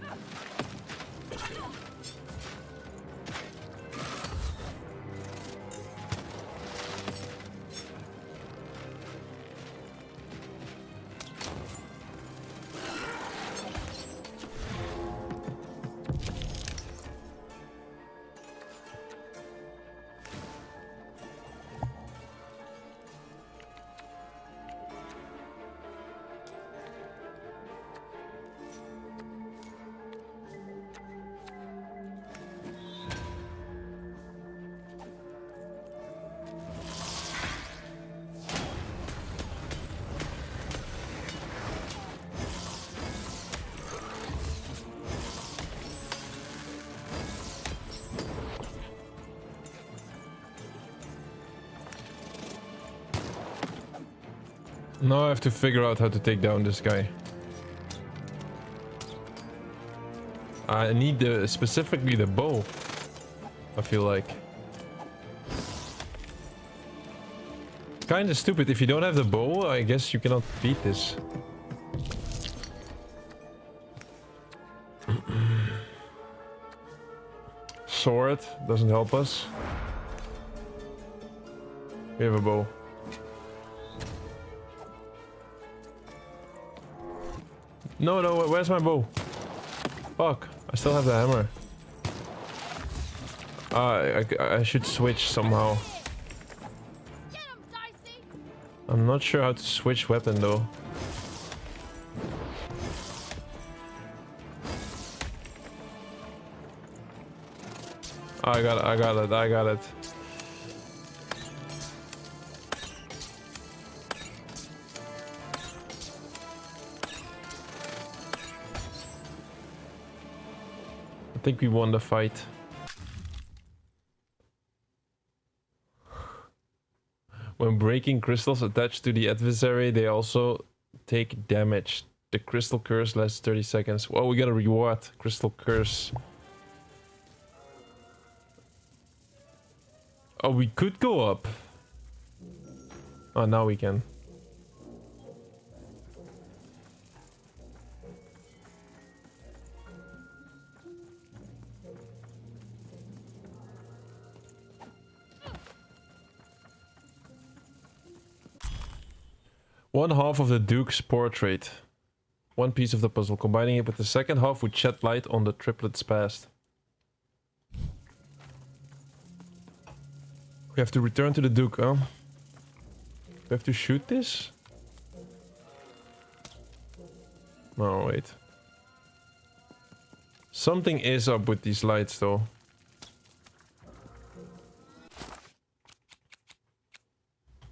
Now I have to figure out how to take down this guy. I need specifically the bow, I feel like. Kinda stupid. If you don't have the bow, I guess you cannot beat this. Sword doesn't help us. We have a bow. No, where's my bow? Fuck, I still have the hammer. I should switch somehow. I'm not sure how to switch weapon though. I got it. I think we won the fight. When breaking crystals attached to the adversary, they also take damage. The crystal curse lasts 30 seconds. Well, we got a reward. Crystal curse. Oh, we could go up. Oh, now we can. One half of the Duke's portrait. One piece of the puzzle. Combining it with the second half would shed light on the triplets' past. We have to return to the Duke, huh? We have to shoot this? No, wait. Something is up with these lights, though.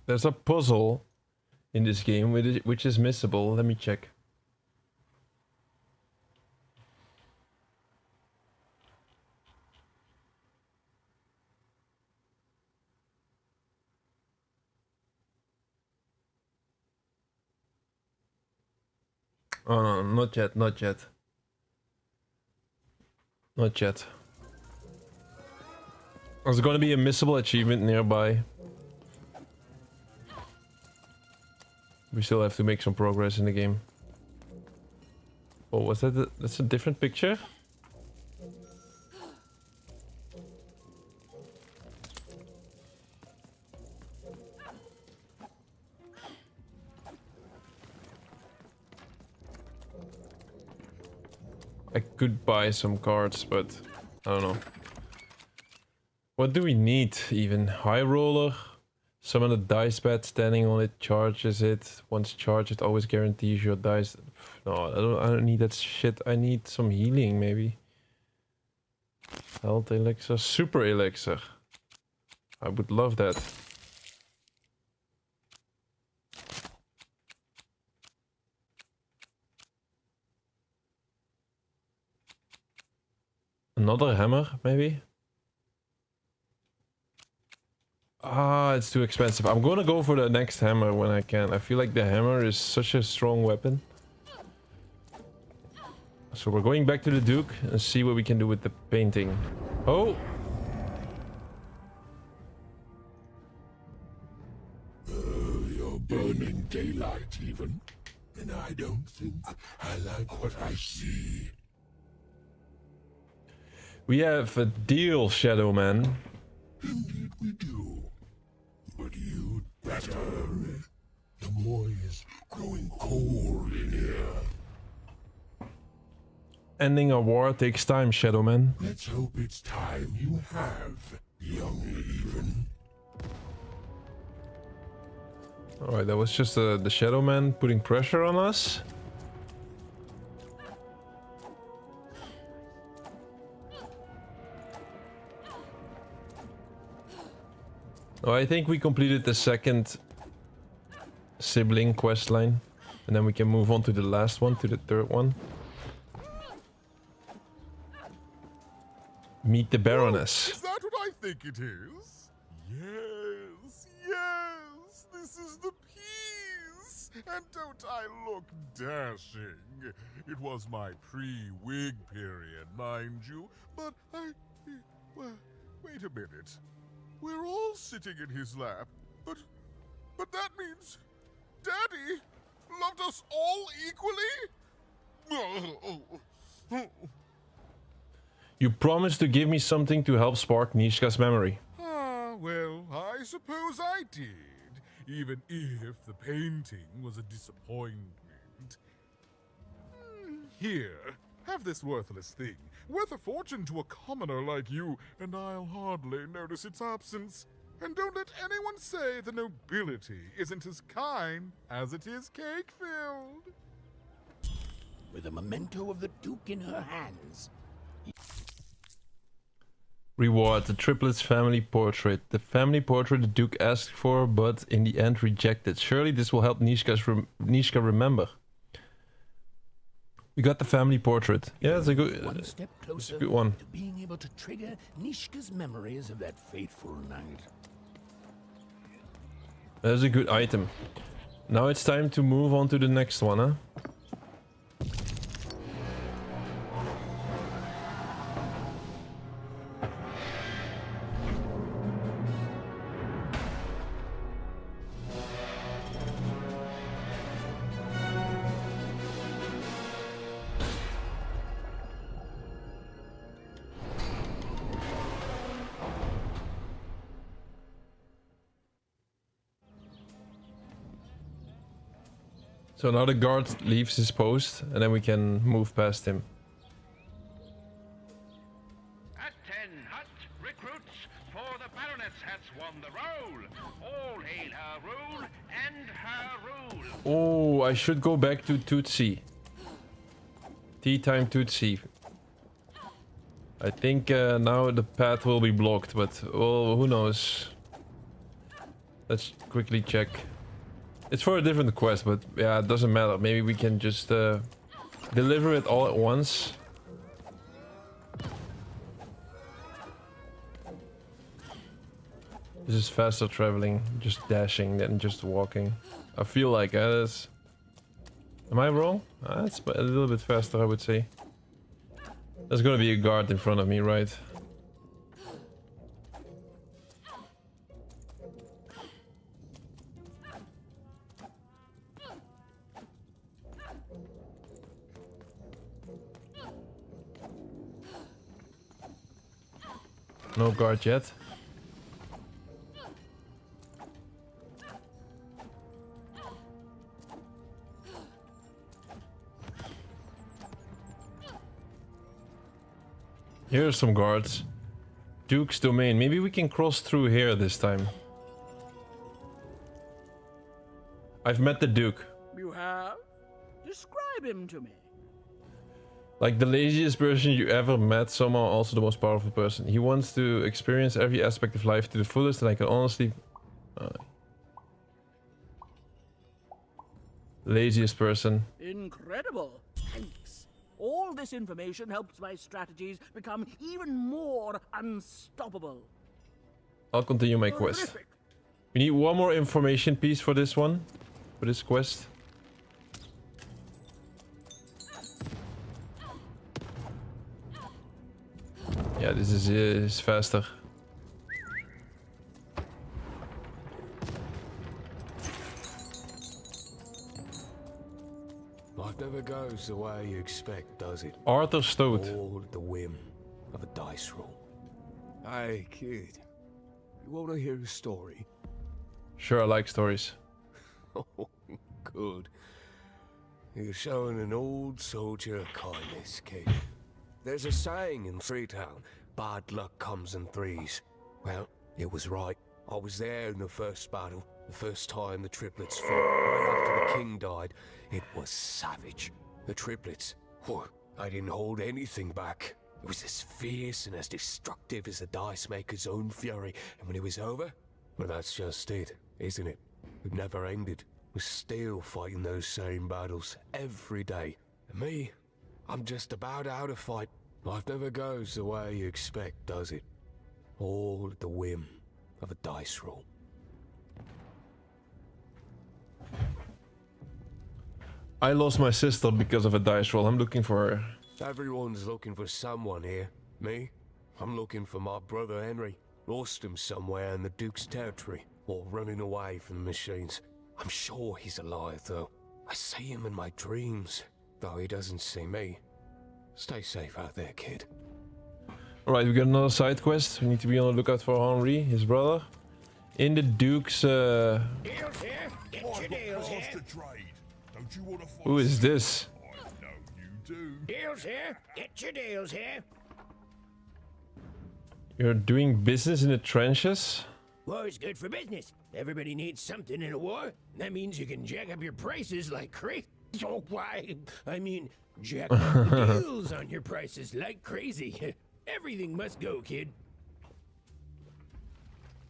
There's a puzzle in this game which is missable. Let me check. Oh no, not yet, not yet. Not yet. There's gonna be a missable achievement nearby. We still have to make some progress in the game. Oh, was that that's a different picture? I could buy some cards, but I don't know. What do we need even? High roller? Summon a dice pad, standing on it charges it. Once charged, it always guarantees your dice. No, I don't need that shit. I need some healing, maybe. Health elixir, super elixir. I would love that. Another hammer, maybe? Ah, it's too expensive. I'm gonna go for the next hammer when I can. I feel like the hammer is such a strong weapon. So we're going back to the Duke and see what we can do with the painting. Oh! You're burning daylight even. And I don't think I like what I see. We have a deal, Shadow Man. Indeed we do. But you'd better hurry. The boy is growing cold in here. Ending a war takes time, Shadow Man. Let's hope it's time you have, young even. Alright, that was just the Shadow Man putting pressure on us. Oh, I think we completed the second sibling quest line, and then we can move on to the last one, to the third one. Meet the Baroness. Is that what I think it is? Yes, yes, this is the piece. And don't I look dashing? It was my pre-wig period, mind you, but well, wait a minute. We're all sitting in his lap, but that means Daddy loved us all equally? You promised to give me something to help spark Nishka's memory. Ah, well, I suppose I did, even if the painting was a disappointment. Here, have this worthless thing. Worth a fortune to a commoner like you, and I'll hardly notice its absence. And don't let anyone say the nobility isn't as kind as it is cake-filled. With a memento of the Duke in her hands. Reward, the triplets family portrait. The family portrait the Duke asked for, but in the end rejected. Surely this will help Nishka remember. We got the family portrait. Yeah, it's a good One step closer good one. to being able to trigger Nishka's memories of that fateful night. That's a good item. Now it's time to move on to the next one, huh? So now the guard leaves his post, and then we can move past him. At 10 hut recruits, for the Baroness has won the role. All hail her rule and her rule. Oh, I should go back to Tootsie. Tea time Tootsie. I think now the path will be blocked, but well, who knows. Let's quickly check. It's for a different quest, but yeah, it doesn't matter. Maybe we can just deliver it all at once. This is faster traveling, just dashing than just walking. I feel like this. Am I wrong? It's a little bit faster, I would say. There's gonna be a guard in front of me, right? No guard yet. Here are some guards. Duke's domain. Maybe we can cross through here this time. I've met the Duke. You have? Describe him to me. Like the laziest person you ever met, somehow also the most powerful person. He wants to experience every aspect of life to the fullest, and I can honestly... laziest person. Incredible. Thanks. All this information helps my strategies become even more unstoppable. I'll continue my quest. Terrific. We need one more information piece for this one. For this quest. Yeah, this is faster. Life never goes the way you expect, does it? Arthur Stoat. All at the whim of a dice roll. Hey, kid. You want to hear a story? Sure, I like stories. Oh, good. You're showing an old soldier a kindness, kid. There's a saying in Threetown, bad luck comes in threes. Well, it was right. I was there in the first battle, the first time the triplets fought, right after the king died. It was savage. The triplets, they didn't hold anything back. It was as fierce and as destructive as the dice maker's own fury. And when it was over, well, that's just it, isn't it? It never ended. We're still fighting those same battles every day. And me, I'm just about out of fight. Life never goes the way you expect, does it? All at the whim of a dice roll. I lost my sister because of a dice roll. I'm looking for her. Everyone's looking for someone here. Me? I'm looking for my brother Henry. Lost him somewhere in the Duke's territory, or running away from the machines. I'm sure he's alive, though. I see him in my dreams, though he doesn't see me. Stay safe out there, kid. Alright, we got another side quest. We need to be on the lookout for Henri, his brother. In the Duke's... Deals here. Get your deals here. Don't you want to Who is this? I know you do. Deals here. Get your deals here. You're doing business in the trenches? War's good for business. Everybody needs something in a war. That means you can jack up your prices like crazy. Oh, why? I mean, jack up the deals on your prices like crazy. Everything must go, kid.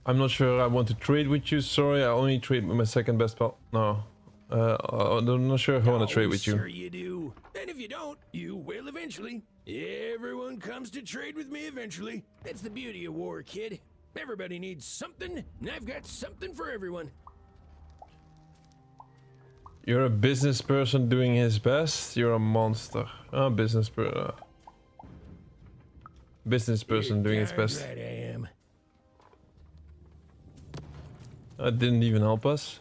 I'm not sure I want to trade with you. Sorry, I only trade with my second best pal. No. I'm not sure if I want to trade with you. Sure you do. And if you don't, you will eventually. Everyone comes to trade with me eventually. That's the beauty of war, kid. Everybody needs something, and I've got something for everyone. You're a business person doing his best. You're a monster. Oh, business person doing his best. Right I am. That didn't even help us.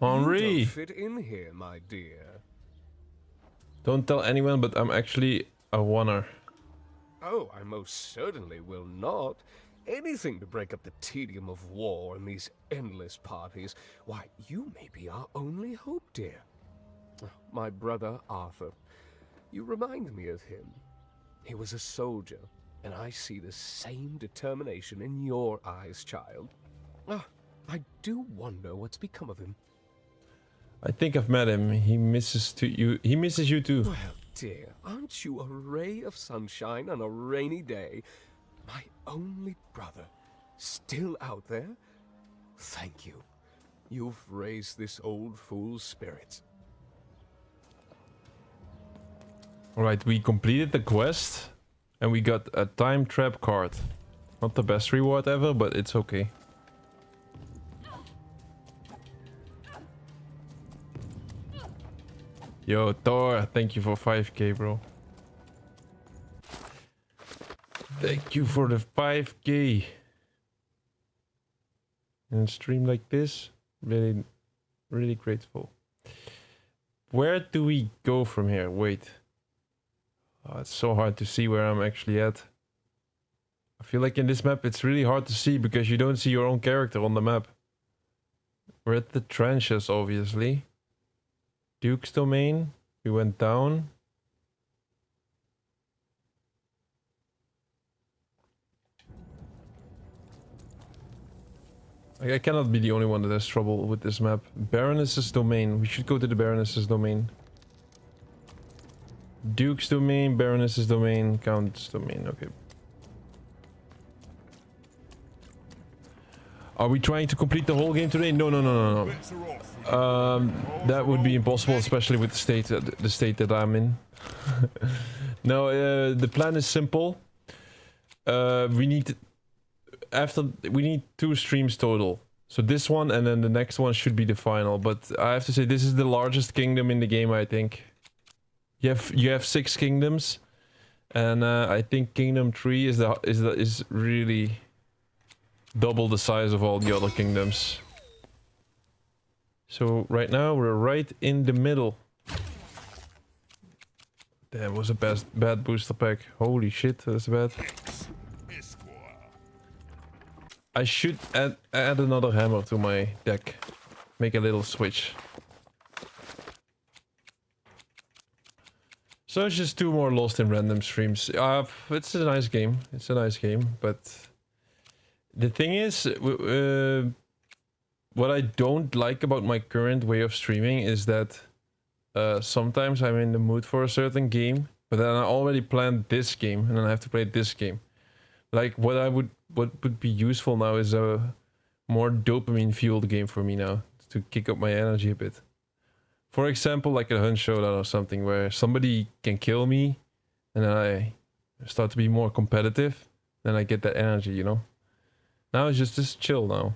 Henri! You don't fit in here, my dear. Don't tell anyone, but I'm actually a oner. Oh, I most certainly will not. Anything to break up the tedium of war and these endless parties. Why, you may be our only hope, dear. My brother Arthur. You remind me of him. He was a soldier, and I see the same determination in your eyes, child. I do wonder what's become of him. I think I've met him. He misses you. He misses you too. Well, dear, aren't you a ray of sunshine on a rainy day? My only brother, still out there? Thank you. You've raised this old fool's spirits. Alright, we completed the quest and we got a time trap card. Not the best reward ever, but it's okay. Yo, Thor, thank you for 5k, bro. Thank you for the 5k. In a stream like this, really, really grateful. Where do we go from here? Wait. Oh, it's so hard to see where I'm actually at. I feel like in this map it's really hard to see because you don't see your own character on the map. We're at the trenches, obviously. Duke's domain. We went down. I cannot be the only one that has trouble with this map. Baroness's domain. We should go to the Baroness's domain. Duke's domain, Baroness's domain, Count's domain. Okay. Are we trying to complete the whole game today? No. That would be impossible, especially with the state that I'm in. No, the plan is simple. We need 2 streams total. So this one and then the next one should be the final. But I have to say this is the largest kingdom in the game, I think. You have 6 kingdoms, and I think Kingdom 3 is really double the size of all the other kingdoms. So right now we're right in the middle. That was a bad booster pack. Holy shit, that's bad. I should add another hammer to my deck. Make a little switch. So it's just 2 more Lost in Random streams. It's a nice game. It's a nice game, but the thing is, what I don't like about my current way of streaming is that sometimes I'm in the mood for a certain game, but then I already planned this game and then I have to play this game. Like what would be useful now is a more dopamine fueled game for me now to kick up my energy a bit. For example, like a hunt showdown or something where somebody can kill me and then I start to be more competitive, then I get that energy, you know? Now it's just chill now.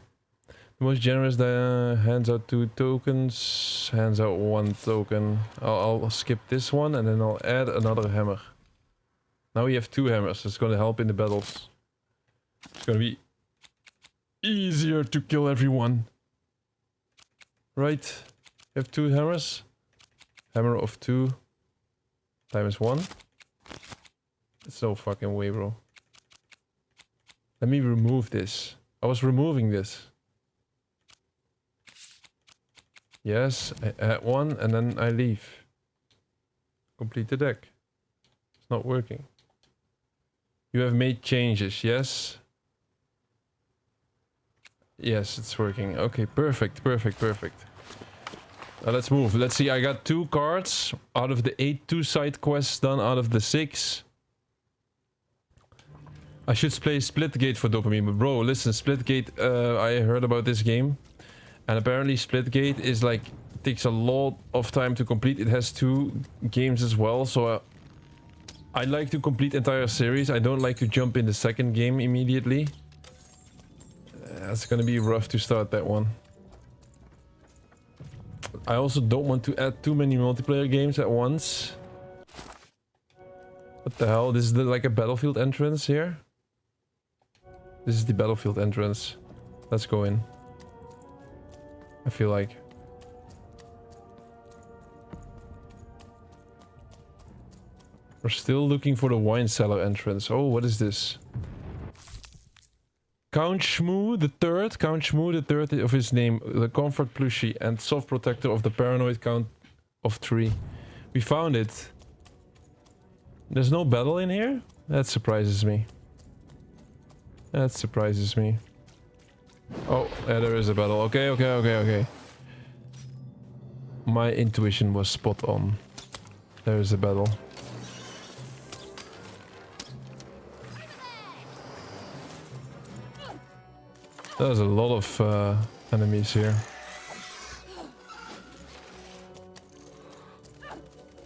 The most generous hands out 2 tokens, hands out 1 token. I'll skip this one and then I'll add another hammer. Now we have 2 hammers. It's going to help in the battles. It's going to be easier to kill everyone. Right. You have 2 hammers. Hammer of 2 times 1. It's no fucking way, bro. Let me remove this. I was removing this. Yes, I add 1 and then I leave. Complete the deck. It's not working. You have made changes, yes? Yes, it's working. Okay, perfect, perfect, perfect. Now let's move. Let's see, I got 2 cards out of the 8 2-side quests done out of the 6. I should play Splitgate for dopamine, but bro, listen, Splitgate, I heard about this game. And apparently Splitgate is like, takes a lot of time to complete. It has 2 games as well, so I like to complete entire series. I don't like to jump in the second game immediately. It's gonna be rough to start that one. I also don't want to add too many multiplayer games at once. What the hell? This is like a battlefield entrance here? This is the battlefield entrance. Let's go in. I feel like. We're still looking for the wine cellar entrance. Oh, what is this? Count Shmoo the Third. Count Shmoo the Third of his name. The comfort plushie and soft protector of the paranoid count of 3. We found it. There's no battle in here? That surprises me. That surprises me. Oh, yeah, there is a battle. Okay, okay, okay, okay. My intuition was spot on. There is a battle. There's a lot of enemies here.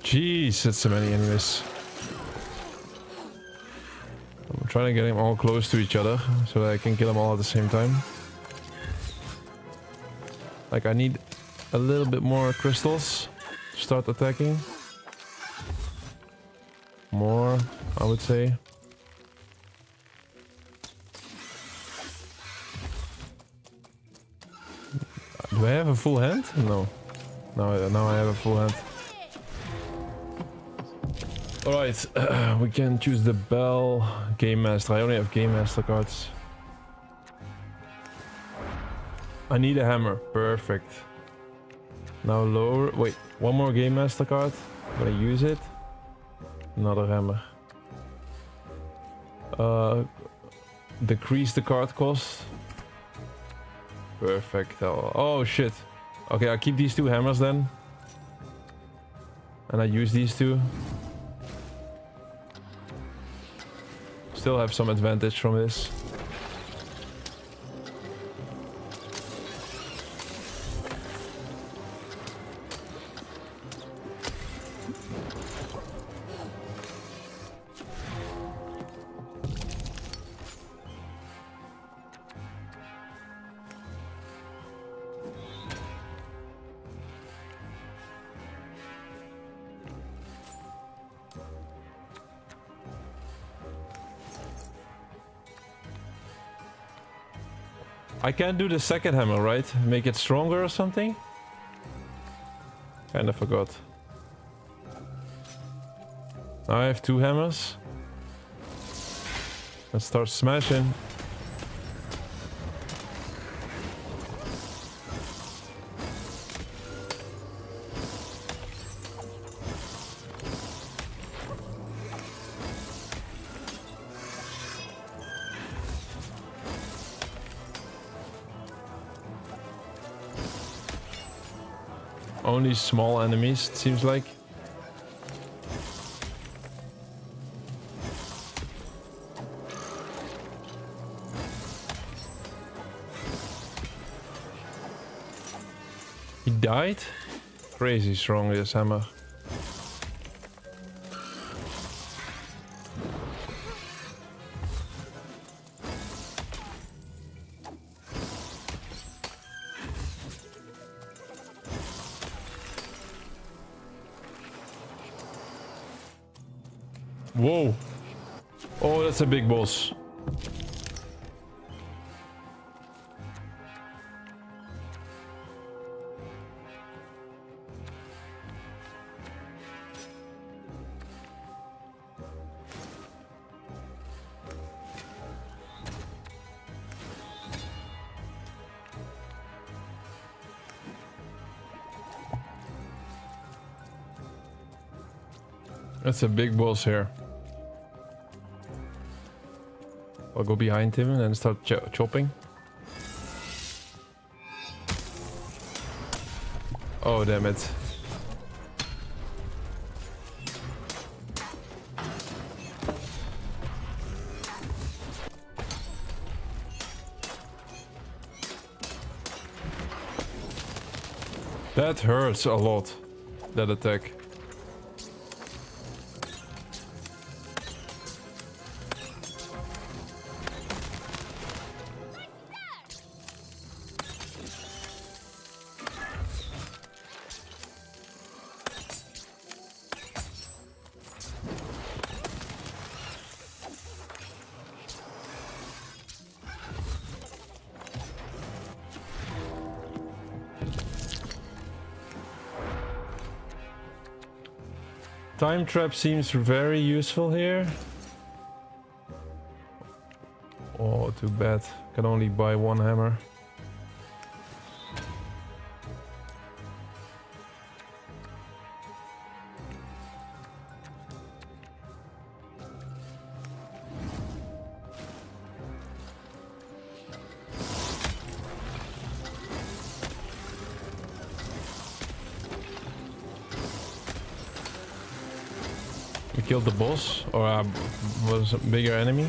Jeez, that's so many enemies. I'm trying to get them all close to each other so that I can kill them all at the same time. Like, I need a little bit more crystals to start attacking. More, I would say. Do I have a full hand? No. Now I have a full hand. Alright, we can choose the bell. Game Master. I only have Game Master cards. I need a hammer. Perfect. Now lower. Wait, one more Game Master card. I'm gonna use it. Another hammer. Decrease the card cost. Perfect. Oh shit. Okay, I'll keep these 2 hammers then. And I use these 2. Still have some advantage from this. I can't do the second hammer, right? Make it stronger or something? Kinda forgot. Now I have 2 hammers. Let's start smashing. Only small enemies, it seems like. He died? Crazy strong, this hammer. Whoa. Oh, that's a big boss. That's a big boss here. I'll go behind him and then start chopping. Oh, damn it. That hurts a lot, that attack. Time trap seems very useful here. Oh, too bad. Can only buy one hammer. We killed the boss, or was a bigger enemy.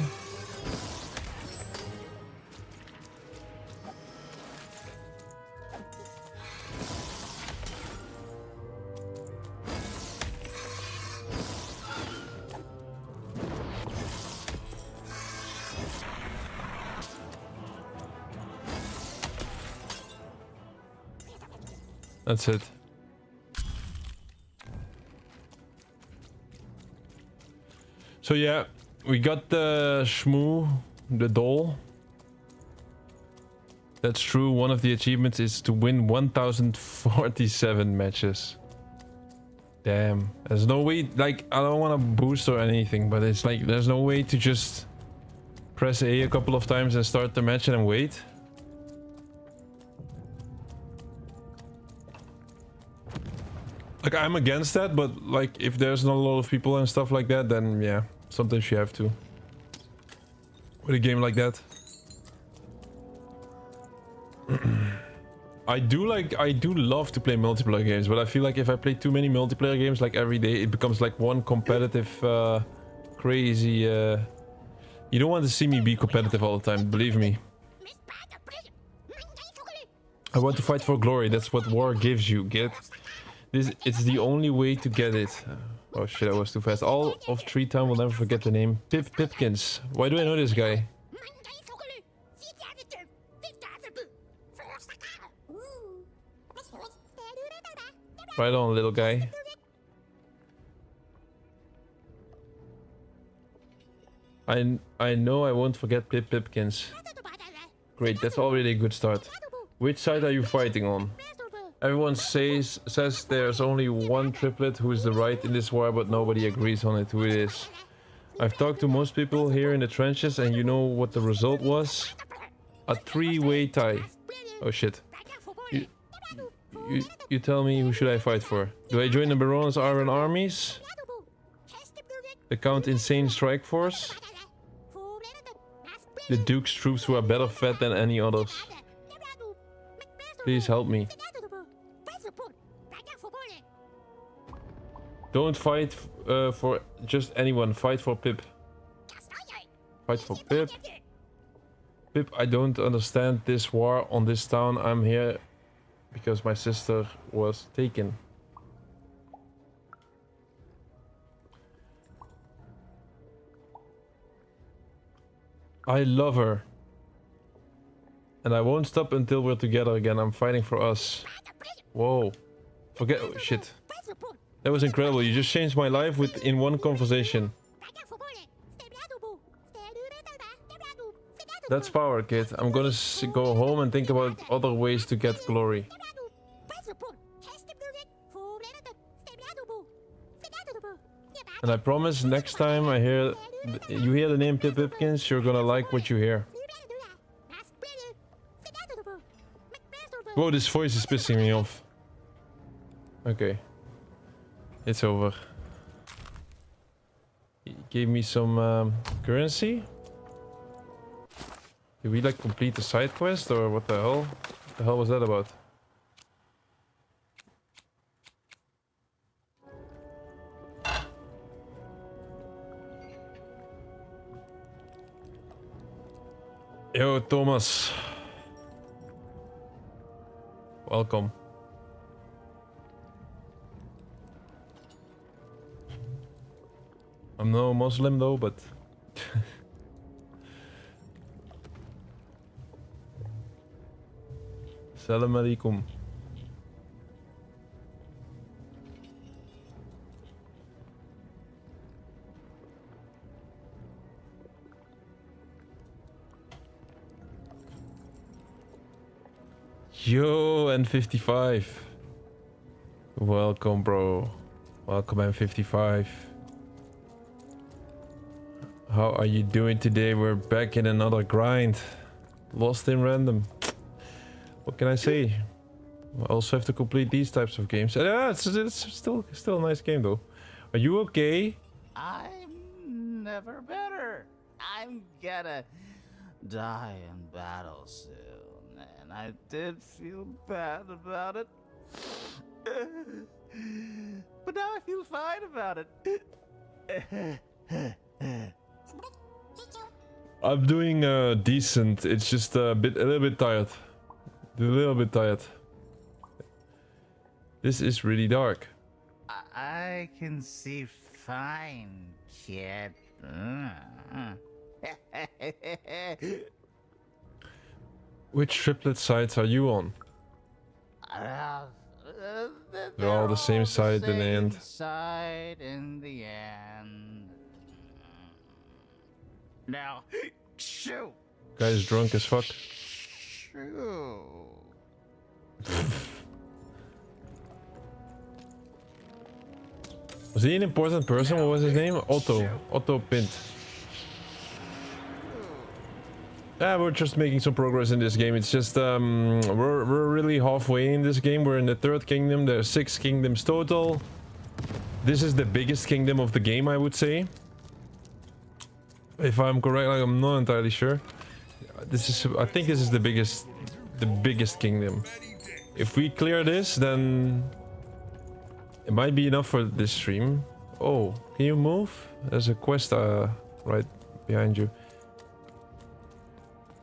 That's it. So yeah, we got the Shmoo, the doll. That's true, one of the achievements is to win 1047 matches. Damn, there's no way, like, I don't want to boost or anything, but it's like, there's no way to just press A couple of times and start the match and then wait. Like, I'm against that, but like, if there's not a lot of people and stuff like that, then yeah. Sometimes you have to. With a game like that. I do love to play multiplayer games, but I feel like if I play too many multiplayer games like every day, it becomes like one competitive, crazy, you don't want to see me be competitive all the time, believe me. I want to fight for glory, that's what war gives you, get? It's the only way to get it. Oh shit, I was too fast. All of Threedom will never forget the name. Pipkins. Why do I know this guy? Right on, little guy. I know I won't forget Pipkins. Great, that's already a good start. Which side are you fighting on? Everyone says there's only one triplet who is the right in this war, but nobody agrees on it who it is. I've talked to most people here in the trenches, and you know what the result was? A three-way tie. Oh shit. You tell me, who should I fight for? Do I join the Baron's Iron Armies? The Count Insane Strike Force? The Duke's troops who are better fed than any others? Please help me. Don't fight for just anyone, fight for Pip. Fight for Pip. Pip, I don't understand this war on this town. I'm here because my sister was taken. I love her. And I won't stop until we're together again. I'm fighting for us. Whoa. Forget... Oh, shit. That was incredible. You just changed my life in one conversation. That's power, kid. I'm gonna go home and think about other ways to get glory. And I promise next time you hear the name Pipkins, you're gonna like what you hear. Whoa, this voice is pissing me off. Okay. It's over. gave me some currency. Did we like complete the side quest or what the hell? What the hell was that about? Yo, Thomas. Welcome. I'm no Muslim though, but... Salam alaikum. Yo, N55. Welcome, bro. Welcome, N55. How are you doing today? We're back in another grind. Lost in random. What can I say? I also have to complete these types of games. Yeah, it's still a nice game though. Are you okay? I'm never better. I'm gonna die in battle soon. And I did feel bad about it. But now I feel fine about it. I'm doing decent. It's just a little bit tired. A little bit tired. This is really dark. I can see fine, kid. Which triplet sides are you on? They're all the same side in the end. Side in the end. Now, shoot. Guy's drunk as fuck. Shoot. Was he an important person? What was his name? Otto. Otto Pint. Yeah, we're just making some progress in this game. It's just we're really halfway in this game. We're in the 3rd kingdom. There are 6 kingdoms total. This is the biggest kingdom of the game, I would say. If I'm correct, like, I'm not entirely sure. I think this is the biggest kingdom. If we clear this, then it might be enough for this stream. Oh, can you move? There's a quest right behind you.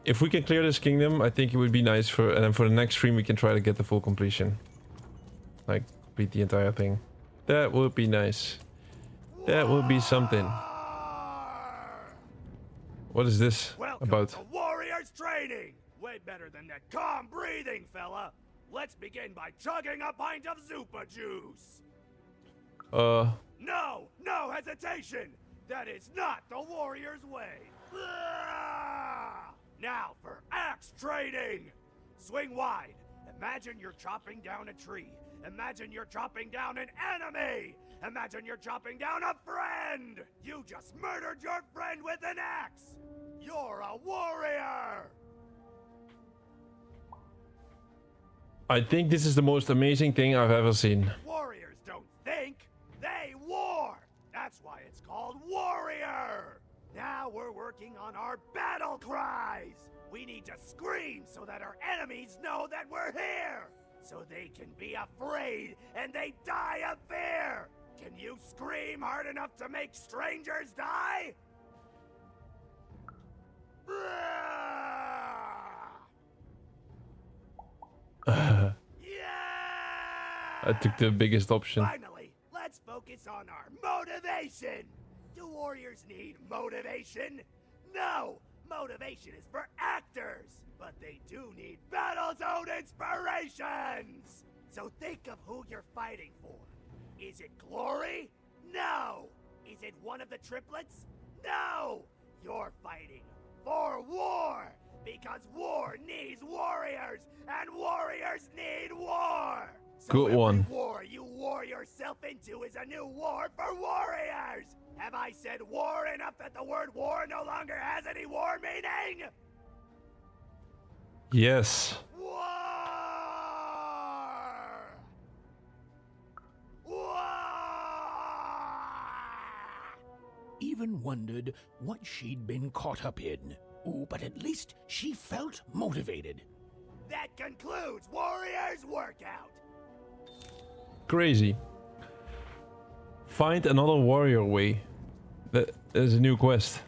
If we can clear this kingdom, I think it would be nice and then for the next stream we can try to get the full completion. Like, complete the entire thing. That would be nice. That would be something. What is this about? To warriors training! Way better than that calm breathing, fella! Let's begin by chugging a pint of Zupa juice! No! No hesitation! That is not the warrior's way! Now for axe training! Swing wide. Imagine you're chopping down a tree. Imagine you're chopping down an enemy! Imagine you're chopping down a friend! You just murdered your friend with an axe! You're a warrior! I think this is the most amazing thing I've ever seen. Warriors don't think, they war! That's why it's called Warrior! Now we're working on our battle cries! We need to scream so that our enemies know that we're here! So they can be afraid and they die of fear! Can you scream hard enough to make strangers die? I took the biggest option. Finally, let's focus on our motivation! Do warriors need motivation? No! Motivation is for actors! But they do need battle zone inspirations! So think of who you're fighting for. Is it glory? No! Is it one of the triplets? No! You're fighting for war! Because war needs warriors! And warriors need war! So Good one. Every war you war yourself into is a new war for warriors! Have I said war enough that the word war no longer has any war meaning? Yes. War! War! Even wondered what she'd been caught up in. Ooh, but at least she felt motivated. That concludes Warriors Workout. Crazy. Find another warrior way. That is a new quest.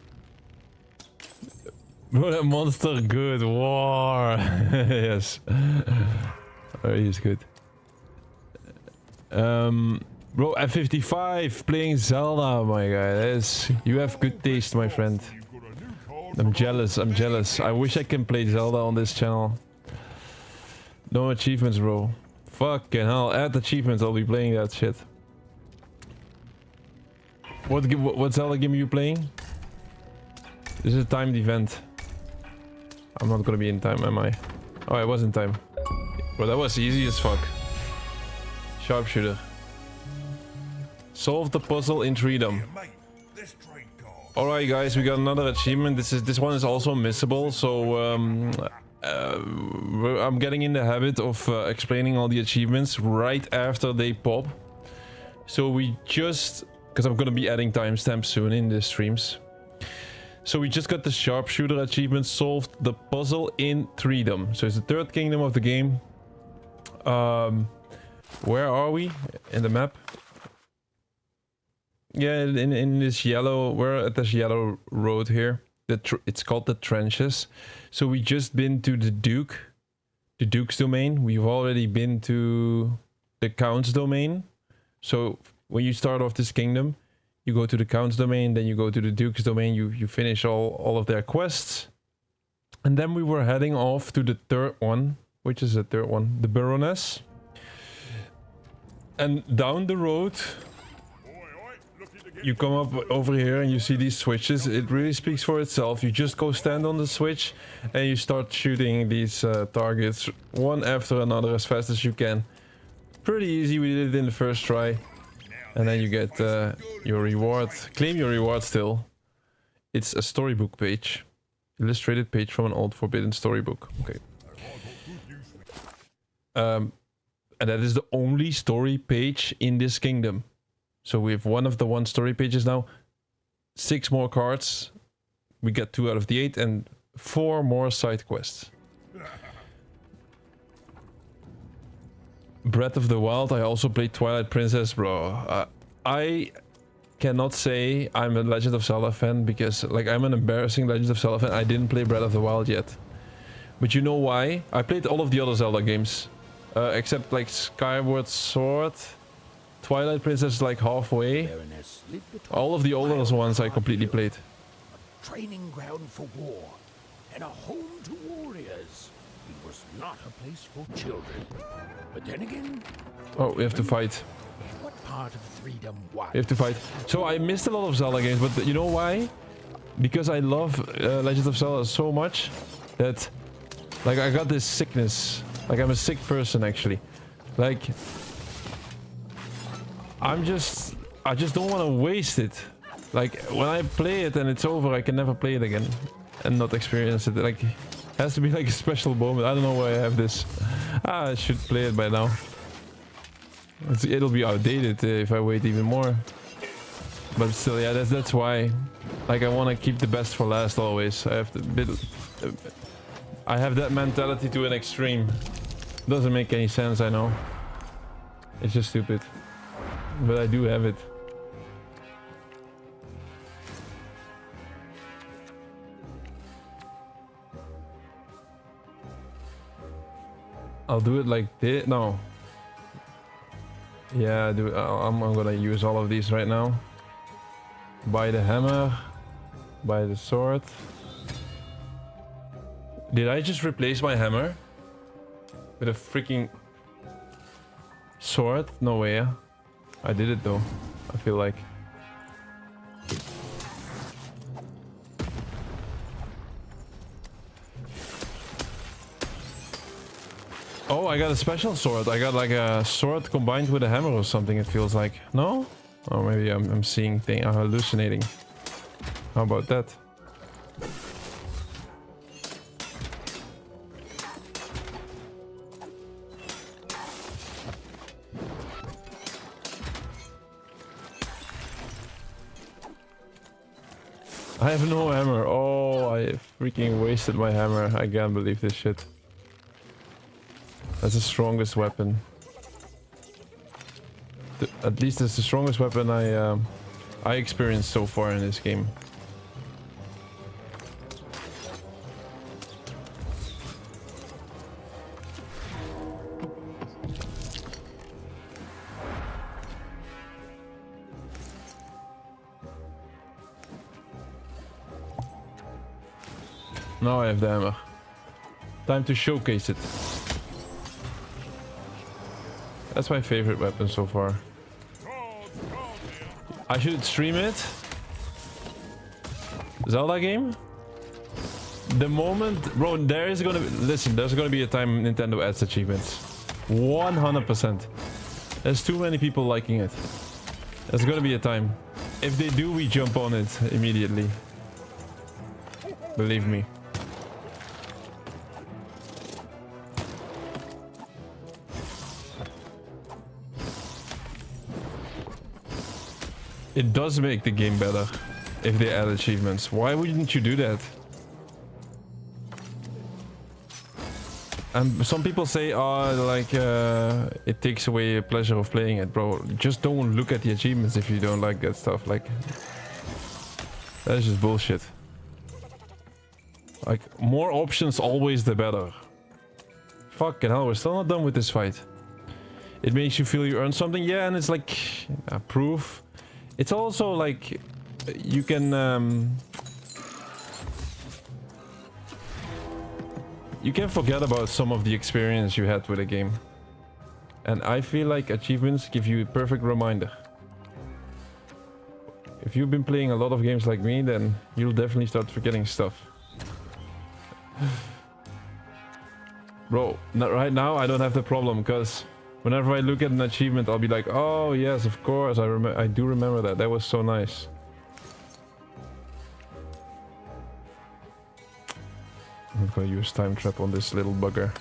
Bro, that monster good. War. Yes. Oh, he's good. Bro, at 55 playing Zelda, oh my god. You have good taste, my friend. I'm jealous, I'm jealous. I wish I can play Zelda on this channel. No achievements, bro. Fucking hell, add achievements, I'll be playing that shit. What Zelda game are you playing? This is a timed event. I'm not gonna be in time, am I? Oh, I was in time. Well, that was easy as fuck. Sharpshooter. Solve the puzzle in Threedom. Alright guys, we got another achievement. This one is also missable, so I'm getting in the habit of explaining all the achievements right after they pop. So we just, because I'm gonna be adding timestamps soon in the streams. So we just got the Sharpshooter achievement, solved the puzzle in Threedom. So it's the third kingdom of the game. Where are we in the map? Yeah, in this yellow, we're at this yellow road here. It's called the trenches. So we just been to the Duke's domain. We've already been to the Count's domain. So when you start off this kingdom, you go to the Count's domain, then you go to the Duke's domain, you finish all of their quests. And then we were heading off to the third one. Which is the third one? The Baroness. And down the road, you come up over here and you see these switches. It really speaks for itself. You just go stand on the switch and you start shooting these targets one after another as fast as you can. Pretty easy, we did it in the first try. And then you get your reward. Claim your reward still. It's a storybook page. Illustrated page from an old forbidden storybook. Okay. And that is the only story page in this kingdom. So we have one story pages now. 6 more cards. We get 2 out of the 8 and 4 more side quests. Breath of the Wild. I also played Twilight Princess, bro. I cannot say I'm a Legend of Zelda fan because, like, I'm an embarrassing Legend of Zelda fan. I didn't play Breath of the Wild yet. But you know why? I played all of the other Zelda games. Except, like, Skyward Sword. Twilight Princess, like, halfway. All of the older ones I completely played. A training ground for war. And a home to warriors. It was not a place for children. But then again... Oh, we have to fight. What part of Threedom was? We have to fight. So I missed a lot of Zelda games, but you know why? Because I love Legend of Zelda so much that, like, I got this sickness. Like, I'm a sick person, actually. Like, I just don't want to waste it. Like, when I play it and it's over, I can never play it again and not experience it. Like, it has to be like a special moment. I don't know why I have this. I should play it by now. It'll be outdated if I wait even more. But still, yeah, that's why. Like, I want to keep the best for last always. I have that mentality to an extreme. Doesn't make any sense, I know. It's just stupid. But I do have it. I'll do it like this. No. Yeah, I'm gonna use all of these right now. Buy the hammer. Buy the sword. Did I just replace my hammer with a freaking sword? No way. Yeah? I did it though. I feel like. Oh, I got a special sword. I got like a sword combined with a hammer or something, it feels like. No? Or maybe I'm seeing things, I'm hallucinating. How about that? I have no hammer. Oh, I freaking wasted my hammer. I can't believe this shit. That's the strongest weapon. At least it's the strongest weapon I experienced so far in this game. Now I have the hammer. Time to showcase it. That's my favorite weapon so far. I should stream it. Zelda game? The moment... Bro, there is gonna be... Listen, there's gonna be a time Nintendo adds achievements. 100%. There's too many people liking it. There's gonna be a time. If they do, we jump on it immediately. Believe me. It does make the game better if they add achievements. Why wouldn't you do that? And some people say, oh, like, it takes away the pleasure of playing it, bro. Just don't look at the achievements if you don't like that stuff. Like, that's just bullshit. Like, more options, always the better. Fucking hell, we're still not done with this fight. It makes you feel you earned something. Yeah, and it's like, proof. It's also like, you can... you can forget about some of the experience you had with a game. And I feel like achievements give you a perfect reminder. If you've been playing a lot of games like me, then you'll definitely start forgetting stuff. Bro, right now I don't have the problem, because whenever I look at an achievement, I'll be like, oh yes, of course, I do remember that. That was so nice. I'm gonna use time trap on this little bugger.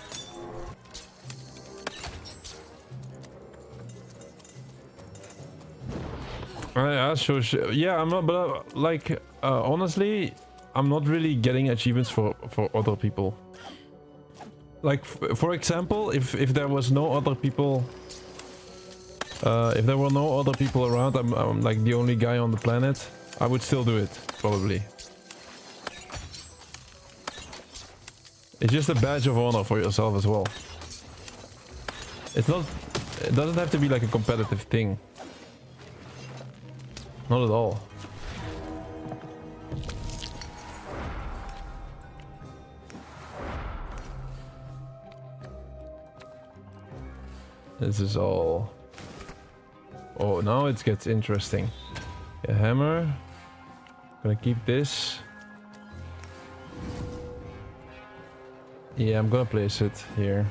Yeah, I'm not, but like, honestly, I'm not really getting achievements for other people. Like, for example, if there was no other people, if there were no other people around, I'm like the only guy on the planet, I would still do it, probably. It's just a badge of honor for yourself as well. It's not, it doesn't have to be like a competitive thing. Not at all. This is all... Oh, now it gets interesting. A hammer. Gonna keep this. Yeah, I'm gonna place it here.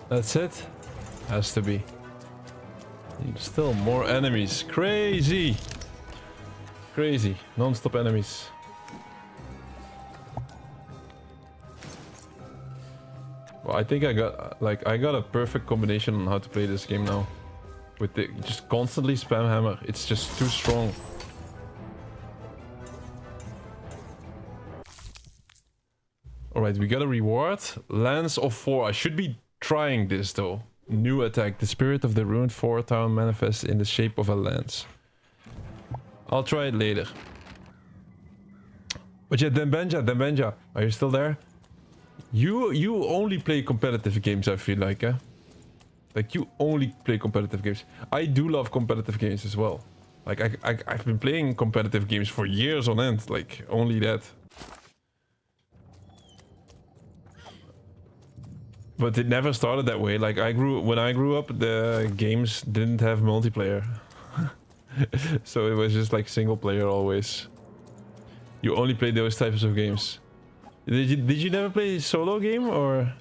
That's it? Has to be. Still more enemies. Crazy! Crazy. Non-stop enemies. Well, I think I got a perfect combination on how to play this game now. With the just constantly spam hammer. It's just too strong. Alright, we got a reward. Lance of 4. I should be trying this though. New attack. The spirit of the ruined Town manifests in the shape of a lance. I'll try it later. But yeah, Dembenja, are you still there? You only play competitive games, I feel like, eh? Like, you only play competitive games. I do love competitive games as well. Like, I've been playing competitive games for years on end. Like, only that. But it never started that way. Like when I grew up, the games didn't have multiplayer. So it was just like single player always. You only played those types of games. Did you never play a solo game or?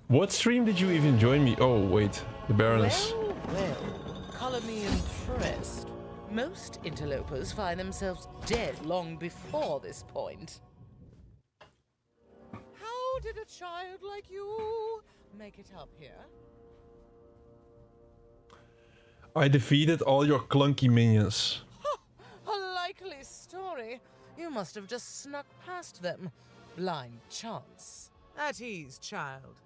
What stream did you even join me? Oh wait, the Baroness. Well, color me impressed. Most interlopers find themselves dead long before this point. How did a child like you make it up here? I defeated all your clunky minions. A likely story. You must have just snuck past them. Blind chance. At ease, child.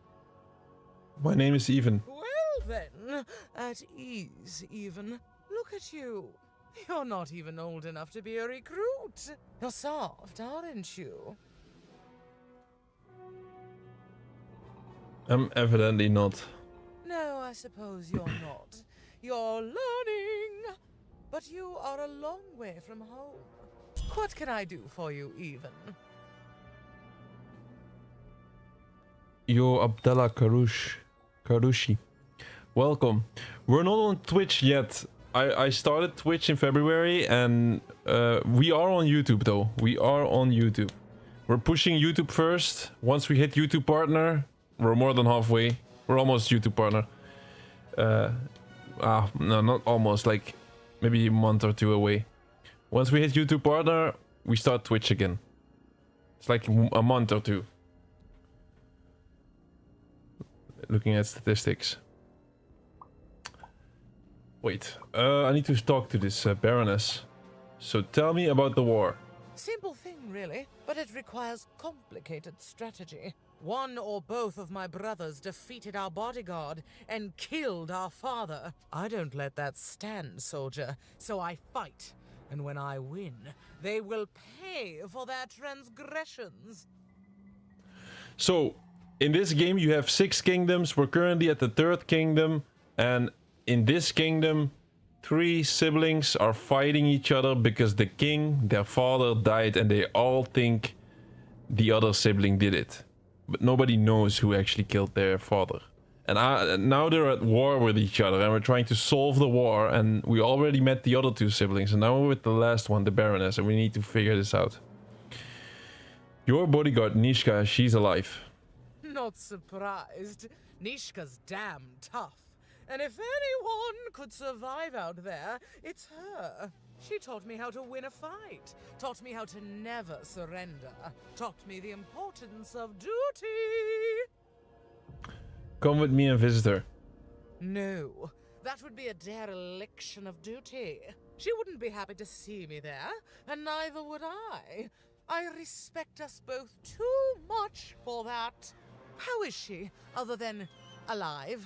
My name is Even. Well then, at ease, even. Look at you. You're not even old enough to be a recruit. You're soft, aren't you? I'm evidently not. No, I suppose you're not. You're learning. But you are a long way from home. What can I do for you, even? Yo, Abdallah Karushi. Welcome. We're not on Twitch yet. I started Twitch in February and we are on YouTube though. We are on YouTube. We're pushing YouTube first. Once we hit YouTube partner, we're more than halfway. We're almost YouTube partner. No, not almost, like maybe a month or two away. Once we hit YouTube partner, we start Twitch again. It's like a month or two. Looking at statistics. Wait, I need to talk to this Baroness. So tell me about the war. Simple thing, really, but it requires complicated strategy. One or both of my brothers defeated our bodyguard and killed our father. I don't let that stand, soldier, so I fight. And when I win, they will pay for their transgressions. So, in this game you have 6 kingdoms. We're currently at the 3rd kingdom. And in this kingdom, 3 siblings are fighting each other because the king, their father, died and they all think the other sibling did it. But nobody knows who actually killed their father. And now they're at war with each other and we're trying to solve the war, and we already met the other 2 siblings and now we're with the last one, the Baroness, and we need to figure this out. Your bodyguard Nishka, she's alive. Not surprised. Nishka's damn tough. And if anyone could survive out there, it's her. She taught me how to win a fight, taught me how to never surrender, taught me the importance of duty. Come with me and visit her. No, that would be a dereliction of duty. She wouldn't be happy to see me there, and neither would I. I respect us both too much for that. How is she, other than alive?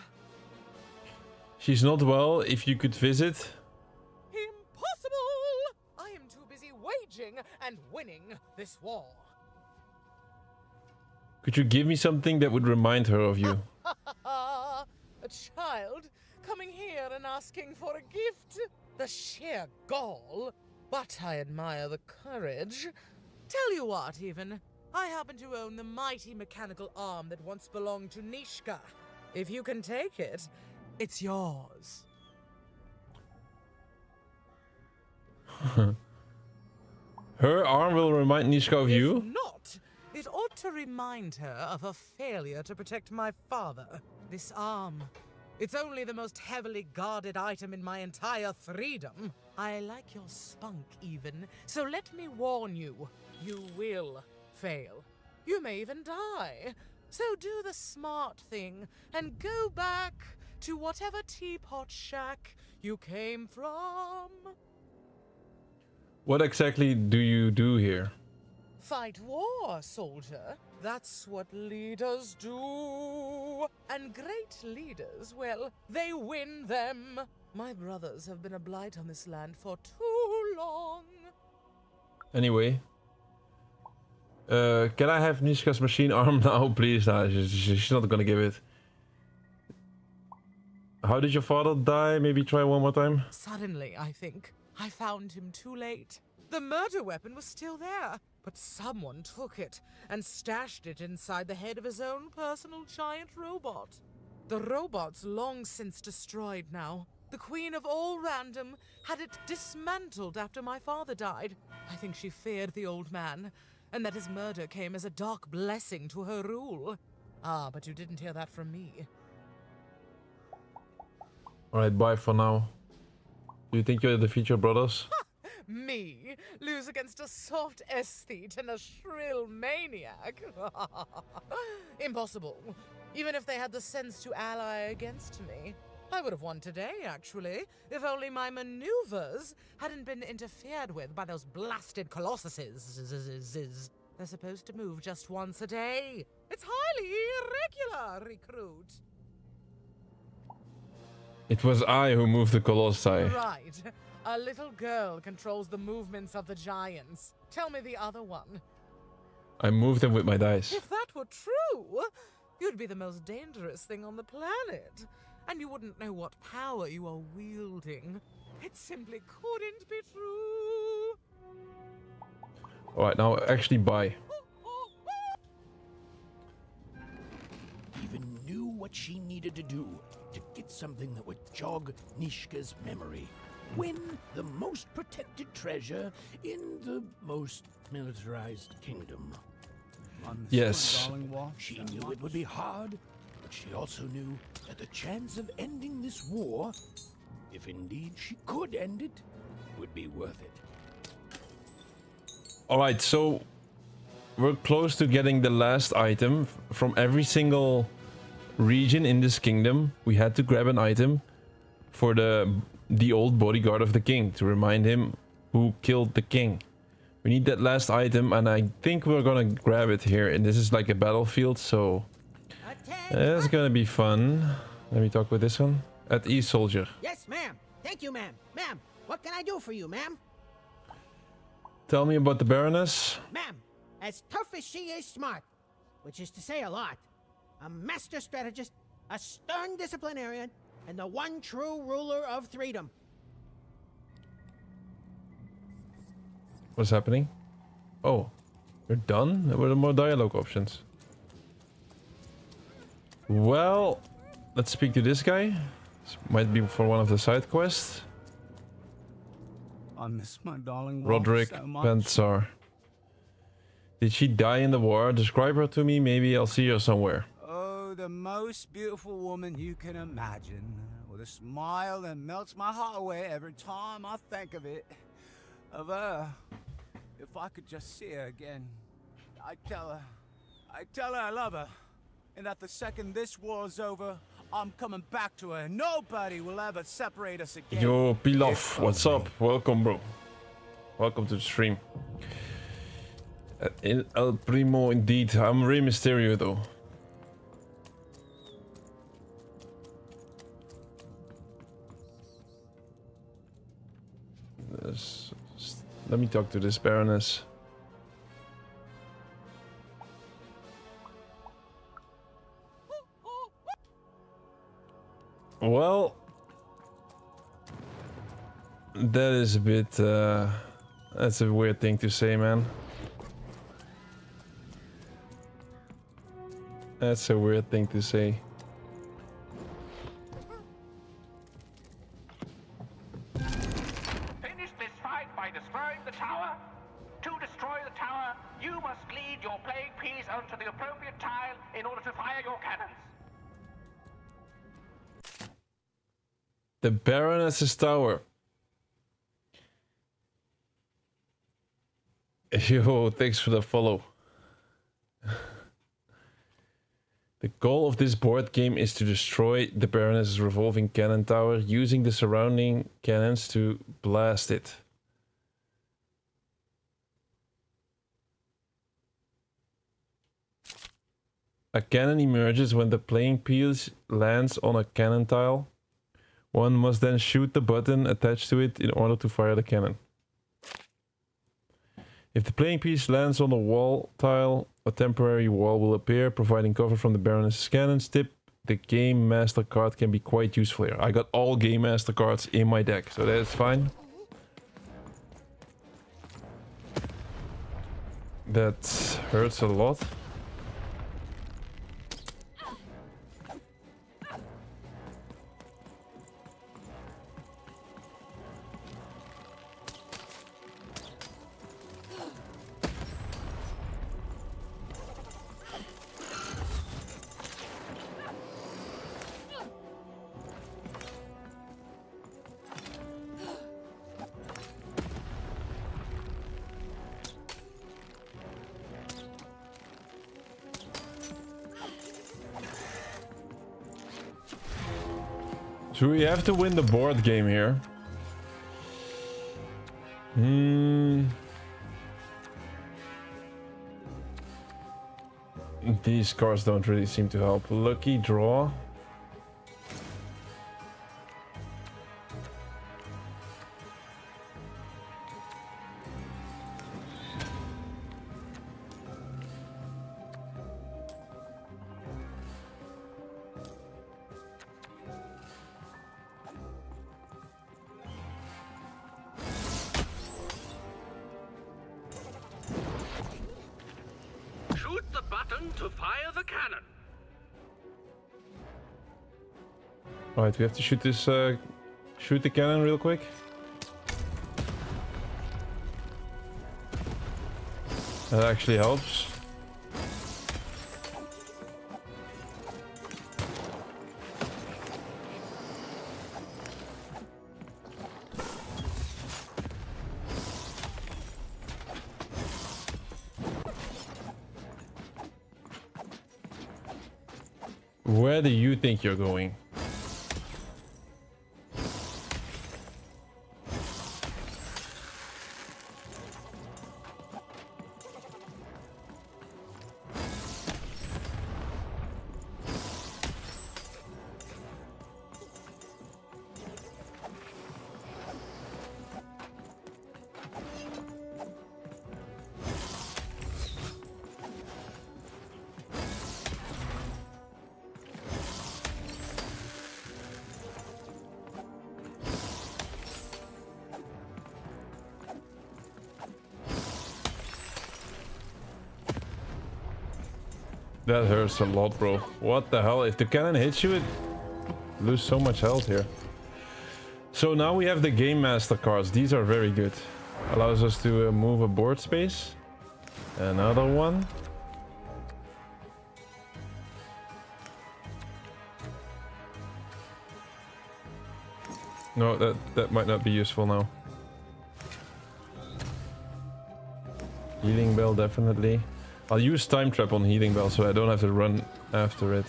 She's not well. If you could visit. Impossible! I am too busy waging and winning this war. Could you give me something that would remind her of you? A child coming here and asking for a gift? The sheer gall. But I admire the courage. Tell you what, even. I happen to own the mighty mechanical arm that once belonged to Nishka. If you can take it, it's yours. Her arm will remind Nishka of you? If not, it ought to remind her of her failure to protect my father. This arm. It's only the most heavily guarded item in my entire Threedom. I like your spunk, even, so let me warn you. You will fail. You may even die. So do the smart thing and go back to whatever teapot shack you came from. What exactly do you do here? Fight war, soldier. That's what leaders do. And great leaders, well, they win them. My brothers have been a blight on this land for too long. Anyway. Can I have Nishka's machine arm now, please? No, she's not gonna give it. How did your father die? Maybe try one more time? Suddenly, I think. I found him too late. The murder weapon was still there, But someone took it and stashed it inside the head of his own personal giant robot. The robot's long since destroyed now. The Queen of All Random had it dismantled after my father died. I think she feared the old man, and that his murder came as a dark blessing to her rule. Ah, but you didn't hear that from me. Alright, bye for now. Do you think you'll defeat your brothers? Me? Lose against a soft aesthete and a shrill maniac? Impossible. Even if they had the sense to ally against me. I would have won today, actually, if only my maneuvers hadn't been interfered with by those blasted colossuses. They're supposed to move just once a day. It's highly irregular, recruit. It was I who moved the colossi. Right. A little girl controls the movements of the giants. Tell me the other one. I moved them with my dice. If that were true, you'd be the most dangerous thing on the planet. And you wouldn't know what power you are wielding. It simply couldn't be true. Alright, now actually bye. Even knew what she needed to do to get something that would jog Nishka's memory. Win the most protected treasure in the most militarized kingdom. Yes. She knew it would be hard, but she also knew that the chance of ending this war, if indeed she could end it, would be worth it. Alright, so we're close to getting the last item from every single region in this kingdom. We had to grab an item for the old bodyguard of the king to remind him who killed the king. We need that last item, and I think we're gonna grab it here. And this is like a battlefield, so it's gonna be fun. Let me talk with this one. At ease, soldier. Yes, ma'am. Thank you, ma'am. Ma'am, what can I do for you, ma'am? Tell me about the Baroness. Ma'am, as tough as she is smart, which is to say a lot, a master strategist, a stern disciplinarian, and the one true ruler of Threedom. What's happening? Oh, you're done? There were more dialogue options. Well, let's speak to this guy. This might be for one of the side quests. I miss my darling wife Roderick so much. Pensar. Did she die in the war? Describe her to me. Maybe I'll see her somewhere. Oh, the most beautiful woman you can imagine. With a smile that melts my heart away every time I think of it. Of her. If I could just see her again. I'd tell her I love her. And that the second this war's over, I'm coming back to her. Nobody will ever separate us again. Yo, Pilaf, what's up? Welcome, bro. Welcome to the stream. El Primo, indeed. I'm Rey Mysterio, though. Let me talk to this Baroness. Well, that is a bit, that's a weird thing to say, man. That's a weird thing to say. Finish this fight by destroying the tower. To destroy the tower, you must lead your playing piece onto the appropriate tile in order to fire your cannons. The Baroness's tower. Yo, thanks for the follow. The goal of this board game is to destroy the Baroness's revolving cannon tower using the surrounding cannons to blast it. A cannon emerges when the playing piece lands on a cannon tile. One must then shoot the button attached to it in order to fire the cannon. If the playing piece lands on a wall tile, a temporary wall will appear, providing cover from the Baroness's cannons. Tip: the Game Master card can be quite useful here. I got all Game Master cards in my deck, so that's fine. That hurts a lot. So we have to win the board game here. These cards don't really seem to help. Lucky draw. Shoot the button to fire the cannon. Alright, we have to shoot this, shoot the cannon real quick. That actually helps. Where do you think you're going? That hurts a lot, bro. What the hell? If the cannon hits you, it lose so much health here. So now we have the Game Master cards. These are very good. Allows us to move a board space. Another one. No, that might not be useful now. Healing Bell, definitely. I'll use Time Trap on Healing Bell so I don't have to run after it.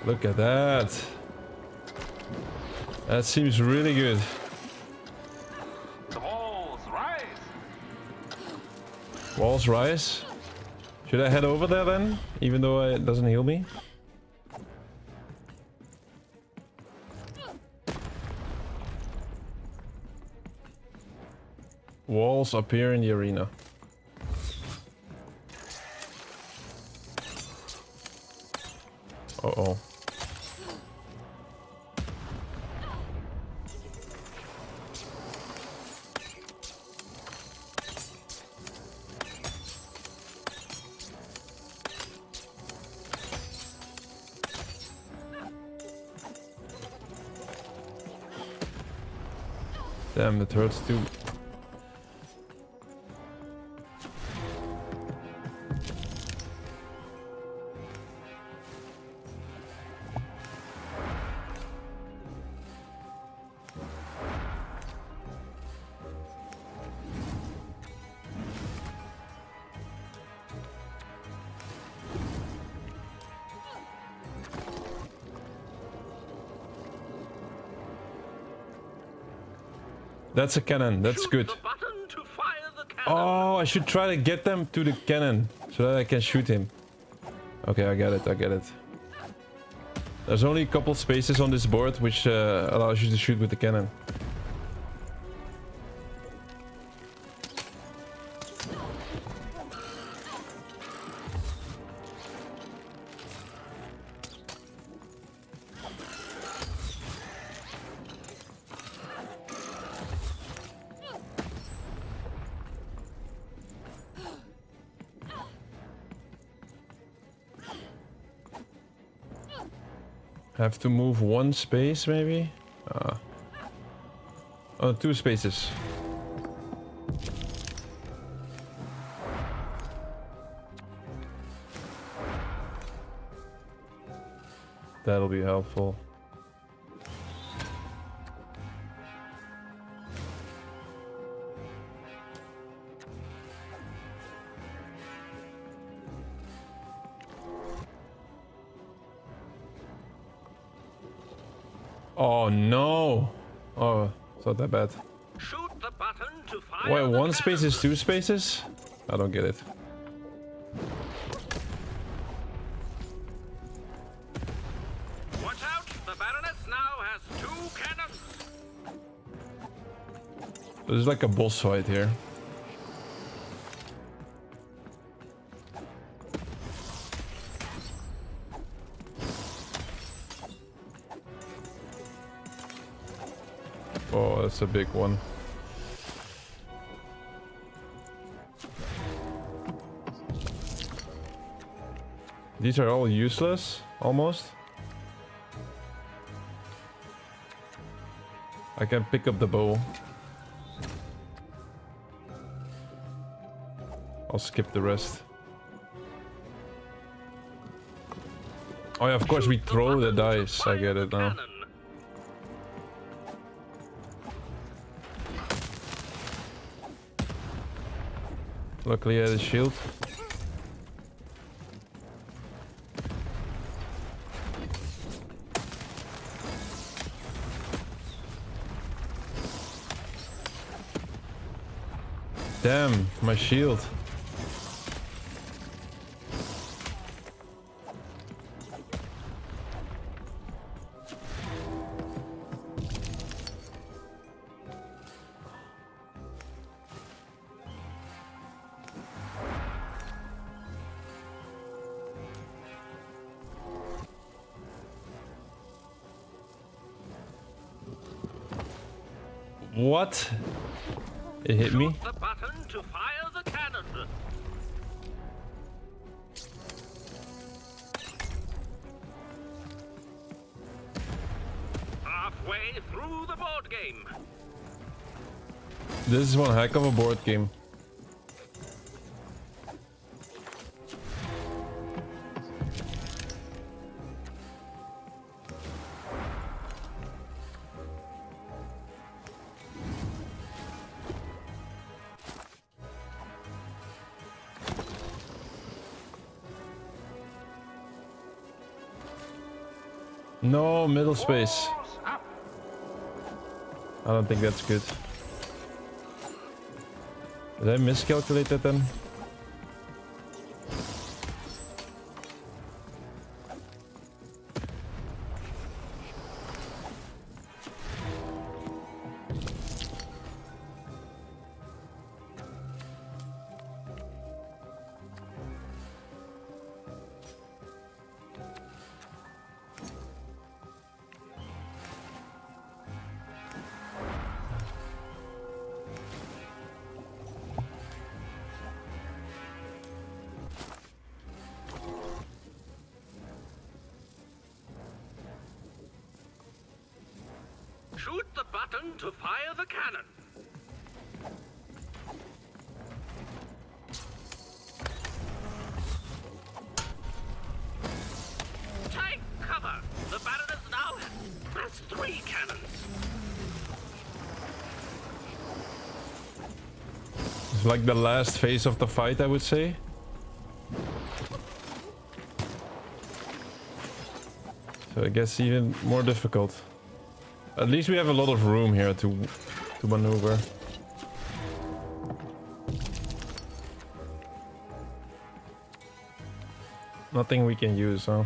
Look at that. That seems really good. The walls rise. Walls rise. Should I head over there then? Even though it doesn't heal me? Walls appear in the arena. Uh-oh. Damn, that hurts too. That's a cannon, that's good. Oh, I should try to get them to the cannon so that I can shoot him. Okay, I get it, I get it. There's only a couple spaces on this board which allows you to shoot with the cannon. Have to move one space, maybe? Oh, 2 spaces. That'll be helpful. Oh no! Oh, it's not that bad. Shoot the button to fire. Wait, 1 space is 2 spaces? I don't get it. Watch out! The Baroness now has 2 cannons. There's like a boss fight here. Oh, that's a big one. These are all useless, almost. I can pick up the bow. I'll skip the rest. Oh yeah, of course we throw the dice. I get it now. Luckily I had a shield. Damn, my shield. What? It hit me? The button to fire the cannon. Halfway through the board game. This is one heck of a board game. No, middle space. I don't think that's good. Did I miscalculate that then? Shoot the button to fire the cannon. Take cover. The Baroness now has 3 cannons. It's like the last phase of the fight, I would say. So it gets even more difficult. At least we have a lot of room here to maneuver. Nothing we can use, huh?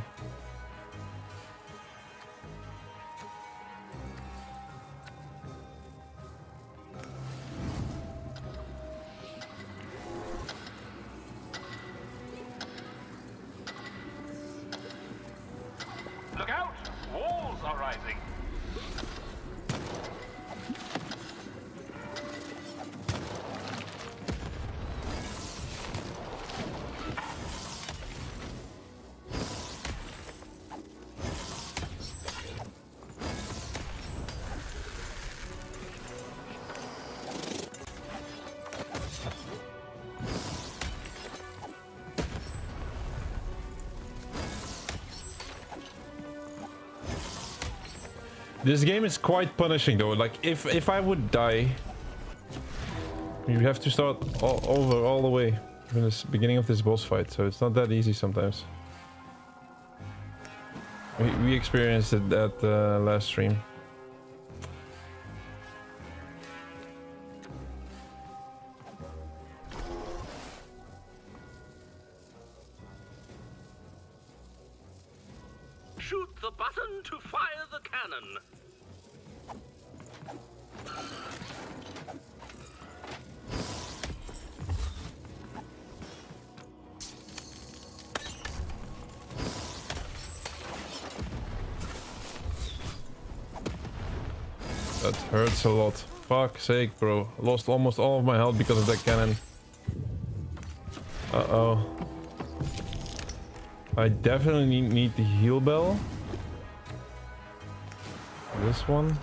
Look out! Walls are rising. This game is quite punishing though. Like if I would die, you have to start over all the way from the beginning of this boss fight. So it's not that easy sometimes. We experienced it at last stream. Shoot the button to fire the cannon. That hurts a lot. Fuck's sake, bro. Lost almost all of my health because of that cannon. Uh-oh. I definitely need the heal bell. This one.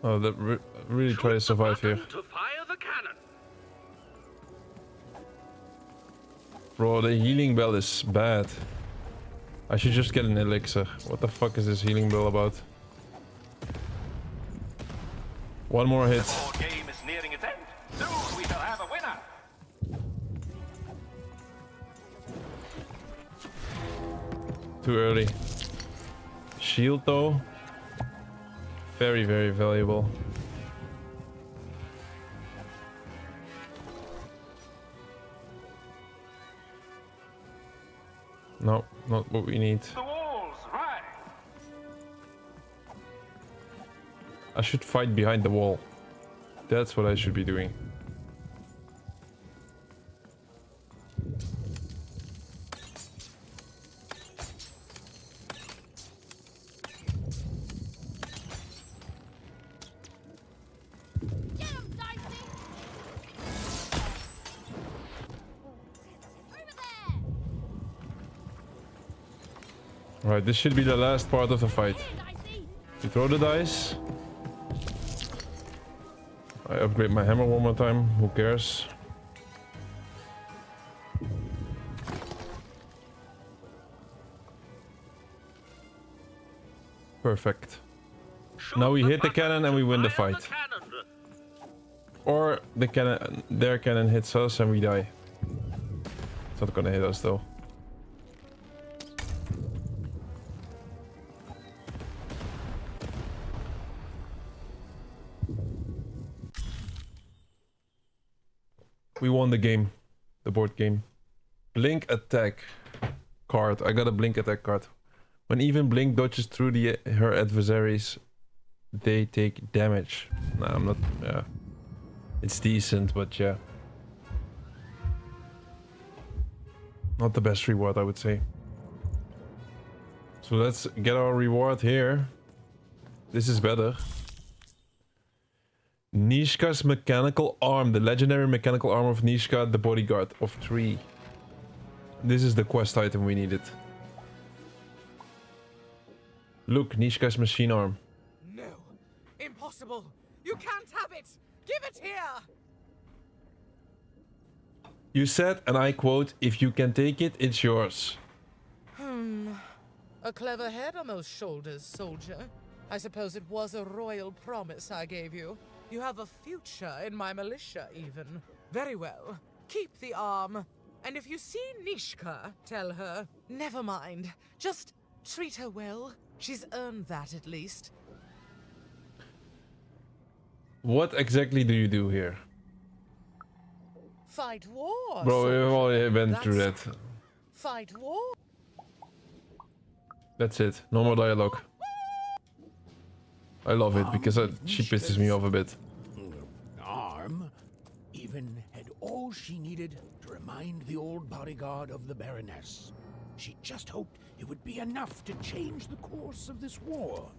Oh, that really try to survive here. To fire the cannon. Bro, the healing bell is bad. I should just get an elixir. What the fuck is this healing bell about? One more hit. The game is nearing its end. Soon we shall have a winner. Too early. Shield though. Very, very valuable. No, not what we need. The walls rise. I should fight behind the wall. That's what I should be doing. Right, this should be the last part of the fight. You throw the dice. I upgrade my hammer one more time, who cares? Perfect. Now we hit the cannon and we win the fight. Or the cannon, their cannon hits us and we die. It's not gonna hit us though. We won the game. The board game. Blink attack card. I got a blink attack card. When even Blink dodges through her adversaries, they take damage. Nah, I'm not... Yeah. It's decent, but yeah. Not the best reward, I would say. So let's get our reward here. This is better. Nishka's mechanical arm, the legendary mechanical arm of Nishka, the bodyguard of 3. This is the quest item we needed. Look, Nishka's machine arm. No, impossible. You can't have it. Give it here. You said, and I quote, "If you can take it, it's yours." A clever head on those shoulders, soldier. I suppose it was a royal promise I gave you. You have a future in my militia, even. Very well. Keep the arm. And if you see Nishka, tell her, never mind. Just treat her well. She's earned that, at least. What exactly do you do here? Fight war. Bro, soldier. we've already been through that. Fight war. That's it. No more dialogue. I love it because she pisses me off a bit. Arm even had all she needed to remind the old bodyguard of the Baroness. She just hoped it would be enough to change the course of this war.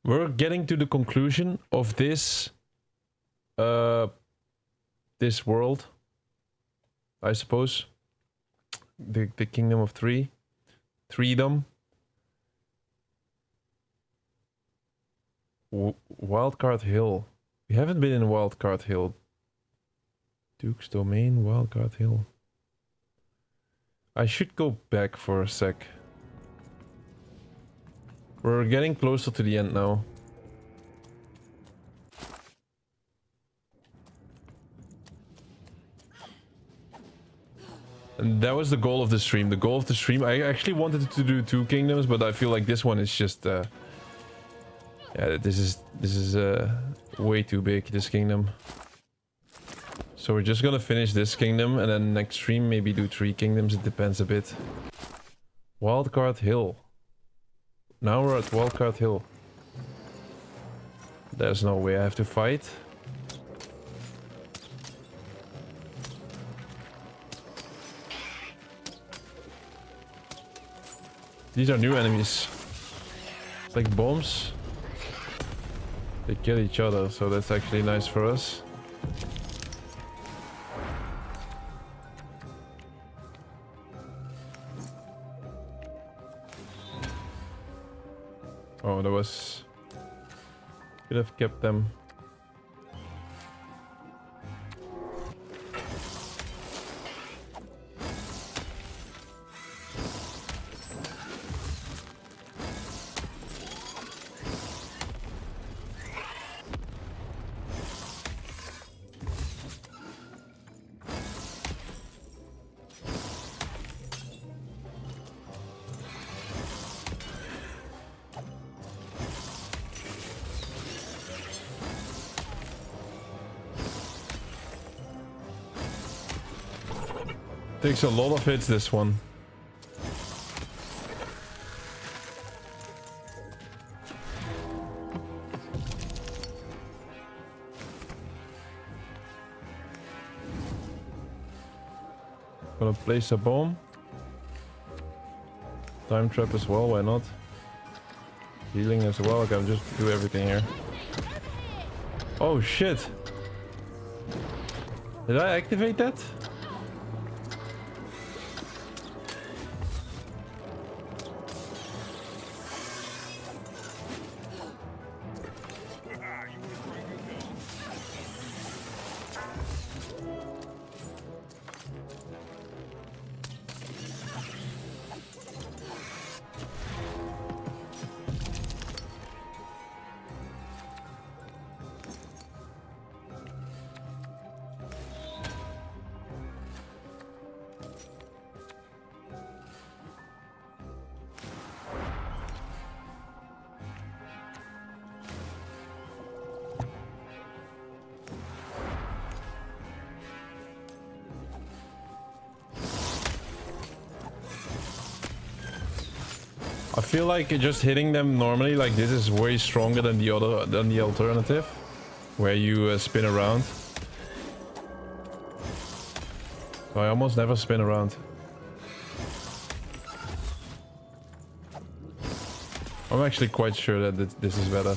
We're getting to the conclusion of this this world, I suppose. The Kingdom of Threedom. Wildcard Hill. We haven't been in Wildcard Hill. Duke's Domain, Wildcard Hill. I should go back for a sec. We're getting closer to the end now. And that was the goal of the stream. The goal of the stream, I actually wanted to do 2 kingdoms, but I feel like this one is just yeah, this is way too big, this kingdom. So we're just gonna finish this kingdom and then next stream maybe do 3 kingdoms, it depends a bit. Wildcard Hill. Now we're at Wildcard Hill. There's no way I have to fight. These are new enemies. It's like bombs. They kill each other, so that's actually nice for us. Oh, that was... Could have kept them. Takes a lot of hits, this one. Gonna place a bomb. Time trap as well, why not? Healing as well, okay, I'll just do everything here. Oh shit! Did I activate that? I feel like just hitting them normally like this is way stronger than the alternative, where you spin around. So I almost never spin around. I'm actually quite sure that this is better.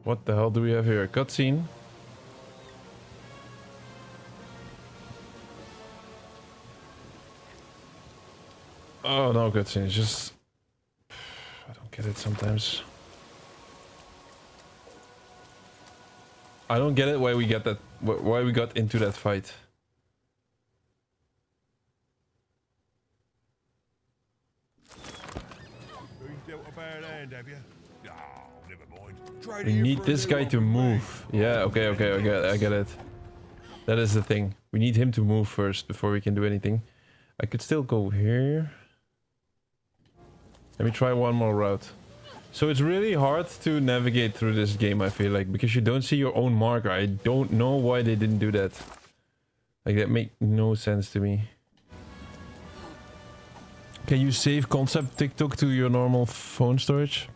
What the hell do we have here? A cutscene? Oh, no cutscene. It's just... I don't get it sometimes. I don't get it why we get that... Why we got into that fight. We need this guy to move. Yeah, okay, I get it. That is the thing. We need him to move first before we can do anything. I could still go here. Let me try one more route. So it's really hard to navigate through this game, I feel like, because you don't see your own marker. I don't know why they didn't do that. Like, that makes no sense to me. Can you save concept TikTok to your normal phone storage?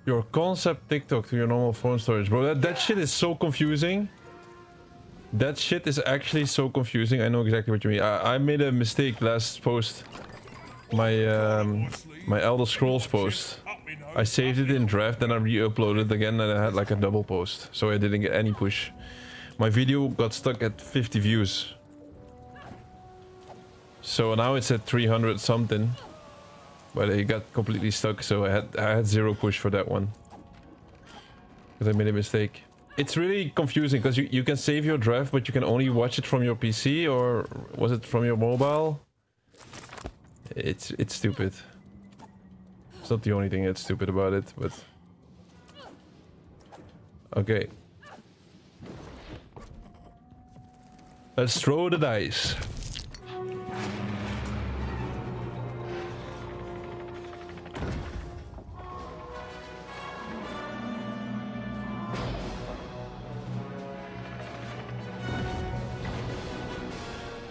Your concept TikTok to your normal phone storage, bro. That shit is so confusing. That shit is actually so confusing. I know exactly what you mean. I made a mistake last post. My Elder Scrolls post. I saved it in draft, then I re-uploaded it again, and I had like a double post, so I didn't get any push. My video got stuck at 50 views. So now it's at 300 something. But it got completely stuck, so I had 0 push for that one. Because I made a mistake. It's really confusing, because you can save your draft, but you can only watch it from your PC, or was it from your mobile? It's stupid. It's not the only thing that's stupid about it, but... Okay. Let's throw the dice.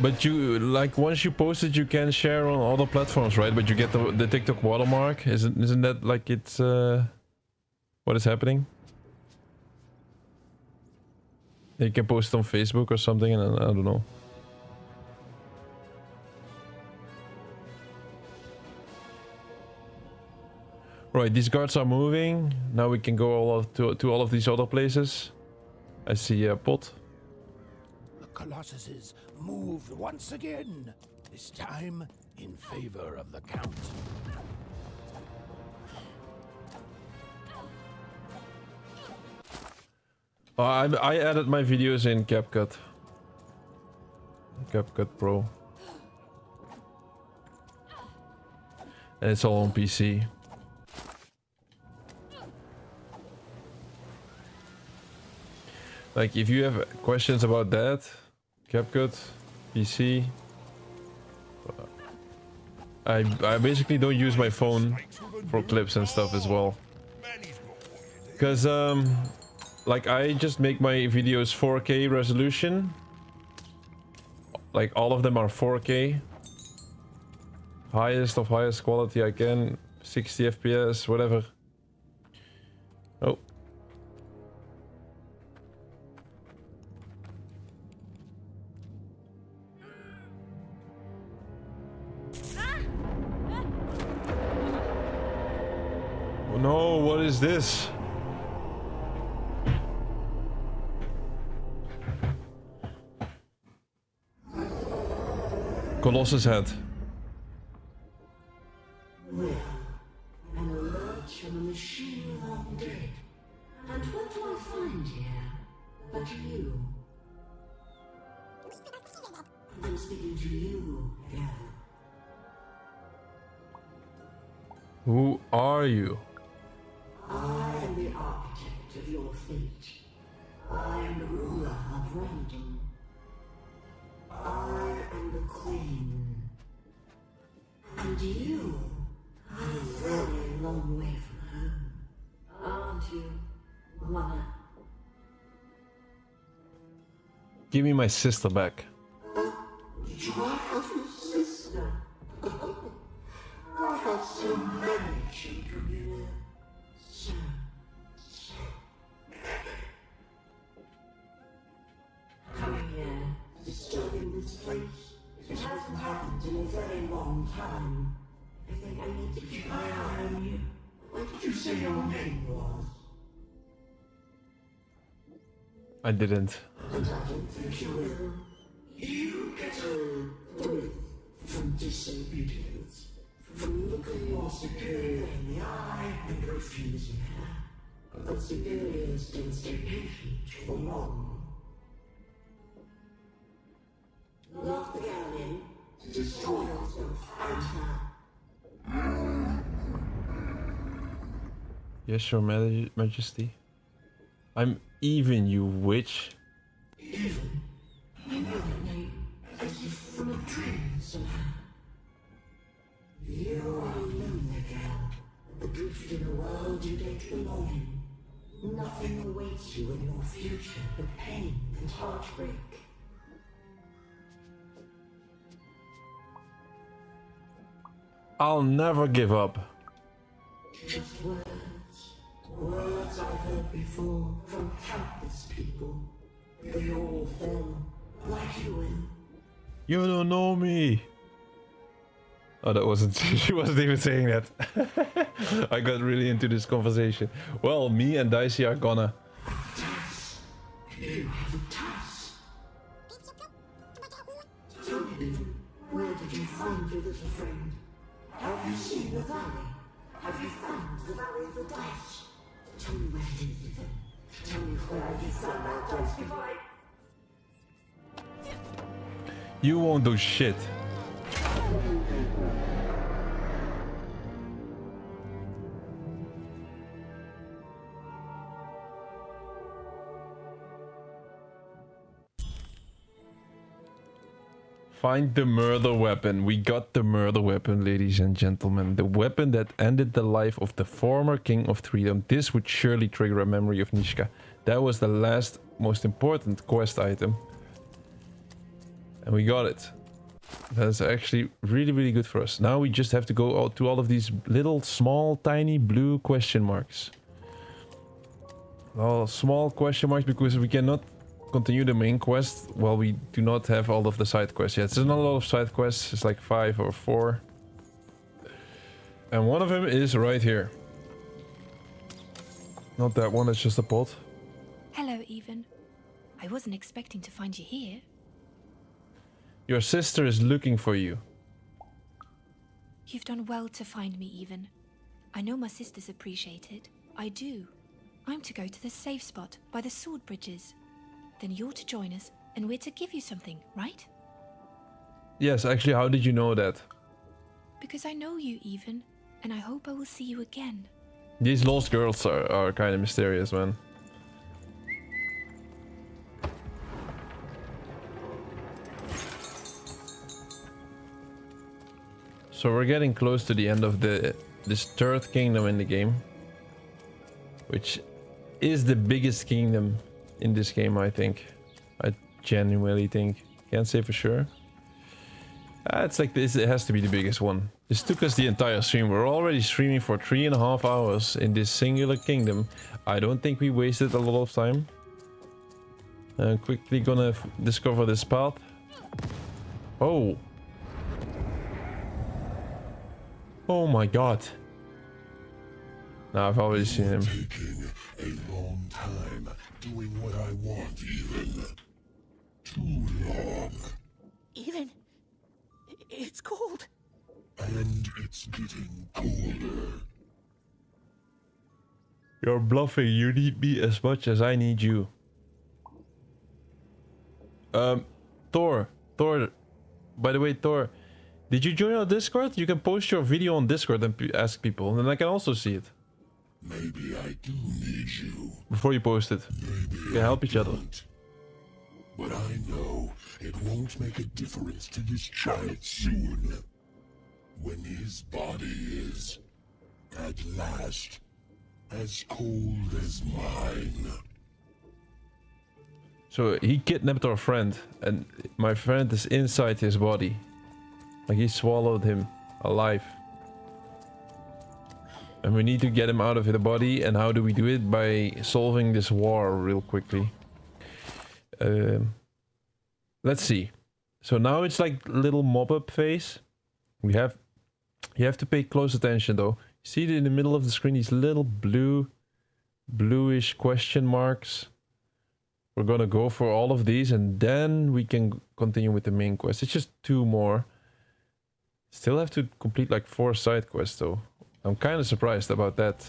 But you, like, once you post it, you can share on other platforms, right? But you get the TikTok watermark. Isn't that like it's what is happening? You can post it on Facebook or something, and I don't know. Right, these guards are moving. Now we can go to all of these other places. I see a pot. The Colossuses moved once again, this time in favor of the Count. I added my videos in CapCut. CapCut Pro. And it's all on PC. Like, if you have questions about that, CapCut, PC. I basically don't use my phone for clips and stuff as well. Because, like, I just make my videos 4K resolution. Like, all of them are 4K. Highest of highest quality I can. 60 FPS, whatever. Oh. Oh no, what is this? Colossus head. Well, an alert from a machine long dead. And what do I find here but you? I'm speaking to you, girl. Who are you? I am the architect of your fate. I am the ruler of random. I am the queen. And you are a very long way from home, aren't you, Mother? Give me my sister back. You have a sister. I have so many children, you know. So coming here, disturbing this place. It hasn't happened in a very long time. I think I need to keep my eye on you. What did you say your name was? I didn't. And I don't think you will. You get a thrill from disobedience, from looking your superior in the eye and refusing her. But superiors don't stay patient for long. Lock the girl in to destroy yourself and her. Yes, your majesty. I'm even, you witch. Even? I know that name as if from a dream somehow. You are a lonely girl, adrift in a world you don't belong in. Nothing awaits you in your future but pain and heartbreak. I'll never give up. Just words. Words I've heard before from countless people. They all fell, like you will. You don't know me. Oh, that wasn't. She wasn't even saying that. I got really into this conversation. Well, me and Dicey are gonna. You have a task. Tell me, Ethan, where did you find your little friend? Have you seen the valley? Have you found the valley of the dice? Tell me where it is, Ethan. Tell me where you found that dice divide. You won't do shit. Find the murder weapon. We got the murder weapon, ladies and gentlemen. The weapon that ended the life of the former king of Threedom. This would surely trigger a memory of Nishka. That was the last, most important quest item. And we got it. That's actually really, really good for us. Now we just have to go out to all of these little, small, tiny blue question marks. All small question marks because we cannot continue the main quest while we do not have all of the side quests yet. There's not a lot of side quests. It's like 5 or 4. And one of them is right here. Not that one, it's just a pot. Hello, Even. I wasn't expecting to find you here. Your sister is looking for you. You've done well to find me, Even. I know my sisters appreciate it. I do. I'm to go to the safe spot by the sword bridges. Then you're to join us, and we're to give you something, right? Yes, actually, how did you know that? Because I know you, Even, and I hope I will see you again. These lost girls are kind of mysterious, man. So we're getting close to the end of this third kingdom in the game, which is the biggest kingdom in this game, I think. I genuinely think. Can't say for sure. It's like this. It has to be the biggest one. This took us the entire stream. We're already streaming for 3.5 hours in this singular kingdom. I don't think we wasted a lot of time. Quickly gonna discover this path. Oh. Oh my god. Now I've already seen him. Taking a long time doing what I want, Even. Too long. Even, it's cold. And it's getting colder. You're bluffing. You need me as much as I need you. Thor. By the way, Thor, did you join our Discord? You can post your video on Discord and ask people, and I can also see it. Maybe I do need you. Before you post it. Maybe we can help each other. But I know it won't make a difference to this child soon. When his body is, at last, as cold as mine. So he kidnapped our friend, and my friend is inside his body. Like he swallowed him alive. And we need to get him out of the body, and how do we do it? By solving this war real quickly. Let's see. So now it's like little mop-up phase. You have to pay close attention though. See in the middle of the screen these little bluish question marks. We're gonna go for all of these, and then we can continue with the main quest. It's just 2 more. Still have to complete like 4 side quests though. I'm kind of surprised about that.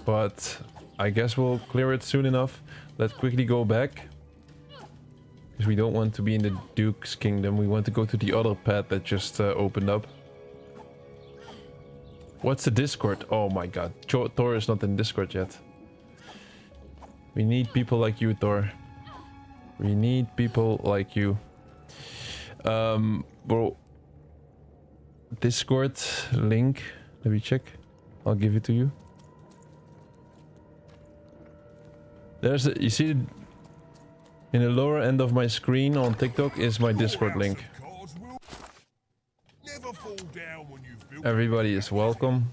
But I guess we'll clear it soon enough. Let's quickly go back. Because we don't want to be in the Duke's kingdom. We want to go to the other path that just opened up. What's the Discord? Oh my god. Thor is not in Discord yet. We need people like you, Thor. We need people like you. Bro. Discord link. Let me check. I'll give it to you. There's a, you see in the lower end of my screen on TikTok is my Discord link. Everybody is welcome.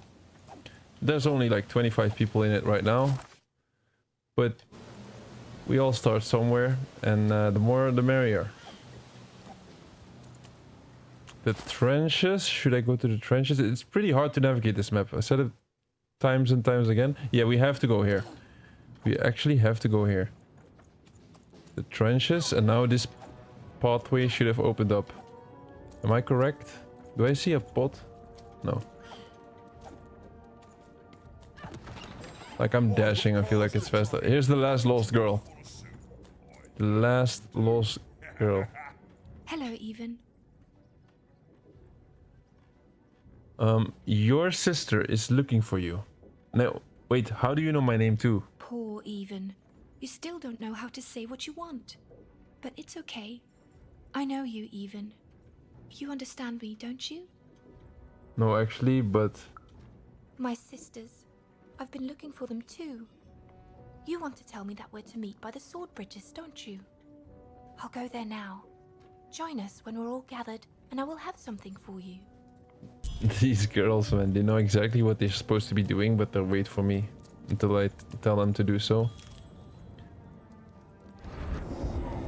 There's only like 25 people in it right now. But we all start somewhere, and the more the merrier. The trenches, should I go to the trenches? It's pretty hard to navigate this map. I said it times and times again. Yeah, we have to go here. We actually have to go here. The trenches, and now this pathway should have opened up. Am I correct? Do I see a pot? No. Like I'm dashing, I feel like it's faster. Here's the last lost girl. The last lost girl. Hello, Even. Your sister is looking for you. No, wait, how do you know my name too? Poor Even. You still don't know how to say what you want. But it's okay. I know you, Even. You understand me, don't you? No, actually, but... My sisters. I've been looking for them too. You want to tell me that we're to meet by the sword bridges, don't you? I'll go there now. Join us when we're all gathered, and I will have something for you. These girls, man, they know exactly what they're supposed to be doing, but they'll wait for me until I tell them to do so.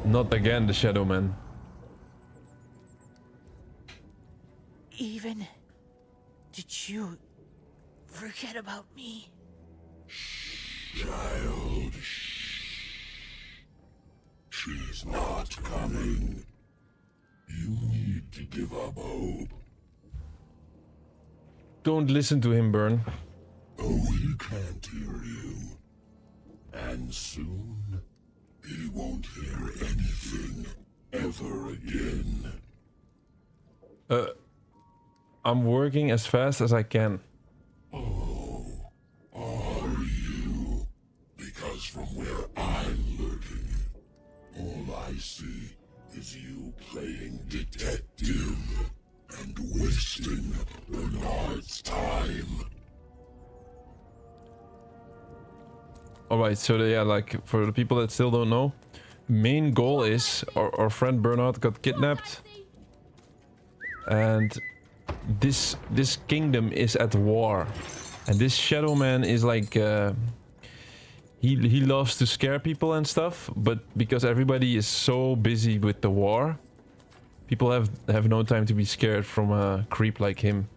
Not again, the Shadow Man. Even, did you forget about me? Child, she's not coming. You need to give up hope. Don't listen to him, Burn. Oh, he can't hear you. And soon, he won't hear anything ever again. I'm working as fast as I can. Oh, are you? Because from where I'm lurking, all I see is you playing detective and wasting Bernard's time. Alright, so yeah, like, for the people that still don't know, main goal is our friend Bernard got kidnapped. And this kingdom is at war. And this Shadow Man is like... He loves to scare people and stuff, but because everybody is so busy with the war, people have no time to be scared from a creep like him.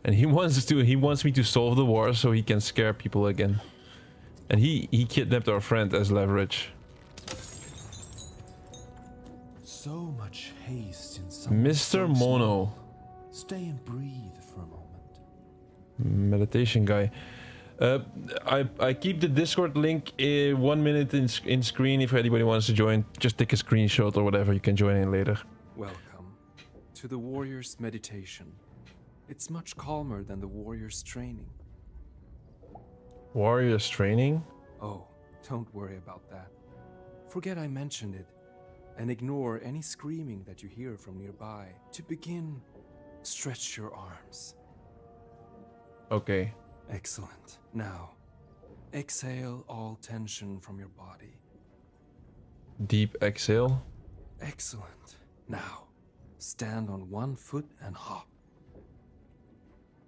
And he wants me to solve the war so he can scare people again. And he kidnapped our friend as leverage. So much haste in Mr. Mono. Stay and breathe for a moment. Meditation guy. I keep the Discord link 1 minute in screen if anybody wants to join. Just take a screenshot or whatever, you can join in later. Welcome to the warrior's meditation. It's much calmer than the warrior's training. Warrior's training? Oh, don't worry about that. Forget I mentioned it, and ignore any screaming that you hear from nearby. To begin, stretch your arms. Okay. Excellent. Now, exhale all tension from your body. Deep exhale. Excellent. Now, stand on one foot and hop.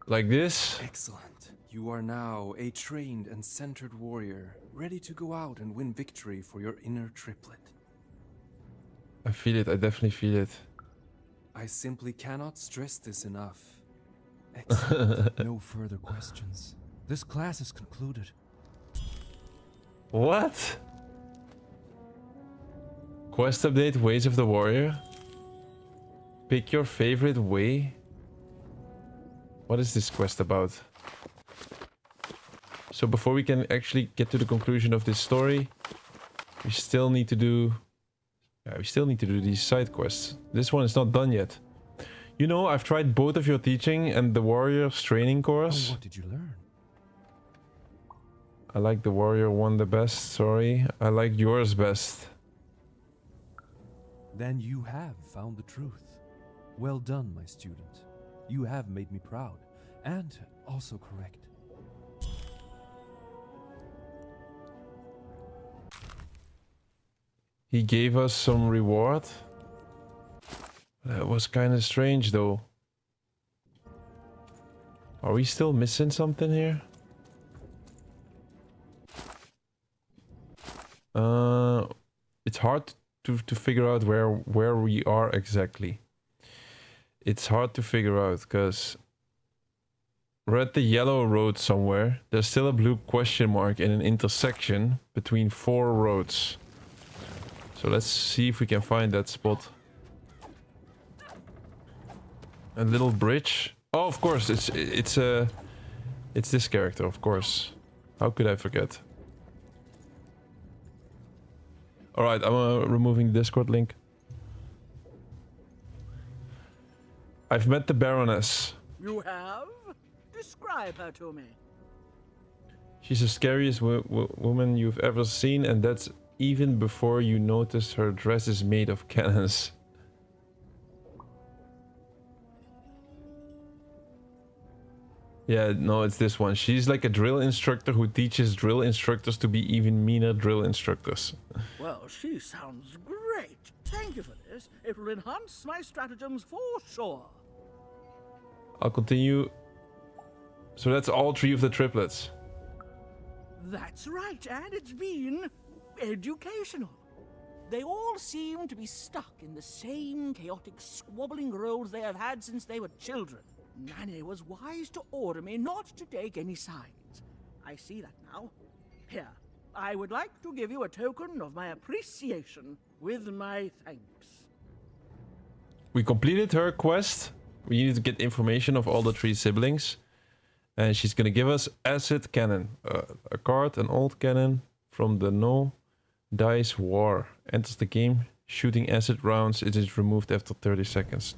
Like this? Excellent. You are now a trained and centered warrior, ready to go out and win victory for your inner triplet. I feel it, I definitely feel it. I simply cannot stress this enough. No further questions. This class is concluded. What? Quest update, Ways of the Warrior? Pick your favorite way? What is this quest about? So before we can actually get to the conclusion of this story, we still need to do... Yeah, we still need to do these side quests. This one is not done yet. You know, I've tried both of your teaching and the warrior's training course. Oh, what did you learn? I like the warrior one the best, sorry. I like yours best. Then you have found the truth. Well done, my student. You have made me proud, and also correct. He gave us some reward. That was kind of strange though. Are we still missing something here? it's hard to figure out where we are exactly. It's hard to figure out because we're at the yellow road somewhere. There's still a blue question mark in an intersection between 4 roads. So let's see if we can find that spot. A little bridge. Oh, of course, it's this character, of course. How could I forget? All right, I'm removing the Discord link. I've met the Baroness. You have? Describe her to me. She's the scariest woman you've ever seen, and that's even before you notice her dress is made of cannons. Yeah, no, it's this one. She's like a drill instructor who teaches drill instructors to be even meaner drill instructors. Well, she sounds great. Thank you for this. It will enhance my stratagems for sure. I'll continue. So that's all 3 of the triplets. That's right, and it's been educational. They all seem to be stuck in the same chaotic, squabbling roles they have had since they were children. Nanny was wise to order me not to take any sides. I see that now. Here, I would like to give you a token of my appreciation with my thanks. We completed her quest. We needed to get information of all the 3 siblings. And she's gonna give us acid cannon. A card, an old cannon from the No Dice War. Enters the game, shooting acid rounds. It is removed after 30 seconds.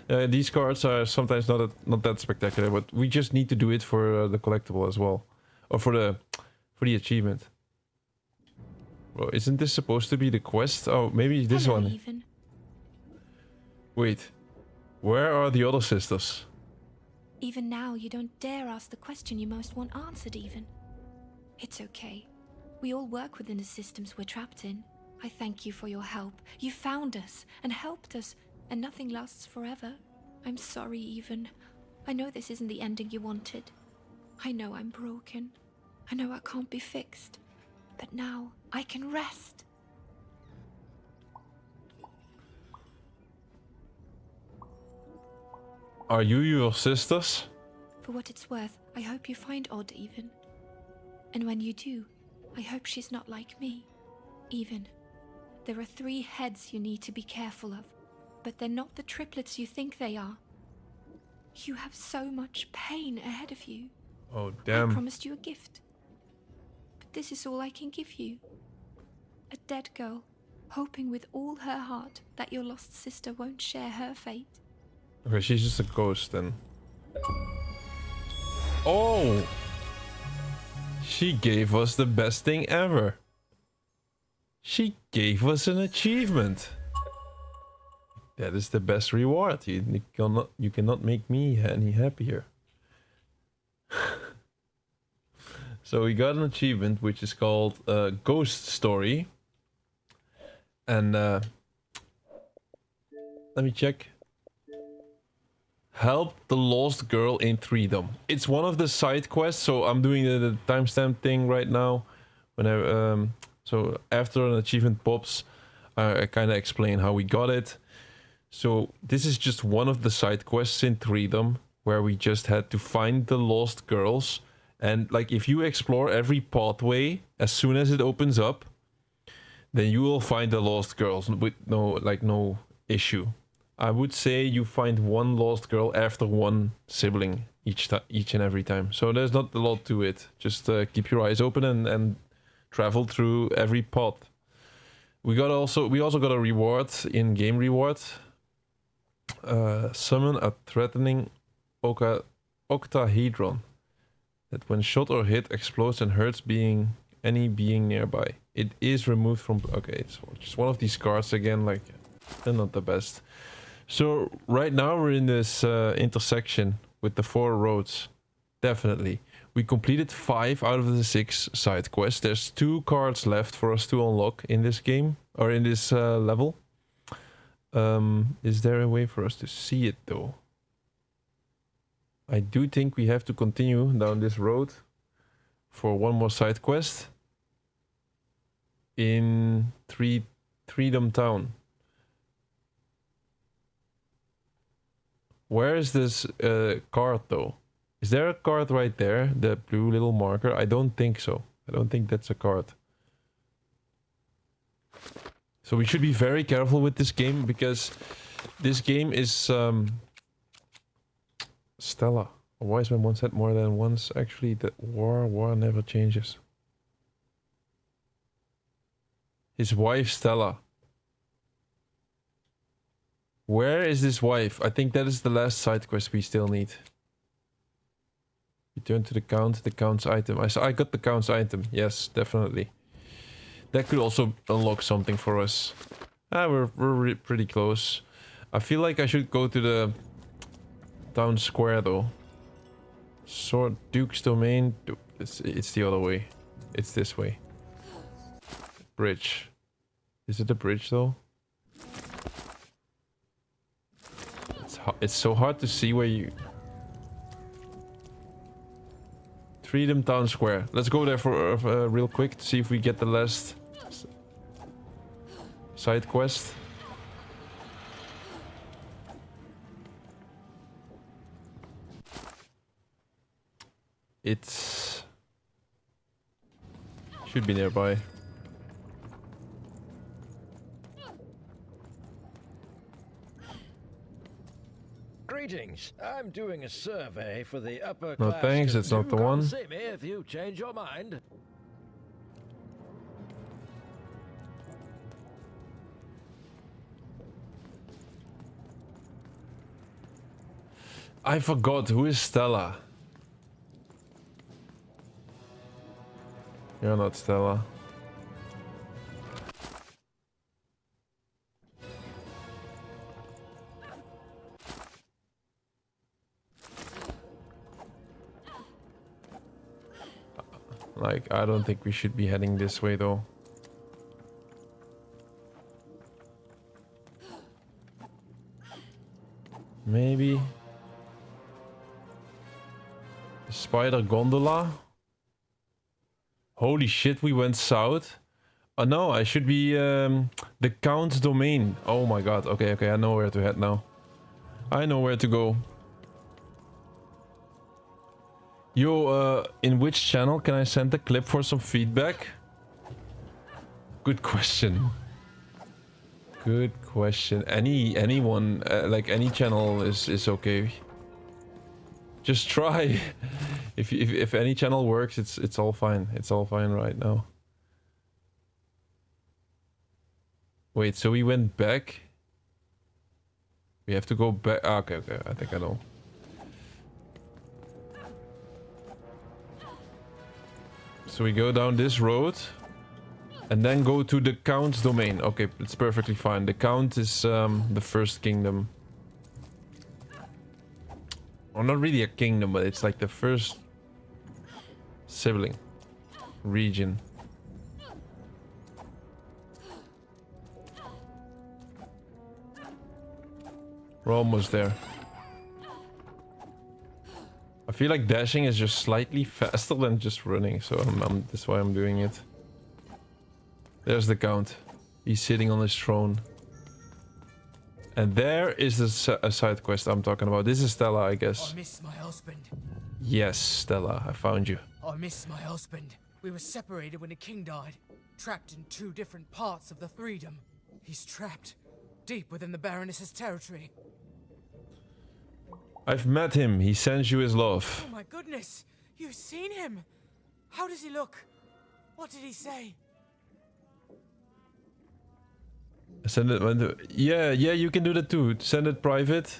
These cards are sometimes not that spectacular, but we just need to do it for the collectible as well. Or for the achievement. Well, isn't this supposed to be the quest? Oh, maybe this one. Even. Wait. Where are the other sisters? Even now, you don't dare ask the question you most want answered, even. It's okay. We all work within the systems we're trapped in. I thank you for your help. You found us and helped us, and nothing lasts forever. I'm sorry, even. I know this isn't the ending you wanted. I know I'm broken. I know I can't be fixed. But now, I can rest. Are you your sisters? For what it's worth, I hope you find Odd, even. And when you do, I hope she's not like me. Even. There are 3 heads you need to be careful of, but they're not the triplets you think they are. You have so much pain ahead of you. Oh, damn. I promised you a gift. But this is all I can give you. A dead girl, hoping with all her heart that your lost sister won't share her fate. Okay, she's just a ghost then. Oh! She gave us the best thing ever. She gave us an achievement. That is the best reward. You cannot make me any happier. So we got an achievement which is called Ghost Story. And let me check. Help the lost girl in Threedom. It's one of the side quests, so I'm doing the timestamp thing right now. When so after an achievement pops, I kind of explain how we got it. So this is just one of the side quests in Threedom, where we just had to find the lost girls. And like if you explore every pathway, as soon as it opens up, then you will find the lost girls with no issue. I would say you find one lost girl after one sibling each and every time. So there's not a lot to it. Just keep your eyes open and travel through every path. We also got a reward, in-game reward. Summon a threatening octahedron that when shot or hit explodes and hurts any being nearby. It is removed from... Okay, it's just one of these cards again, like they're not the best. So right now we're in this intersection with the 4 roads. Definitely. We completed 5 out of the 6 side quests. There's 2 cards left for us to unlock in this game, or in this level. Is there a way for us to see it though? I do think we have to continue down this road for one more side quest. in Threedom Town. Where is this card though? Is there a card right there? The blue little marker? I don't think so. I don't think that's a card. So we should be very careful with this game because this game is Stella. A wise man once said more than once. Actually, the war never changes. His wife Stella. Where is this wife? I think that is the last side quest we still need. Return to the count's item. I got the count's item. Yes, definitely. That could also unlock something for us. We're pretty close. I feel like I should go to the town square though. Sword Duke's domain. It's the other way. It's this way. Bridge. Is it a bridge though? It's so hard to see where you... Threedom Town Square. Let's go there for real quick to see if we get the last side quest. It's... should be nearby. Greetings. I'm doing a survey for the upper No class. thanks, it's not the one. See me if you change your mind. I forgot, who is Stella? You're not Stella. Like, I don't think we should be heading this way though. Maybe... Spider gondola? Holy shit, we went south. Oh no, I should be the Count's domain. Oh my god, okay, I know where to head now. I know where to go. Yo, in which channel can I send a clip for some feedback? Good question. Good question. Anyone, like any channel is okay. Just try. If any channel works, it's all fine. It's all fine right now. Wait, so we went back? We have to go back. Ah, okay, I think I know. So we go down this road and then go to the Count's domain. Okay, it's perfectly fine. The Count is the first kingdom. Well, not really a kingdom, but it's like the first sibling region. We're almost there. I feel like dashing is just slightly faster than just running, so that's why I'm doing it. There's the Count. He's sitting on his throne. And there is a side quest I'm talking about. This is Stella, I guess. I miss my husband. Yes, Stella, I found you. I miss my husband. We were separated when the king died, trapped in two different parts of the Threedom. He's trapped deep within the Baroness's territory. I've met him. He sends you his love. Oh my goodness! You've seen him! How does he look? What did he say? Send it. Yeah, you can do that too. Send it private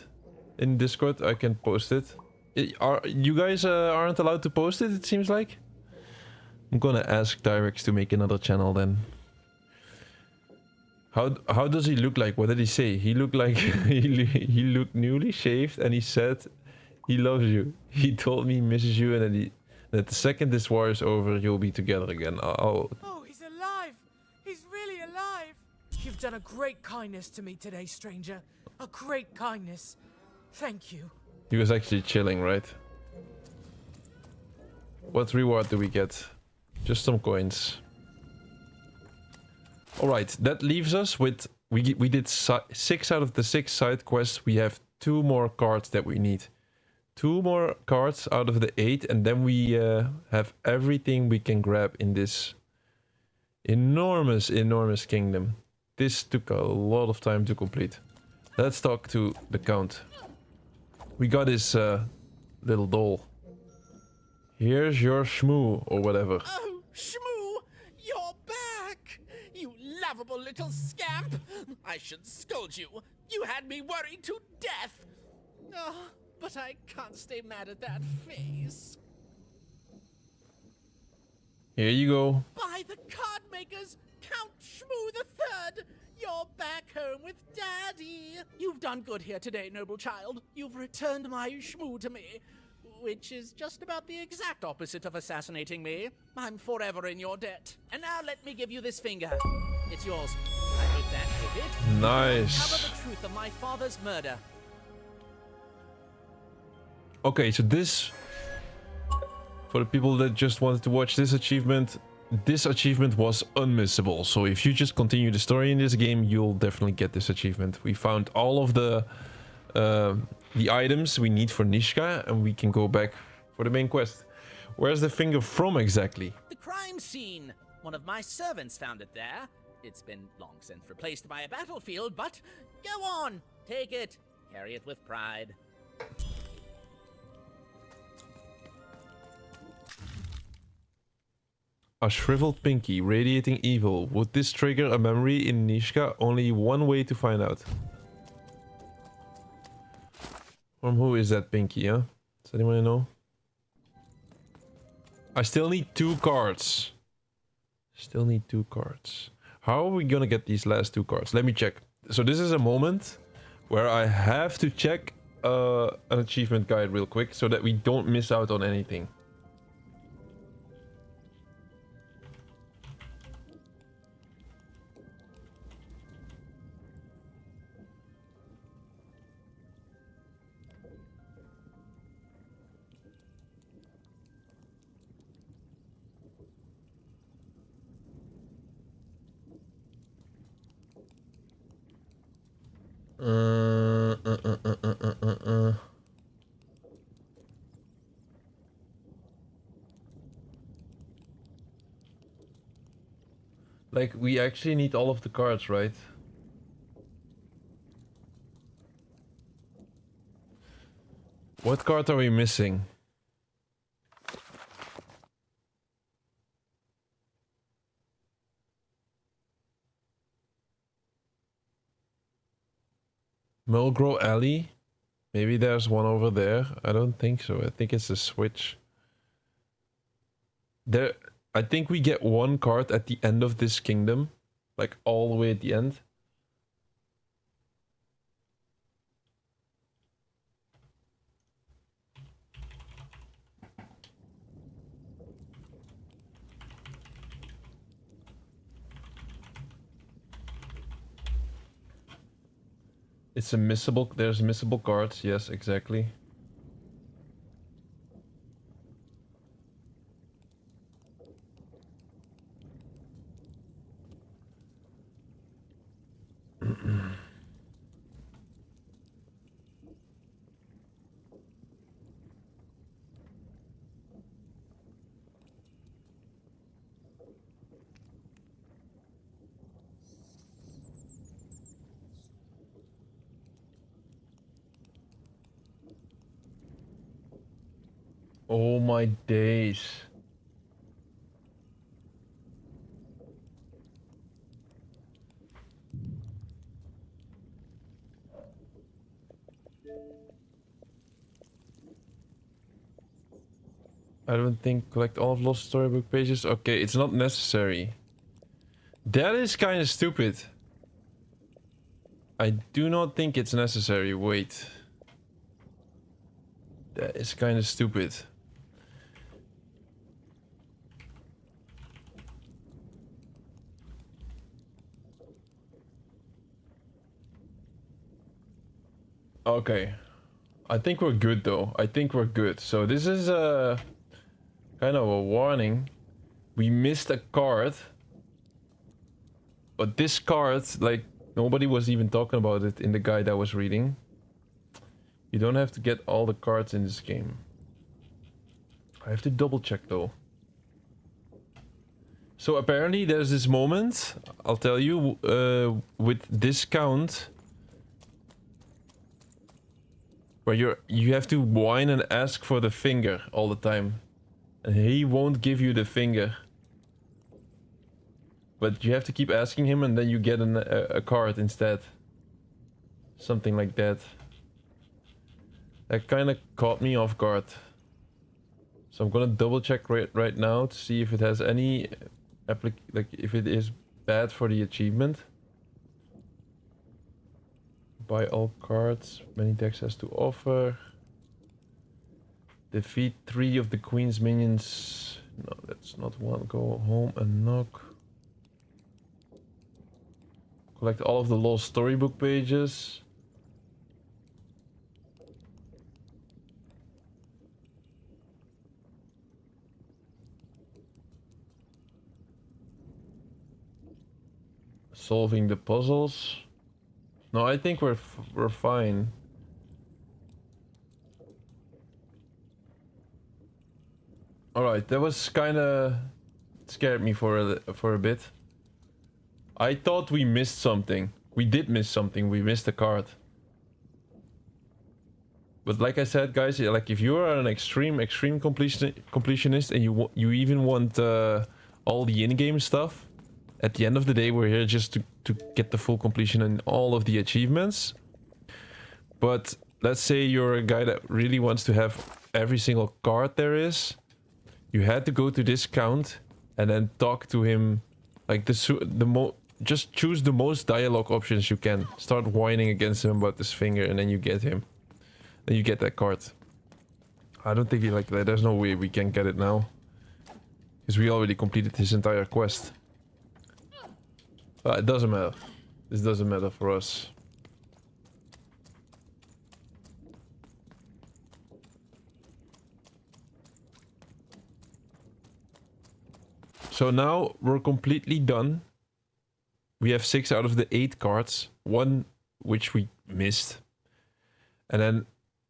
in Discord. I can post it. You guys aren't allowed to post it? It seems like. I'm gonna ask Tyrex to make another channel then. How does he look like? What did he say? He looked like he looked newly shaved, and he said he loves you. He told me he misses you, and that the second this war is over, you'll be together again. Oh, he's alive! He's really alive! You've done a great kindness to me today, stranger. A great kindness. Thank you. He was actually chilling, right? What reward do we get? Just some coins. Alright, that leaves us with... We did 6 out of the 6 side quests. We have 2 more cards that we need. 2 more cards out of the 8, and then we have everything we can grab in this enormous kingdom. This took a lot of time to complete. Let's talk to the Count. We got his little doll. Here's your shmoo, or whatever. Oh, Shmoo! You're back! You lovable little scamp! I should scold you. You had me worried to death. Oh, but I can't stay mad at that face. Here you go. By the card makers, Count Shmoo the Third! You're back home with Daddy! You've done good here today, noble child. You've returned my Shmoo to me, which is just about the exact opposite of assassinating me. I'm forever in your debt. And now let me give you this finger. It's yours. I hope that's with it. Nice. Cover the truth of my father's murder. Okay, so this... For the people that just wanted to watch this achievement was unmissable. So if you just continue the story in this game, you'll definitely get this achievement. We found all of the items we need for Nishka, and we can go back for the main quest. Where's the finger from exactly? The crime scene. One of my servants found it there. It's been long since replaced by a battlefield, but go on, take it, carry it with pride. A shriveled pinky, radiating evil. Would this trigger a memory in Nishka? Only one way to find out. From who is that pinky, huh? Does anyone know? I still need 2 cards. Still need 2 cards. How are we gonna get these last 2 cards? Let me check. So this is a moment where I have to check an achievement guide real quick so that we don't miss out on anything. Like, we actually need all of the cards, right? What card are we missing? Mulgrow Alley? Maybe there's one over there. I don't think so. I think it's a switch. There, I think we get 1 card at the end of this kingdom. Like all the way at the end. It's a missable, there's missable cards, yes, exactly. Oh my days. I don't think collect all of lost storybook pages. Okay, it's not necessary. That is kind of stupid. I do not think it's necessary. Wait. That is kind of stupid. Okay. I think we're good though. I think we're good. So this is a kind of a warning. We missed a card. But this card, like, nobody was even talking about it in the guide I was reading. You don't have to get all the cards in this game. I have to double check though. So apparently there's this moment, I'll tell you, with discount, where you have to whine and ask for the finger all the time. And he won't give you the finger. But you have to keep asking him and then you get a card instead. Something like that. That kind of caught me off guard. So I'm gonna double check right now to see if it has any like if it is bad for the achievement. Buy all cards many decks has to offer. Defeat 3 of the Queen's minions. No, that's not one. Go home and knock. Collect all of the lost storybook pages. Solving the puzzles. No, I think we're fine. All right, that was kind of scared me for a bit. I thought we missed something. We did miss something. We missed a card. But like I said, guys, like if you are an extreme completionist and you even want all the in-game stuff, at the end of the day, we're here just to get the full completion and all of the achievements. But let's say you're a guy that really wants to have every single card there is. You had to go to discount and then talk to him, like just choose the most dialogue options you can. Start whining against him about this finger, and then you get him. Then you get that card. I don't think he like that. There's no way we can get it now, because we already completed his entire quest. It doesn't matter. This doesn't matter for us. So now we're completely done. We have 6 out of the 8 cards. 1 which we missed. And then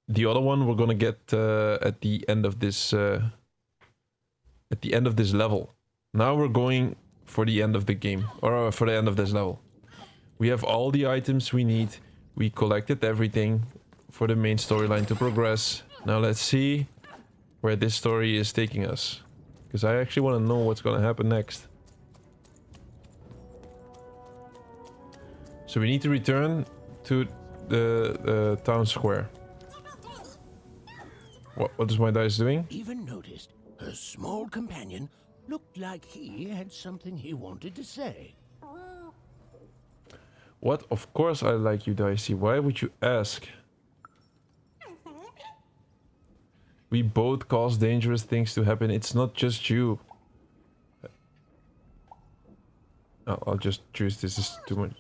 the other one we're gonna get at the end of this level. Now we're going for the end of the game, or for the end of this level. We have all the items we need. We collected everything for the main storyline to progress. Now let's see where this story is taking us, because I actually want to know what's going to happen next. So we need to return to the town square. What is my dice doing? Even noticed her small companion looked like he had something he wanted to say. What? Of course I like you, Dicey. Why would you ask? We both cause dangerous things to happen. It's not just you. Oh, I'll just choose this. Is too much.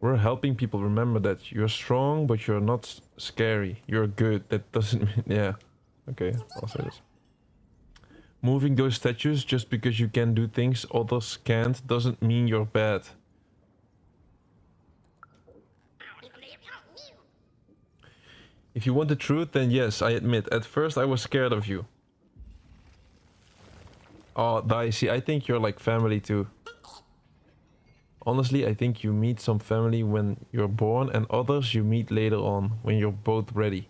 We're helping people. Remember that. You're strong, but you're not scary. You're good. That doesn't mean... Yeah. Okay, I'll say this. Moving those statues just because you can do things others can't doesn't mean you're bad. If you want the truth, then yes, I admit. At first I was scared of you. Oh, Dicey, I think you're like family too. Honestly, I think you meet some family when you're born and others you meet later on, when you're both ready.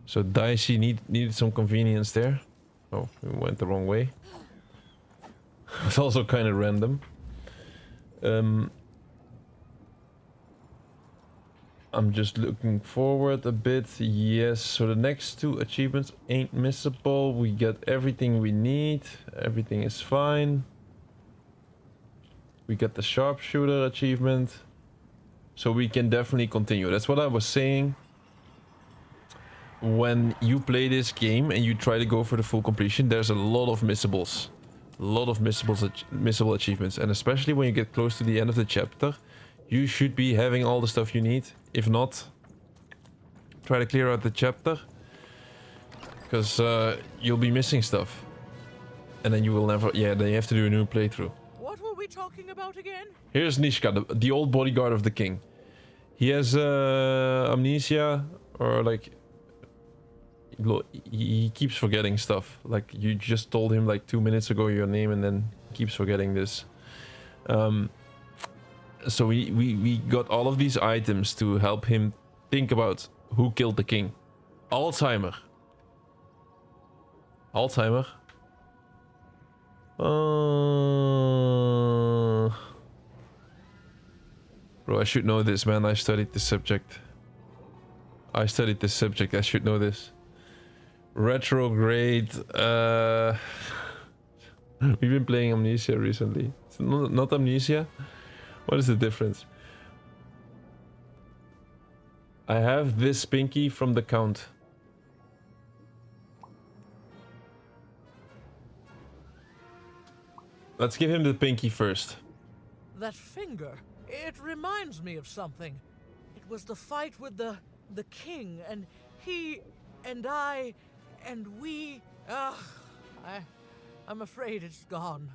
So Dicey needed some convenience there. Oh, we went the wrong way. It's also kind of random. I'm just looking forward a bit. Yes, so the next 2 achievements ain't missable. We got everything we need. Everything is fine. We got the sharpshooter achievement. So we can definitely continue. That's what I was saying. When you play this game and you try to go for the full completion, there's a lot of missables. A lot of missable achievements. And especially when you get close to the end of the chapter, you should be having all the stuff you need. If not, try to clear out the chapter. Because you'll be missing stuff. And then you will never... Yeah, then you have to do a new playthrough. What were we talking about again? Here's Nishka, the old bodyguard of the king. He has amnesia, or like... He keeps forgetting stuff. Like, you just told him like 2 minutes ago your name, and then he keeps forgetting this. So we got all of these items to help him think about who killed the king. Alzheimer. Alzheimer. Bro, I should know this, man. I studied this subject. I should know this. Retrograde. We've been playing Amnesia recently. It's not Amnesia. What is the difference? I have this pinky from the Count. Let's give him the pinky first. That finger. It reminds me of something. It was the fight with the king, and he and I and we. I'm afraid it's gone.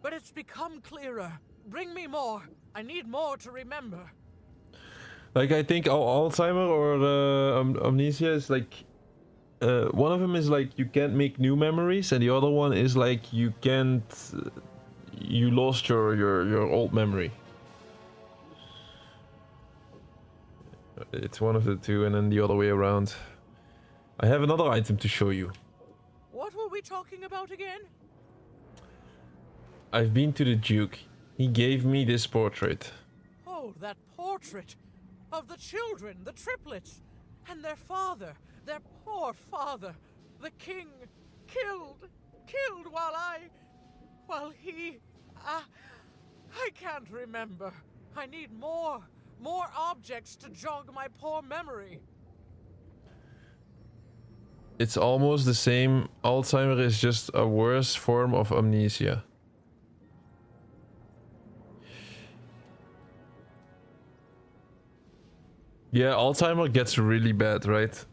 But it's become clearer. Bring me more. I need more to remember. Like, I think Alzheimer or amnesia is like... one of them is like you can't make new memories, and the other one is like you can't... you lost your old memory. It's one of the two, and then the other way around. I have another item to show you. What were we talking about again? I've been to the Duke. He gave me this portrait. Oh, that portrait of the children, the triplets, and their father, their poor father, the king, killed while he, I can't remember. I need more objects to jog my poor memory. It's almost the same. Alzheimer is just a worse form of amnesia. Yeah, Alzheimer gets really bad, right?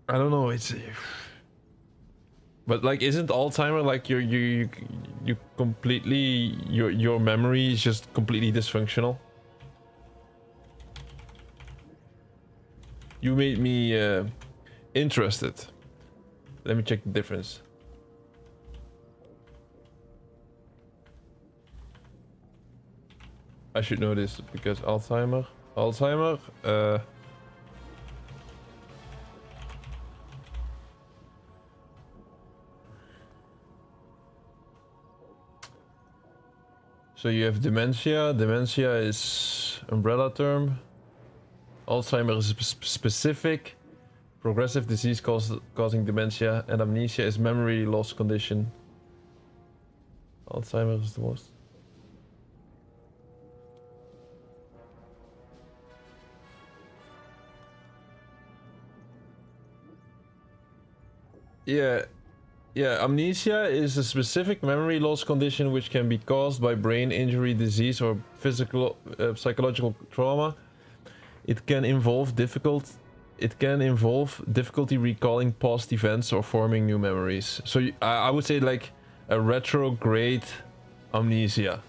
I don't know, it's... But like, isn't Alzheimer like you completely... Your memory is just completely dysfunctional? You made me interested. Let me check the difference. I should know this because Alzheimer. So you have dementia. Dementia is umbrella term. Alzheimer is specific. Progressive disease causing dementia, and amnesia is memory loss condition. Alzheimer is the most. Yeah, amnesia is a specific memory loss condition which can be caused by brain injury, disease, or psychological trauma. It can involve difficulty recalling past events or forming new memories. So I would say like a retrograde amnesia.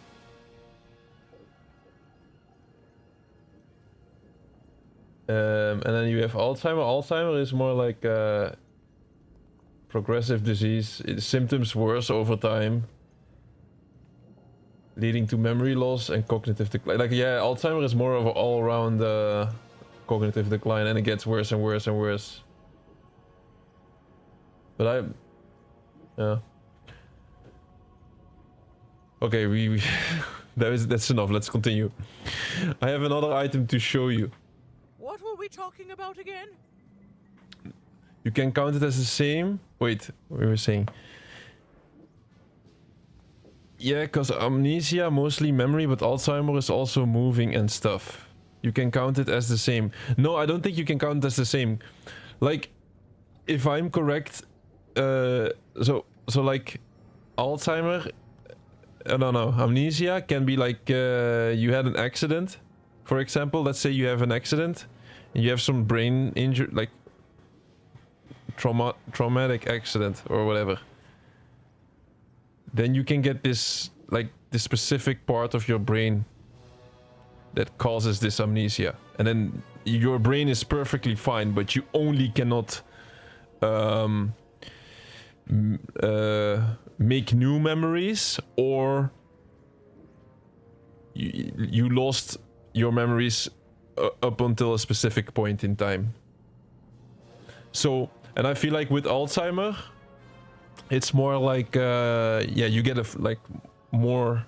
And then you have Alzheimer. Alzheimer is more like progressive disease. Symptoms worse over time, leading to memory loss and cognitive decline. Like, yeah, Alzheimer is more of an all-around cognitive decline, and it gets worse and worse and worse. But yeah. Okay, we that's enough. Let's continue. I have another item to show you. What were we talking about again? You can count it as the same. Wait, we were saying. Yeah, because amnesia, mostly memory, but Alzheimer is also moving and stuff. You can count it as the same. No, I don't think you can count it as the same. Like, if I'm correct, so like Alzheimer, no, amnesia can be like you had an accident, for example. Let's say you have an accident and you have some brain injury, like traumatic accident or whatever, then you can get this, like, this specific part of your brain that causes this amnesia, and then your brain is perfectly fine, but you only cannot make new memories, or you lost your memories up until a specific point in time. So, and I feel like with Alzheimer, it's more like yeah, you get like more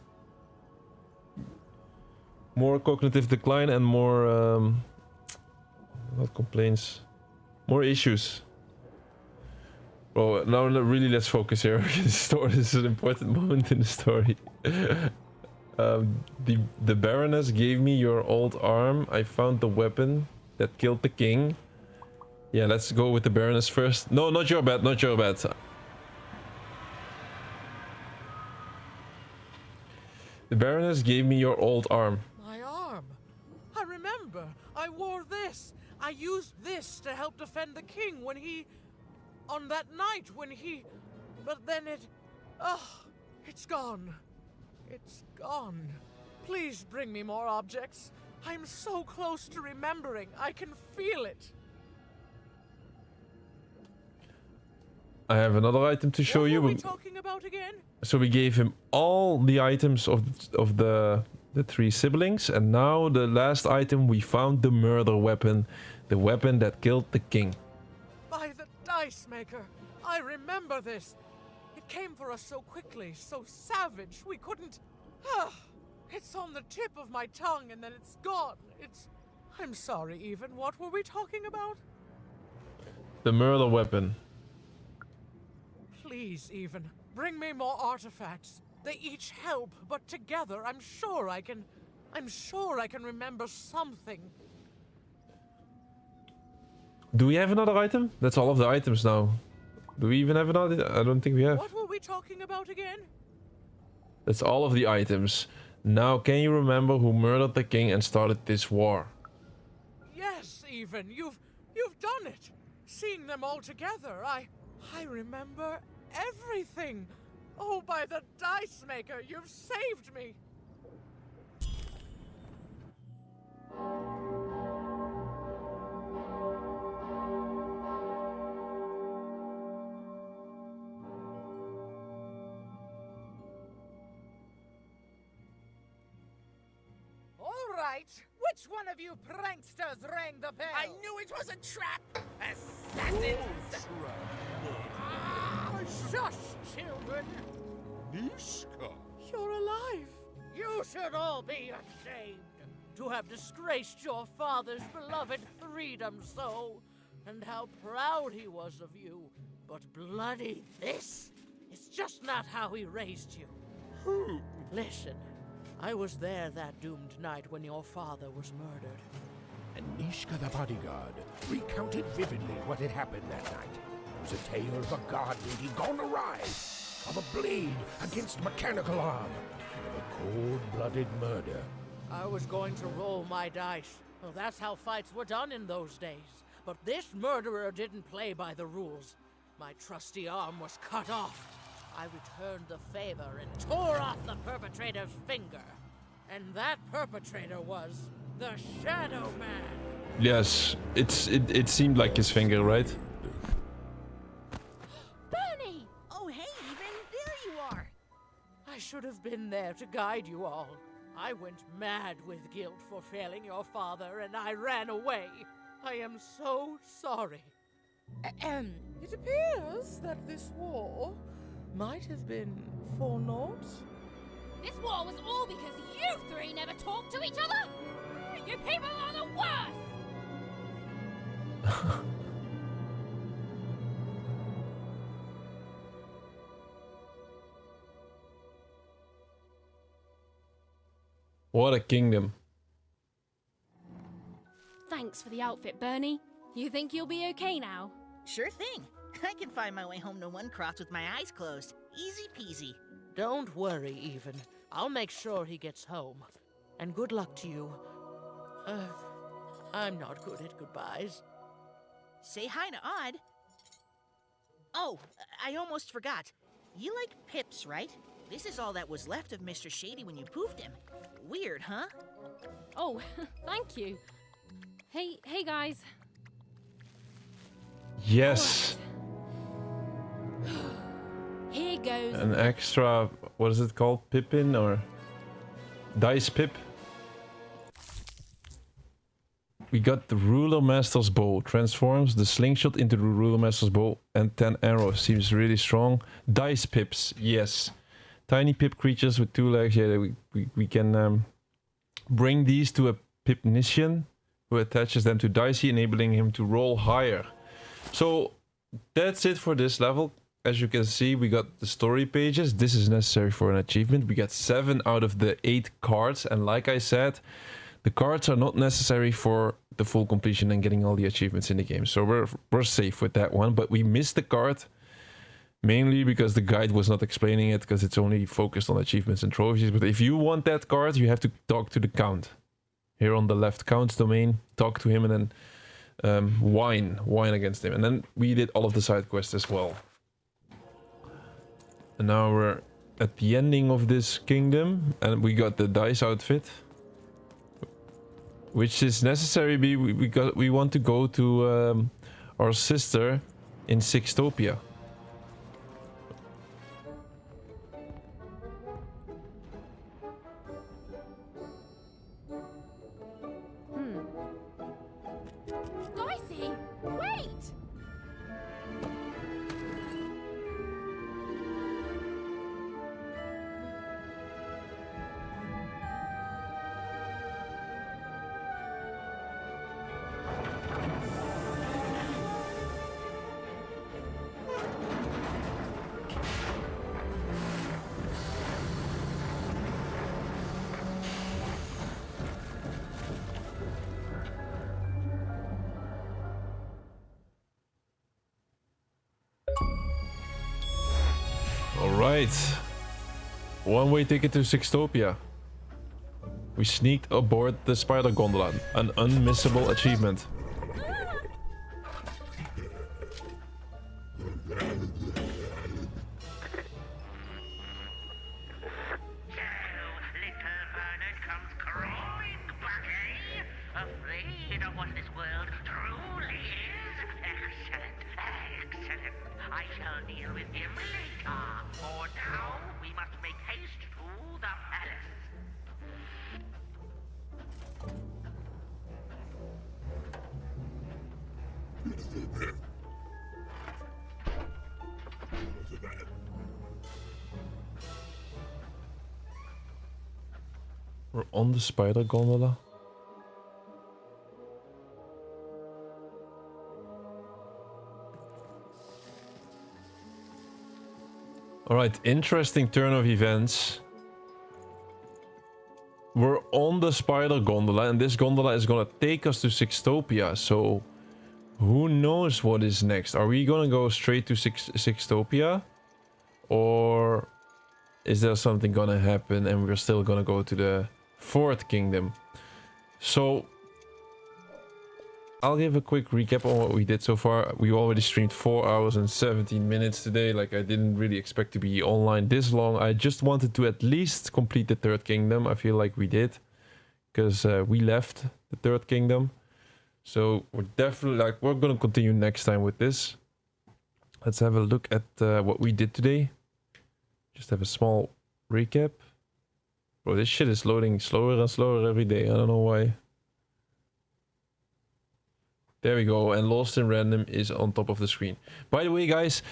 cognitive decline and more not complaints, more issues. Well, now really let's focus here. This is an important moment in the story. The Baroness gave me your old arm. I found the weapon that killed the king. Yeah, let's go with the Baroness first. No, not your bed, not your bed. The Baroness gave me your old arm. My arm. I remember. I wore this. I used this to help defend the king when he... on that night when he... But then it... Oh, it's gone. It's gone. Please bring me more objects. I'm so close to remembering. I can feel it. I have another item to show you. What were we talking about again? So we gave him all the items of the three siblings, and now the last item, we found the murder weapon, the weapon that killed the king. By the dice maker, I remember this. It came for us so quickly, so savage, we couldn't... It's on the tip of my tongue and then it's gone. I'm sorry, Even. What were we talking about? The murder weapon. Please, Even, bring me more artifacts. They each help, but together I'm sure I can remember something. Do we have another item? That's all of the items now. Do we even have another? I don't think we have. What were we talking about again? That's all of the items. Now, can you remember who murdered the king and started this war? Yes, Even, you've done it. Seeing them all together, I remember everything. Oh, by the dice maker, you've saved me. Which one of you pranksters rang the bell? I knew it was a trap! Assassins! Shush, children! Nishka! You're alive! You should all be ashamed to have disgraced your father's beloved Threedom so, and how proud he was of you. But bloody this is just not how he raised you. Listen. I was there that doomed night when your father was murdered. And Nishka the bodyguard recounted vividly what had happened that night. It was a tale of a god lady gone awry, of a blade against mechanical arm, and of a cold-blooded murder. I was going to roll my dice. Well, that's how fights were done in those days. But this murderer didn't play by the rules. My trusty arm was cut off. I returned the favor and tore off the perpetrator's finger. And that perpetrator was the Shadow Man. Yes, it seemed like his finger, right? Bernie! Oh, hey, Even, there you are. I should have been there to guide you all. I went mad with guilt for failing your father, and I ran away. I am so sorry. It appears that this war might have been for naught. This war was all because you three never talked to each other? You people are the worst! What a kingdom. Thanks for the outfit, Bernie. You think you'll be okay now? Sure thing. I can find my way home to Onecroft with my eyes closed. Easy peasy. Don't worry, Even. I'll make sure he gets home. And good luck to you. I'm not good at goodbyes. Say hi to Odd. Oh, I almost forgot. You like pips, right? This is all that was left of Mr. Shady when you poofed him. Weird, huh? Oh, thank you. Hey guys. Yes. Here goes. An extra, what is it called? Pippin or dice pip? We got the Ruler Master's Bow. Transforms the slingshot into the Ruler Master's Bow and 10 arrows. Seems really strong. Dice pips, yes. Tiny pip creatures with 2 legs. Yeah, we can bring these to a pipnician who attaches them to Dicey, enabling him to roll higher. So that's it for this level. As you can see, we got the story pages. This is necessary for an achievement. We got 7 out of the 8 cards. And like I said, the cards are not necessary for the full completion and getting all the achievements in the game. So we're safe with that one. But we missed the card mainly because the guide was not explaining it, because it's only focused on achievements and trophies. But if you want that card, you have to talk to the Count. Here on the left, Count's domain. Talk to him and then whine against him. And then we did all of the side quests as well. And now we're at the ending of this kingdom, and we got the dice outfit, which is necessary. We want to go to our sister in Sixtopia. Dicey, wait! Alright. One-way ticket to Sixtopia. We sneaked aboard the spider gondola. An unmissable achievement. Afraid of what this world truly is? Excellent, excellent. I shall deal with him later. For now, we must make haste to the palace. We're on the spider gondola. Alright, interesting turn of events. We're on the spider gondola, and this gondola is gonna take us to Sixtopia, so who knows what is next? Are we gonna go straight to Sixtopia? Or is there something gonna happen and we're still gonna go to the Fourth Kingdom? So I'll give a quick recap on what we did so far. We already streamed 4 hours and 17 minutes today. Like, I didn't really expect to be online this long. I just wanted to at least complete the Third Kingdom. I feel like we did, because we left the Third Kingdom. So we're definitely, like, we're gonna continue next time with this. Let's have a look at what we did today. Just have a small recap. Bro, this shit is loading slower and slower every day. I don't know why. There we go, and Lost in Random is on top of the screen. By the way, guys,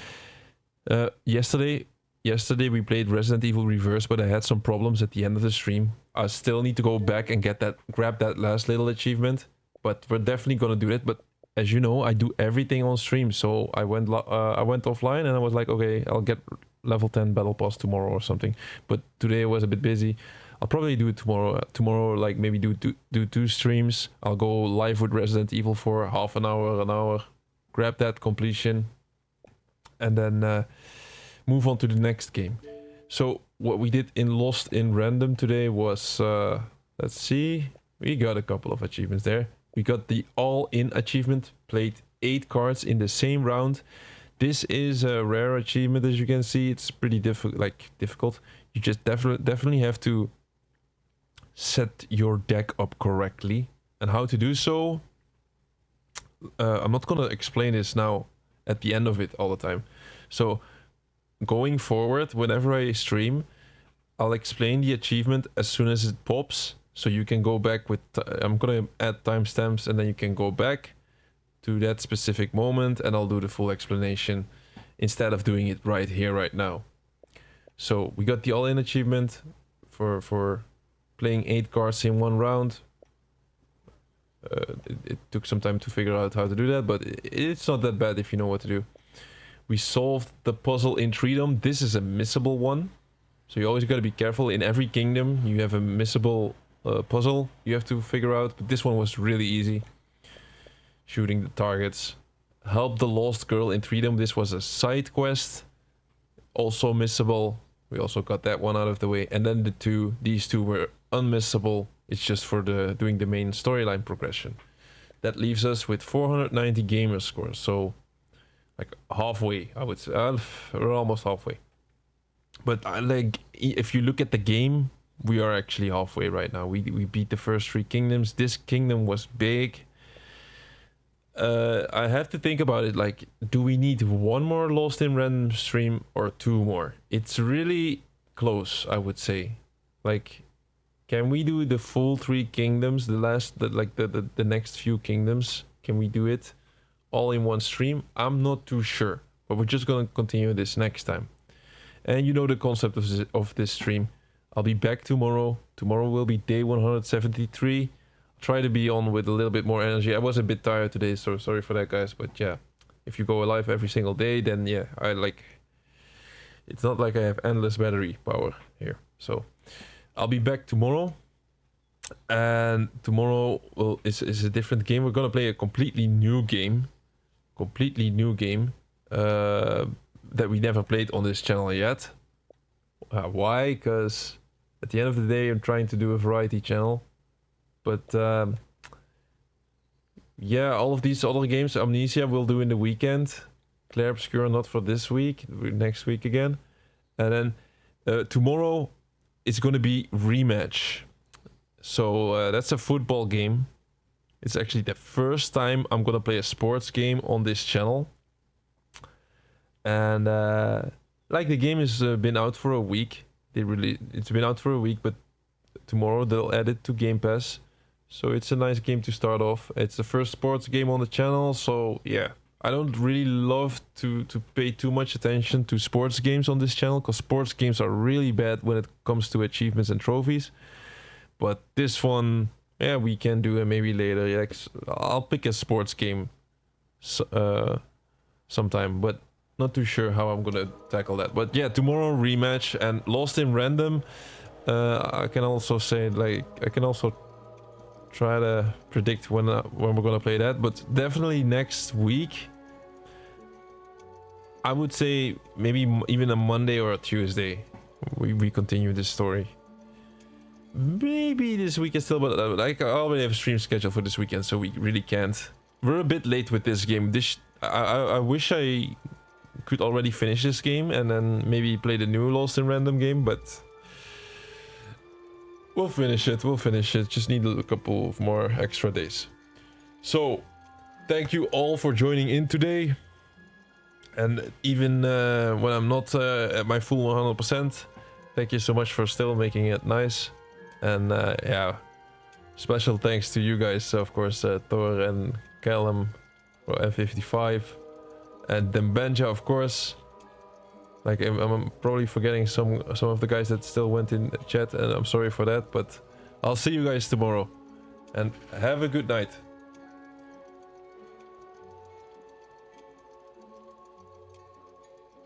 yesterday we played Resident Evil Reverse, but I had some problems at the end of the stream. I still need to go back and grab that last little achievement, but we're definitely gonna do it. But as you know, I do everything on stream, so I went offline and I was like, okay, I'll get level 10 battle pass tomorrow or something. But today I was a bit busy. I'll probably do it tomorrow. Tomorrow, like, maybe do 2 streams. I'll go live with Resident Evil for half an hour, grab that completion, and then move on to the next game. So what we did in Lost in Random today was, let's see, we got a couple of achievements there. We got the all-in achievement, played 8 cards in the same round. This is a rare achievement, as you can see. It's pretty difficult. You just definitely have to set your deck up correctly. And how to do so, I'm not gonna explain this now at the end of it all the time. So going forward, whenever I stream, I'll explain the achievement as soon as it pops, so you can go back with I'm gonna add timestamps, and then you can go back to that specific moment, and I'll do the full explanation instead of doing it right here right now. So we got the all-in achievement for playing 8 cards in 1 round. It took some time to figure out how to do that, but it's not that bad if you know what to do. We solved the puzzle in Threedom. This is a missable one, so you always got to be careful. In every kingdom you have a missable puzzle you have to figure out, but this one was really easy. Shooting the targets. Help the lost girl in Threedom. This was a side quest, also missable. We also got that one out of the way, and then these two were unmissable. It's just for doing the main storyline progression. That leaves us with 490 gamer scores, so like halfway, I would say. We're almost halfway. But like, if you look at the game, we are actually halfway right now. We beat the first 3 kingdoms. This kingdom was big. I have to think about it, like, do we need 1 more Lost in Random stream or 2 more? It's really close, I would say. Like, can we do the full 3 kingdoms, the next few kingdoms? Can we do it all in 1 stream? I'm not too sure, but we're just gonna continue this next time. And you know the concept of this stream. I'll be back tomorrow. Tomorrow will be day 173. Try to be on with a little bit more energy. I was a bit tired today, so sorry for that, guys. But yeah, if you go live every single day, then yeah, it's not like I have endless battery power here. So I'll be back tomorrow, and tomorrow is a different game. We're gonna play a completely new game that we never played on this channel yet. Why? Because at the end of the day, I'm trying to do a variety channel. But yeah, all of these other games, Amnesia we'll do in the weekend. Claire Obscura not for this week, next week again. And then tomorrow it's going to be Rematch. So that's a football game. It's actually the first time I'm going to play a sports game on this channel. And like, the game has been out for a week. It's been out for a week, but tomorrow they'll add it to Game Pass. So it's a nice game to start off. It's the first sports game on the channel, so yeah. I don't really love to pay too much attention to sports games on this channel, because sports games are really bad when it comes to achievements and trophies. But this one, yeah, we can do it maybe later. Yeah, I'll pick a sports game sometime, but not too sure how I'm gonna tackle that. But yeah, tomorrow Rematch, and Lost in Random. I can also say, like, I can also try to predict when we're gonna play that, but definitely next week. I would say maybe even a Monday or a Tuesday we continue this story. Maybe this weekend still, but like, I already have a stream scheduled for this weekend, so we really can't. We're a bit late with this game. I wish I could already finish this game and then maybe play the new Lost in Random game, but we'll finish it. Just need a couple of more extra days. So thank you all for joining in today. And even when I'm not at my full 100%, thank you so much for still making it nice. And yeah, special thanks to you guys, of course, Thor and Callum for F55, and Dembenja, of course. Like, I'm probably forgetting some of the guys that still went in chat, and I'm sorry for that, but I'll see you guys tomorrow, and have a good night.